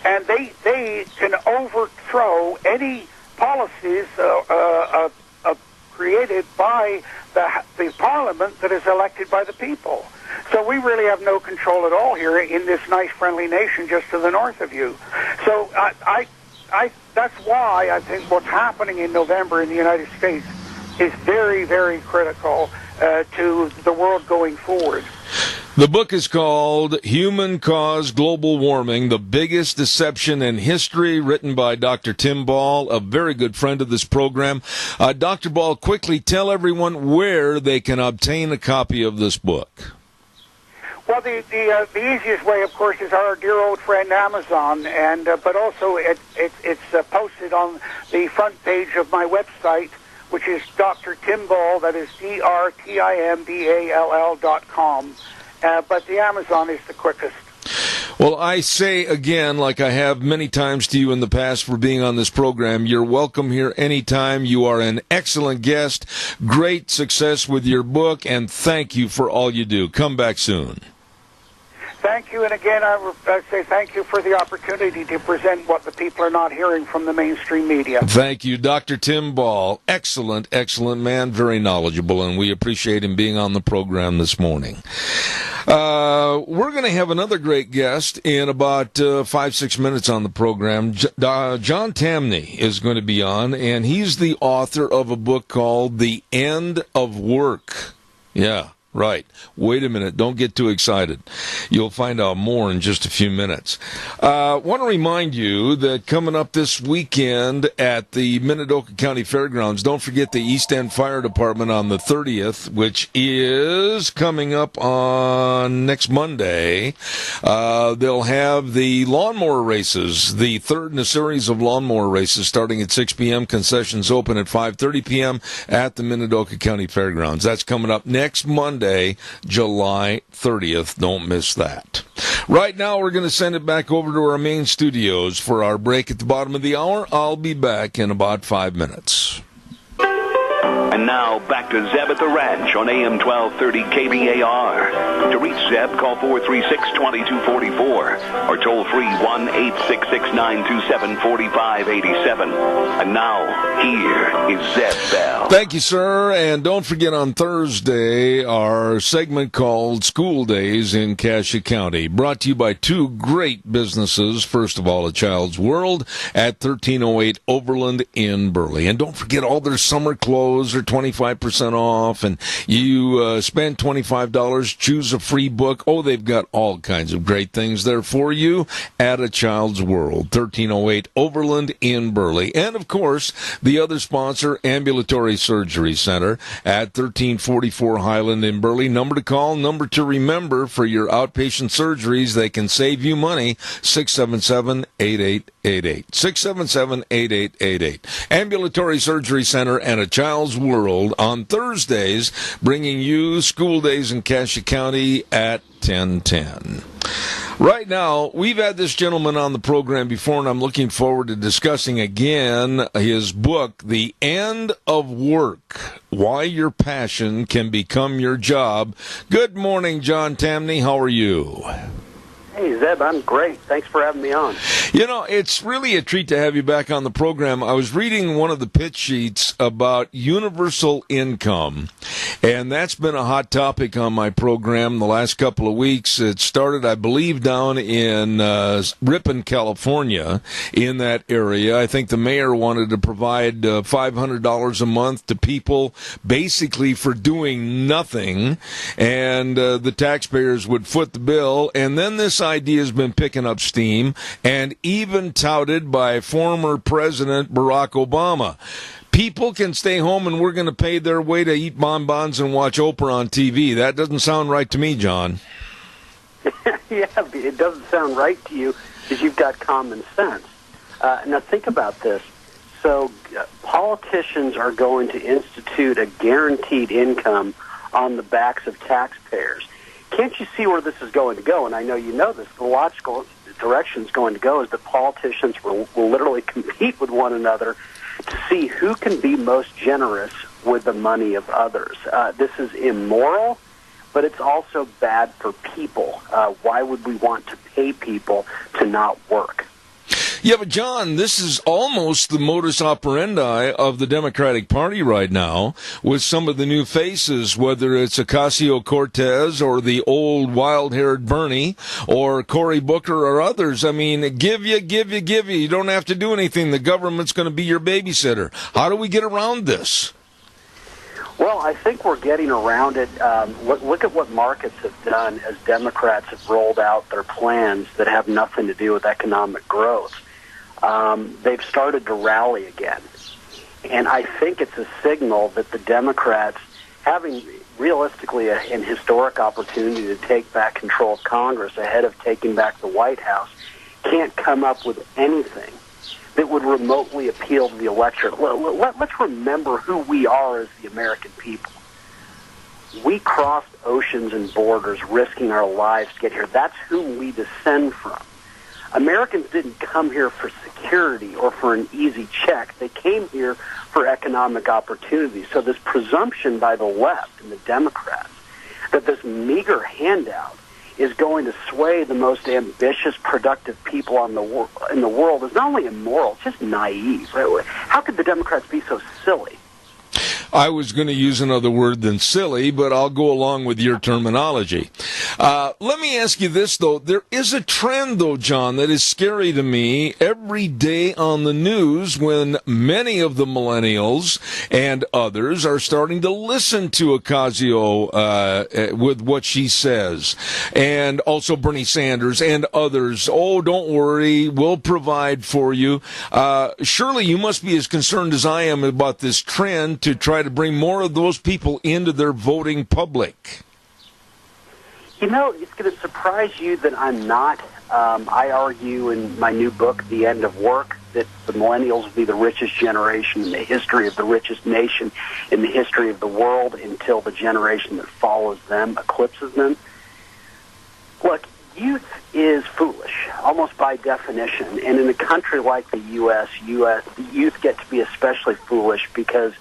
and they can overthrow any policies created by the Parliament that is elected by the people. So we really have no control at all here in this nice, friendly nation just to the north of you. So that's why I think what's happening in November in the United States is very, very critical to the world going forward. The book is called Human-Caused Global Warming, The Biggest Deception in History, written by Dr. Tim Ball, a very good friend of this program. Dr. Ball, quickly tell everyone where they can obtain a copy of this book. Well, the easiest way, of course, is our dear old friend Amazon, and but also it's posted on the front page of my website, which is Dr. Tim Ball, that is DrTimball.com. But the Amazon is the quickest. Well, I say again, like I have many times to you in the past for being on this program, you're welcome here anytime. You are an excellent guest. Great success with your book, and thank you for all you do. Come back soon. Thank you, and again, I say thank you for the opportunity to present what the people are not hearing from the mainstream media. Thank you, Dr. Tim Ball. Excellent, excellent man, very knowledgeable, and we appreciate him being on the program this morning. We're going to have another great guest in about 5-6 minutes on the program. John Tamny is going to be on, and he's the author of a book called The End of Work. Yeah. Right. Wait a minute. Don't get too excited. You'll find out more in just a few minutes. Want to remind you that coming up this weekend at the Minidoka County Fairgrounds, don't forget the East End Fire Department on the 30th, which is coming up on next Monday. They'll have the lawnmower races, the third in a series of lawnmower races starting at 6 p.m. Concessions open at 5:30 p.m. at the Minidoka County Fairgrounds. That's coming up next Monday, July 30th. Don't miss that. Right now, we're going to send it back over to our main studios for our break at the bottom of the hour. I'll be back in about 5 minutes. And now, back to Zeb at the Ranch on AM 1230 KBAR. To reach Zeb, call 436-2244 or toll free 1-866-927-4587. And now, here is Zeb Bell. Thank you, sir. And don't forget on Thursday, our segment called School Days in Cassia County, brought to you by two great businesses. First of all, A Child's World at 1308 Overland in Burley. And don't forget all their summer clothes are 25% off, and you spend $25, choose a free book. Oh, they've got all kinds of great things there for you at A Child's World, 1308 Overland in Burley. And, of course, the other sponsor, Ambulatory Surgery Center at 1344 Highland in Burley. Number to call, number to remember for your outpatient surgeries. They can save you money, 677-8888. 677-8888. Ambulatory Surgery Center and A Child's World on Thursdays, bringing you School Days in Cassia County at 10:10. Right now, we've had this gentleman on the program before, and I'm looking forward to discussing again his book, The End of Work, Why Your Passion Can Become Your Job. Good morning, John Tamny. How are you? Hey, Zeb, I'm great. Thanks for having me on. You know, it's really a treat to have you back on the program. I was reading one of the pitch sheets about universal income, and that's been a hot topic on my program the last couple of weeks. It started, I believe, down in Ripon, California, in that area. I think the mayor wanted to provide $500 a month to people basically for doing nothing, and the taxpayers would foot the bill. And then this idea has been picking up steam and even touted by former President Barack Obama. People can stay home and we're going to pay their way to eat bonbons and watch Oprah on TV. That doesn't sound right to me, John. Yeah, it doesn't sound right to you because you've got common sense. Now think about this. So politicians are going to institute a guaranteed income on the backs of taxpayers. Can't you see where this is going to go? And I know you know this. The logical direction is going to go is that politicians will literally compete with one another to see who can be most generous with the money of others. This is immoral, but it's also bad for people. Why would we want to pay people to not work? Yeah, but John, this is almost the modus operandi of the Democratic Party right now with some of the new faces, whether it's Ocasio-Cortez or the old wild-haired Bernie or Cory Booker or others. I mean, give you. You don't have to do anything. The government's going to be your babysitter. How do we get around this? Well, I think we're getting around it. Look at what markets have done as Democrats have rolled out their plans that have nothing to do with economic growth. They've started to rally again. And I think it's a signal that the Democrats, having realistically an historic opportunity to take back control of Congress ahead of taking back the White House, can't come up with anything that would remotely appeal to the electorate. Let's remember who we are as the American people. We crossed oceans and borders, risking our lives to get here. That's whom we descend from. Americans didn't come here for security or for an easy check. They came here for economic opportunity. So this presumption by the left and the Democrats that this meager handout is going to sway the most ambitious, productive people in the world is not only immoral, it's just naive. How could the Democrats be so silly? I was going to use another word than silly, but I'll go along with your terminology. Let me ask you this, though. There is a trend, though, John, that is scary to me every day on the news when many of the millennials and others are starting to listen to Ocasio with what she says, and also Bernie Sanders and others. Oh, don't worry, we'll provide for you. Surely you must be as concerned as I am about this trend to try to bring more of those people into their voting public. You know, it's going to surprise you that I'm not. I argue in my new book, The End of Work, that the millennials will be the richest generation in the history of the richest nation in the history of the world until the generation that follows them eclipses them. Look, youth is foolish, almost by definition. And in a country like the U.S., youth get to be especially foolish because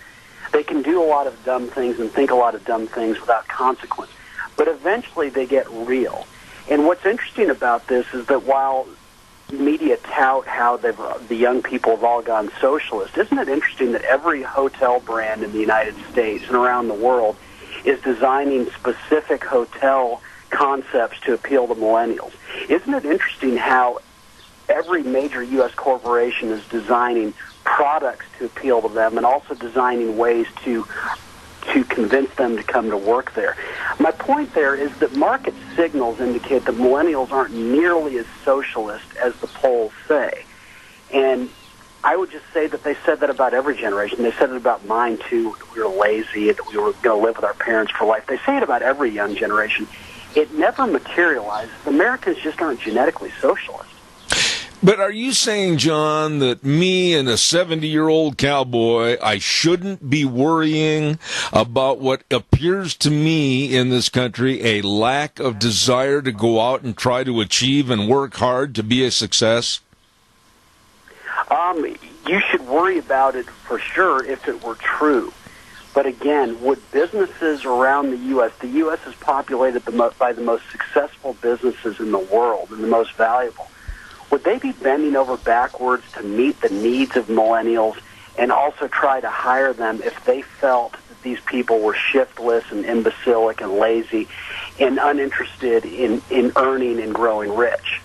they can do a lot of dumb things and think a lot of dumb things without consequence. But eventually they get real. And what's interesting about this is that while media tout how the young people have all gone socialist, isn't it interesting that every hotel brand in the United States and around the world is designing specific hotel concepts to appeal to millennials? Isn't it interesting how every major U.S. corporation is designing products to appeal to them and also designing ways to convince them to come to work there? My point there is that market signals indicate that millennials aren't nearly as socialist as the polls say. And I would just say that they said that about every generation. They said it about mine, too, that we were lazy, that we were going to live with our parents for life. They say it about every young generation. It never materializes. Americans just aren't genetically socialist. But are you saying, John, that me and a 70-year-old cowboy, I shouldn't be worrying about what appears to me in this country a lack of desire to go out and try to achieve and work hard to be a success? You should worry about it for sure if it were true. But again, would businesses around the U.S. is populated by the most successful businesses in the world and the most valuable, would they be bending over backwards to meet the needs of millennials and also try to hire them if they felt that these people were shiftless and imbecilic and lazy and uninterested in earning and growing rich?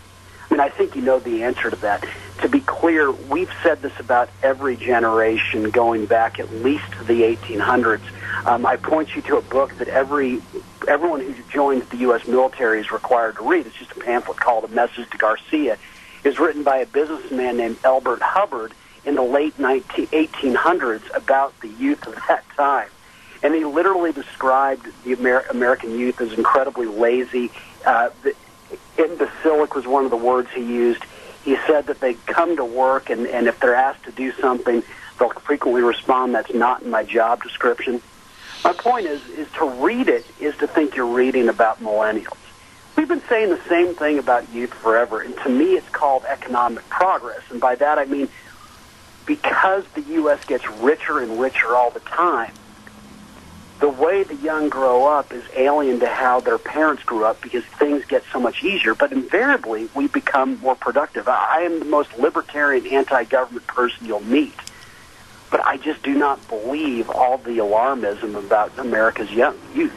I mean, I think you know the answer to that. To be clear, we've said this about every generation going back at least to the 1800s. I point you to a book that everyone who joins the U.S. military is required to read. It's just a pamphlet called A Message to Garcia. It's written by a businessman named Elbert Hubbard in the late 1800s about the youth of that time. And he literally described the American youth as incredibly lazy. Imbecilic was one of the words he used. He said that they come to work, and if they're asked to do something, they'll frequently respond, "That's not in my job description." My point is to read it is to think you're reading about millennials. We've been saying the same thing about youth forever, and to me it's called economic progress. And by that I mean because the U.S. gets richer and richer all the time, the way the young grow up is alien to how their parents grew up because things get so much easier. But invariably, we become more productive. I am the most libertarian, anti-government person you'll meet. But I just do not believe all the alarmism about America's young youth.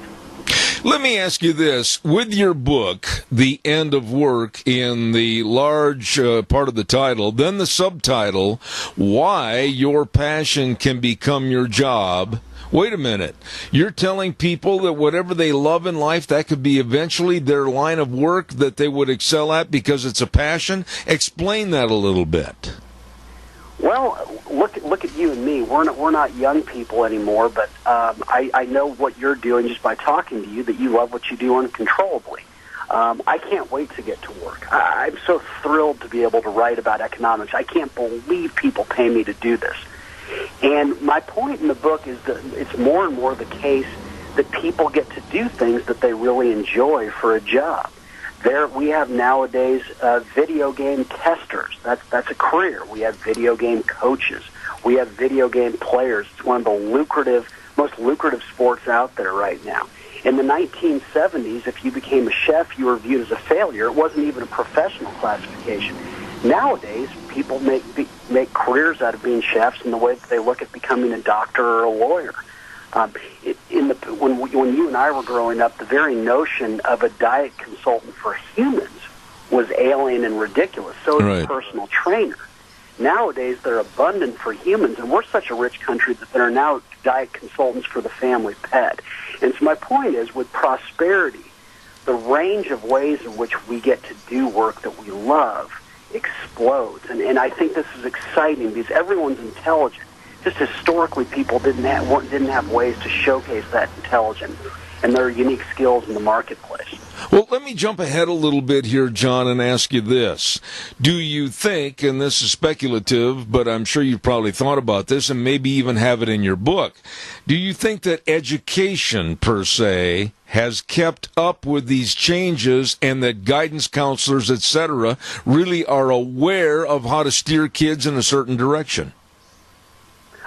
Let me ask you this. With your book, The End of Work, in the large part of the title, then the subtitle, Why Your Passion Can Become Your Job. Wait a minute. You're telling people that whatever they love in life, that could be eventually their line of work that they would excel at because it's a passion? Explain that a little bit. Well, look at you and me. We're not young people anymore, but I know what you're doing just by talking to you, that you love what you do uncontrollably. I can't wait to get to work. I'm so thrilled to be able to write about economics. I can't believe people pay me to do this. And my point in the book is that it's more and more the case that people get to do things that they really enjoy for a job. We have nowadays video game testers. That's a career. We have video game coaches. We have video game players. It's one of the most lucrative sports out there right now. In the 1970s, if you became a chef, you were viewed as a failure. It wasn't even a professional classification. Nowadays, people make careers out of being chefs in the way that they look at becoming a doctor or a lawyer. When you and I were growing up, the very notion of a diet consultant for humans was alien and ridiculous. So is a personal trainer. Nowadays, they're abundant for humans, and we're such a rich country that there are now diet consultants for the family pet. And so my point is, with prosperity, the range of ways in which we get to do work that we love explodes. And I think this is exciting because everyone's intelligent. Just historically, people didn't have ways to showcase that intelligence and their unique skills in the marketplace. Well, let me jump ahead a little bit here, John, and ask you this. Do you think, and this is speculative, but I'm sure you've probably thought about this and maybe even have it in your book, do you think that education, per se, has kept up with these changes and that guidance counselors, etc., really are aware of how to steer kids in a certain direction?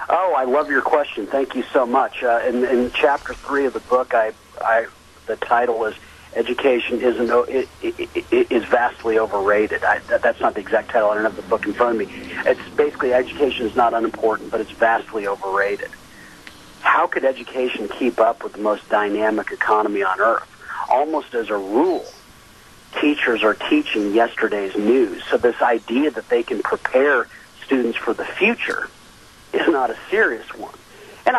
Oh, I love your question. Thank you so much. In Chapter 3 of the book, the title is Education is Vastly Overrated. That's not the exact title. I don't have the book in front of me. It's basically education is not unimportant, but it's vastly overrated. How could education keep up with the most dynamic economy on earth? Almost as a rule, teachers are teaching yesterday's news. So this idea that they can prepare students for the future is not a serious one. And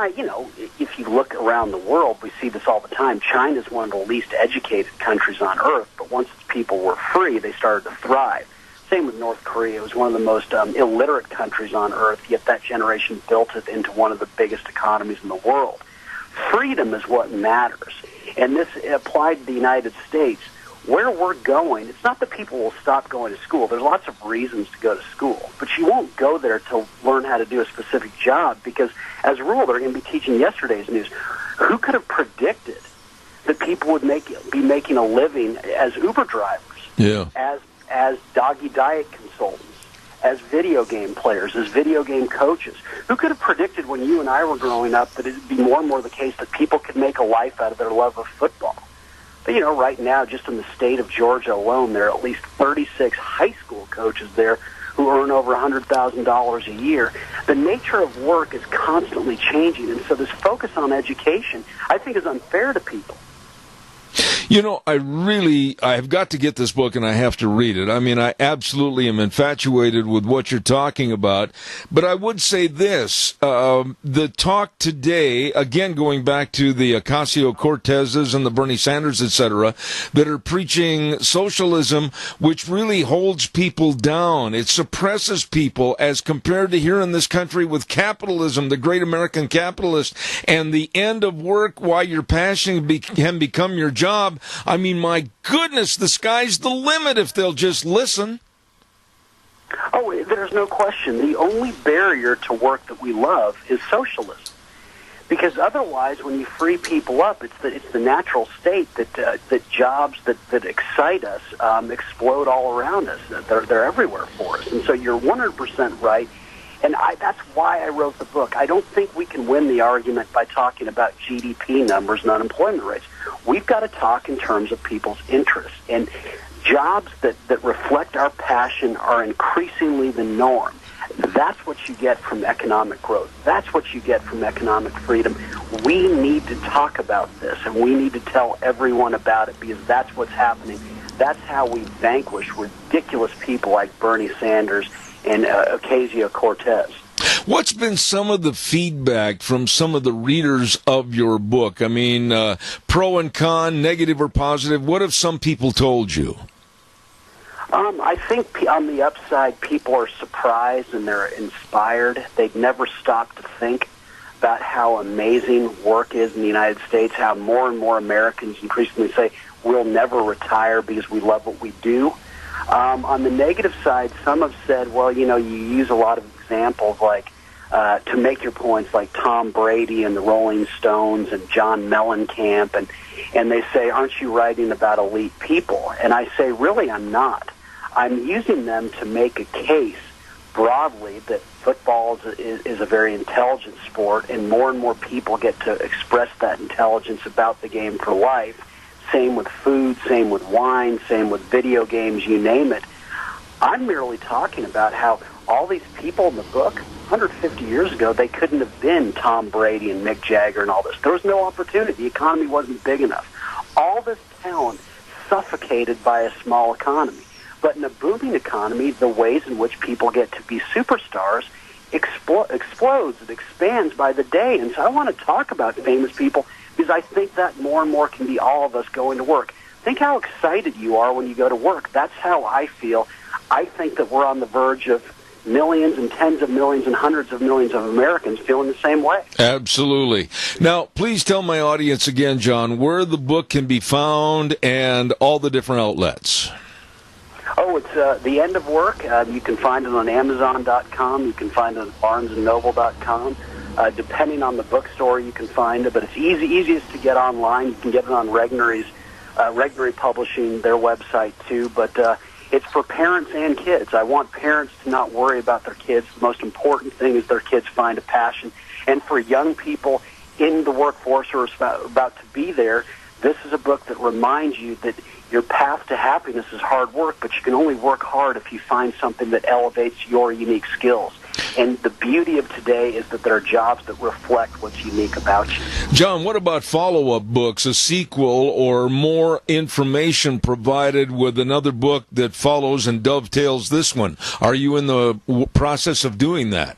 if you look around the world, we see this all the time. China is one of the least educated countries on earth, but once its people were free, they started to thrive. Same with North Korea. It was one of the most illiterate countries on earth, yet that generation built it into one of the biggest economies in the world. Freedom is what matters. And this applied to the United States. Where we're going, it's not that people will stop going to school. There's lots of reasons to go to school, but you won't go there to learn how to do a specific job because, as a rule, they're going to be teaching yesterday's news. Who could have predicted that people would be making a living as Uber drivers, as doggy diet consultants, as video game players, as video game coaches. Who could have predicted when you and I were growing up that it would be more and more the case that people could make a life out of their love of football? But, you know, right now, just in the state of Georgia alone, there are at least 36 high school coaches there who earn over $100,000 a year. The nature of work is constantly changing, and so this focus on education, I think, is unfair to people. You know, I've got to get this book and I have to read it. I mean, I absolutely am infatuated with what you're talking about. But I would say this, the talk today, again, going back to the Ocasio-Cortezes and the Bernie Sanders, etc., that are preaching socialism, which really holds people down. It suppresses people as compared to here in this country with capitalism, the great American capitalist, and the end of work while your passion can become your job. I mean, my goodness, the sky's the limit if they'll just listen. Oh, there's no question. The only barrier to work that we love is socialism. Because otherwise, when you free people up, it's the natural state that jobs that excite us explode all around us. They're everywhere for us. And so you're 100% right. And that's why I wrote the book. I don't think we can win the argument by talking about GDP numbers and unemployment rates. We've got to talk in terms of people's interests. And jobs that reflect our passion are increasingly the norm. That's what you get from economic growth. That's what you get from economic freedom. We need to talk about this, and we need to tell everyone about it, because that's what's happening. That's how we vanquish ridiculous people like Bernie Sanders and Ocasio-Cortez. What's been some of the feedback from some of the readers of your book? I mean, pro and con, negative or positive. What have some people told you? I think on the upside, people are surprised and they're inspired. They've never stopped to think about how amazing work is in the United States, how more and more Americans increasingly say, we'll never retire because we love what we do. On the negative side, some have said, well, you know, you use a lot of examples like to make your points, like Tom Brady and the Rolling Stones and John Mellencamp, and they say, aren't you writing about elite people? And I say, really, I'm not. I'm using them to make a case broadly that football is a very intelligent sport, and more people get to express that intelligence about the game for life. Same with food, same with wine, same with video games, you name it. I'm merely talking about how all these people in the book, 150 years ago, they couldn't have been Tom Brady and Mick Jagger and all this. There was no opportunity. The economy wasn't big enough. All this talent suffocated by a small economy. But in a booming economy, the ways in which people get to be superstars explodes. It expands by the day. And so I want to talk about famous people because I think that more and more can be all of us going to work. Think how excited you are when you go to work. That's how I feel. I think that we're on the verge of millions and tens of millions and hundreds of millions of Americans feeling the same way. Absolutely. Now, please tell my audience again, John, where the book can be found and all the different outlets. Oh, it's The End of Work. You can find it on Amazon.com. You can find it on BarnesandNoble.com. Depending on the bookstore, you can find it, but it's easiest to get online. You can get it on Regnery Publishing, their website, too. But it's for parents and kids. I want parents to not worry about their kids. The most important thing is their kids find a passion. And for young people in the workforce or about to be there, this is a book that reminds you that your path to happiness is hard work, but you can only work hard if you find something that elevates your unique skills. And the beauty of today is that there are jobs that reflect what's unique about you. John, what about follow-up books, a sequel, or more information provided with another book that follows and dovetails this one? Are you in the process of doing that?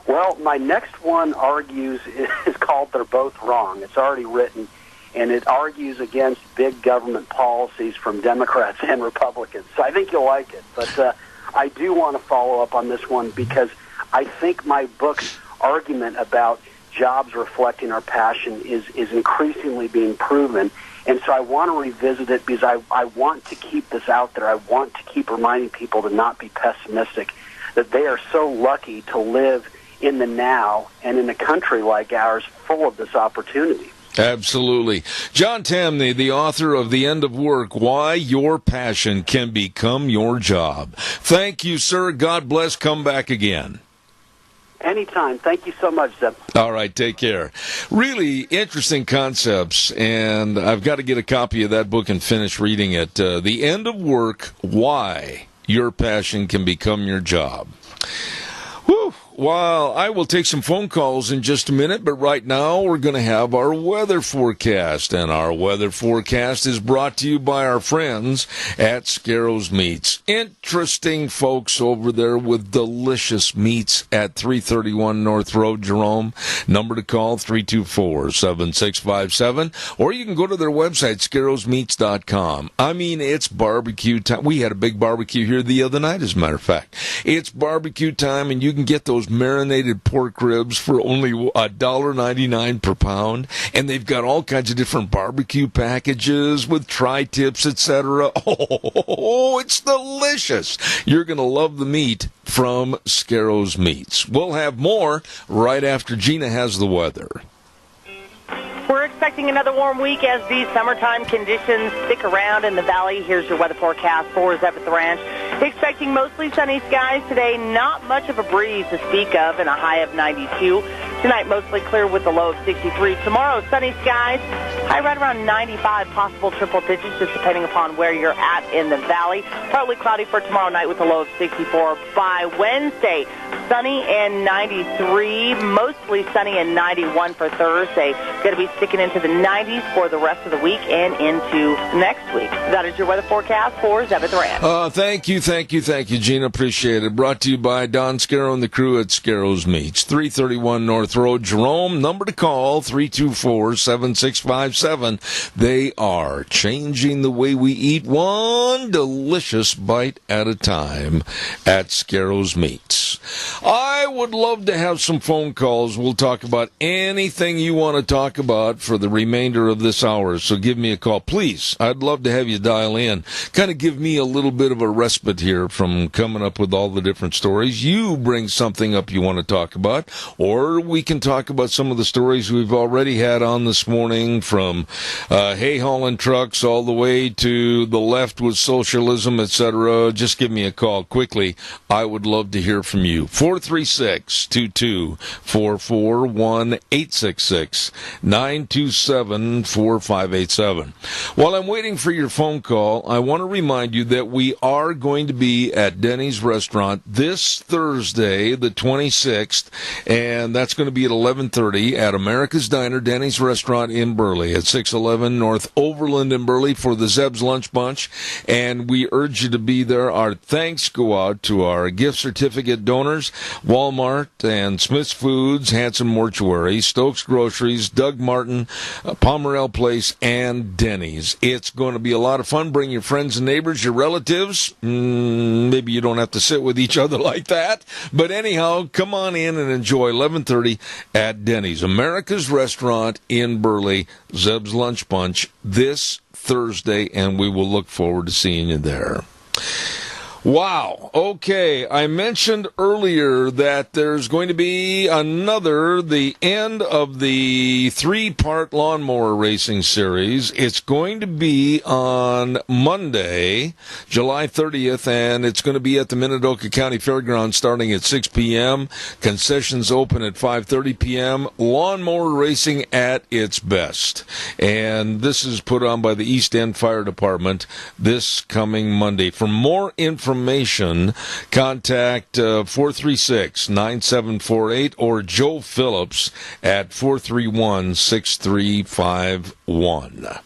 Well, my next one is called They're Both Wrong. It's already written, and it argues against big government policies from Democrats and Republicans. So I think you'll like it. But I do want to follow up on this one because I think my book's argument about jobs reflecting our passion is increasingly being proven. And so I want to revisit it because I want to keep this out there. I want to keep reminding people to not be pessimistic, that they are so lucky to live in the now and in a country like ours full of this opportunity. Absolutely. John Tamney, the author of The End of Work, Why Your Passion Can Become Your Job. Thank you, sir. God bless. Come back again. Anytime. Thank you so much, Zeb. All right, take care. Really interesting concepts, and I've got to get a copy of that book and finish reading it. The End of Work, Why Your Passion Can Become Your Job. Whew. Well, I will take some phone calls in just a minute, but right now we're going to have our weather forecast, and our weather forecast is brought to you by our friends at Scarrows Meats. Interesting folks over there with delicious meats at 331 North Road, Jerome. Number to call, 324-7657, or you can go to their website, scarrowsmeats.com. I mean, it's barbecue time. We had a big barbecue here the other night, as a matter of fact. It's barbecue time, and you can get those marinated pork ribs for only $1.99 per pound, and they've got all kinds of different barbecue packages with tri-tips, etc. Oh, it's delicious. You're going to love the meat from Scarrows Meats. We'll have more right after Gina has the weather. We're expecting another warm week as these summertime conditions stick around in the valley. Here's your weather forecast for us up at the ranch. Expecting mostly sunny skies today, not much of a breeze to speak of, and a high of 92. Tonight, mostly clear with a low of 63. Tomorrow, sunny skies, high right around 95, possible triple digits, just depending upon where you're at in the valley. Partly cloudy for tomorrow night with a low of 64. By Wednesday, sunny and 93, mostly sunny and 91 for Thursday. Going to be sticking into the 90s for the rest of the week and into next week. That is your weather forecast for Zeb at the Ranch. Thank you, Gina. Appreciate it. Brought to you by Don Scarrow and the crew at Scarrows Meats. 331 North Road, Jerome. Number to call, 324-7657. They are changing the way we eat, one delicious bite at a time at Scarrows Meats. I would love to have some phone calls. We'll talk about anything you want to talk about for the remainder of this hour, so give me a call. Please, I'd love to have you dial in. Kind of give me a little bit of a respite here from coming up with all the different stories. You bring something up you want to talk about, or we can talk about some of the stories we've already had on this morning, from hay hauling trucks all the way to the left with socialism, etc. Just give me a call quickly. I would love to hear from you. 436-2244, 1-866-927-4587. While I'm waiting for your phone call, I want to remind you that we are going to be at Denny's Restaurant this Thursday, the 26th, and that's going to be at 11:30 at America's Diner, Denny's Restaurant in Burley, at 611 North Overland in Burley for the Zeb's Lunch Bunch, and we urge you to be there. Our thanks go out to our gift certificate donors, Walmart and Smith's Foods, Hanson Mortuary, Stokes Groceries, Doug Martin, Pomerell Place, and Denny's. It's going to be a lot of fun. Bring your friends and neighbors, your relatives. Maybe you don't have to sit with each other like that, but anyhow, come on in and enjoy 11:30 at Denny's, America's Restaurant in Burley, Zeb's Lunch Bunch this Thursday, and we will look forward to seeing you there. Wow. Okay. I mentioned earlier that there's going to be the end of the 3-part lawnmower racing series. It's going to be on Monday, July 30th, and it's going to be at the Minidoka County Fairgrounds starting at 6 p.m. Concessions open at 5:30 p.m. Lawnmower racing at its best. And this is put on by the East End Fire Department this coming Monday. For more information, contact 436-9748 or Joe Phillips at 431-6351.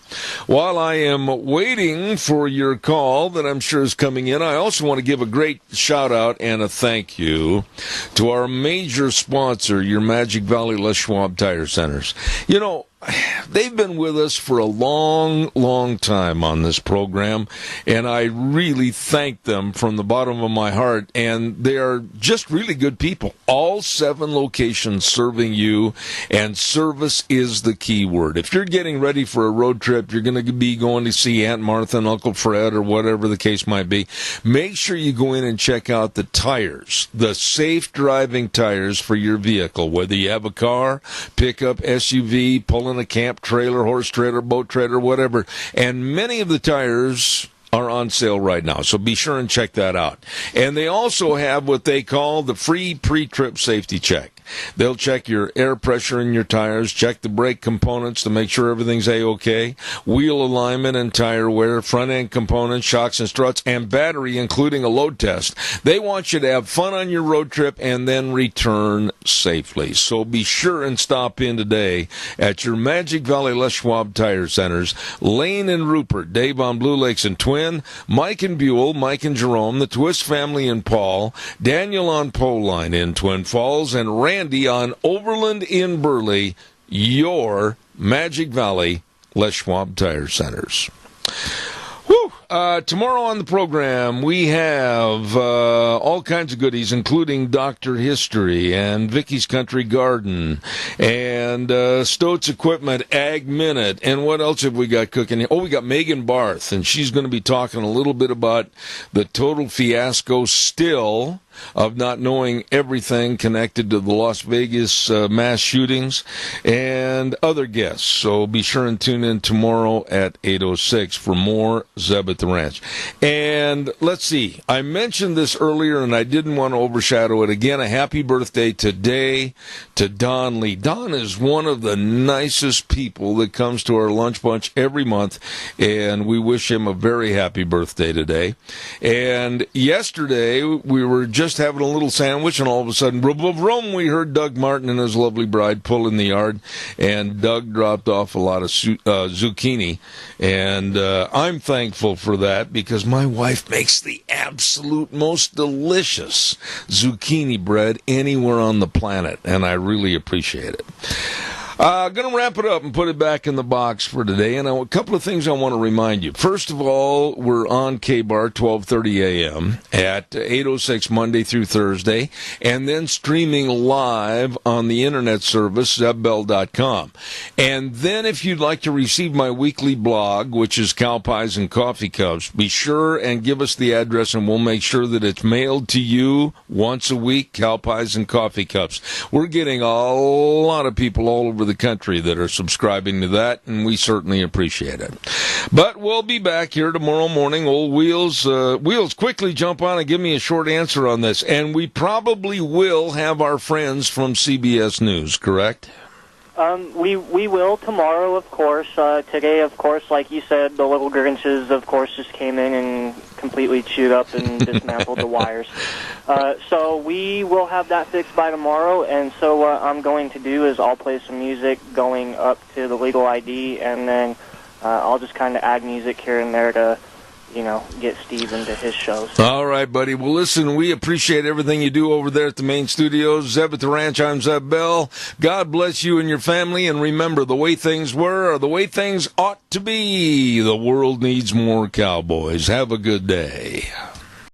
While I am waiting for your call that I'm sure is coming in, I also want to give a great shout-out and a thank you to our major sponsor, your Magic Valley Les Schwab Tire Centers. You know, they've been with us for a long, long time on this program, and I really thank them from the bottom of my heart, and they are just really good people. All 7 locations serving you, and service is the key word. If you're getting ready for a road trip, you're going to be going to see Aunt Martha and Uncle Fred or whatever the case might be, make sure you go in and check out the tires, the safe driving tires for your vehicle, whether you have a car, pickup, SUV, pulling pulling a camp trailer, horse trailer, boat trailer, whatever. And many of the tires are on sale right now, so be sure and check that out. And they also have what they call the free pre-trip safety check. They'll check your air pressure in your tires, check the brake components to make sure everything's A-OK, wheel alignment and tire wear, front-end components, shocks and struts, and battery, including a load test. They want you to have fun on your road trip and then return safely. So be sure and stop in today at your Magic Valley Les Schwab Tire Centers, Lane and Rupert, Dave on Blue Lakes and Twin, Mike and Buell, Mike and Jerome, the Twist family in Paul, Daniel on Pole Line in Twin Falls, and Randy on Overland in Burley, your Magic Valley Les Schwab Tire Centers. Whew. Tomorrow on the program, we have all kinds of goodies, including Dr. History and Vicky's Country Garden and Stoats Equipment, Ag Minute, and what else have we got cooking here? Oh, we got Megan Barth, and she's going to be talking a little bit about the total fiasco still of not knowing everything connected to the Las Vegas mass shootings and other guests. So be sure and tune in tomorrow at 8:06 for more Zeb at the Ranch. And let's see, I mentioned this earlier and I didn't want to overshadow it again. A happy birthday today to Don Lee. Don is one of the nicest people that comes to our lunch bunch every month, and we wish him a very happy birthday today. And yesterday we were just having a little sandwich, and all of a sudden, vroom, we heard Doug Martin and his lovely bride pull in the yard, and Doug dropped off a lot of zucchini, and I'm thankful for that because my wife makes the absolute most delicious zucchini bread anywhere on the planet, and I really appreciate it. Going to wrap it up and put it back in the box for today. And a couple of things I want to remind you. First of all, we're on K-Bar 12:30 a.m. at 8:06 Monday through Thursday, and then streaming live on the internet service, zebbell.com. And then if you'd like to receive my weekly blog, which is Cow Pies and Coffee Cups, be sure and give us the address, and we'll make sure that it's mailed to you once a week, Cow Pies and Coffee Cups. We're getting a lot of people all over the country that are subscribing to that, and we certainly appreciate it. But we'll be back here tomorrow morning. Old Wheels, quickly jump on and give me a short answer on this. And we probably will have our friends from CBS News, correct? We will tomorrow, of course. Today, of course, like you said, the little Grinches, of course, just came in and completely chewed up and dismantled the wires. So we will have that fixed by tomorrow, and so what I'm going to do is I'll play some music going up to the legal ID, and then I'll just kind of add music here and there to, get Steve into his shows. All right, buddy. Well, listen, we appreciate everything you do over there at the main studios. Zeb at the Ranch, I'm Zeb Bell. God bless you and your family, and remember, the way things were are the way things ought to be. The world needs more cowboys. Have a good day.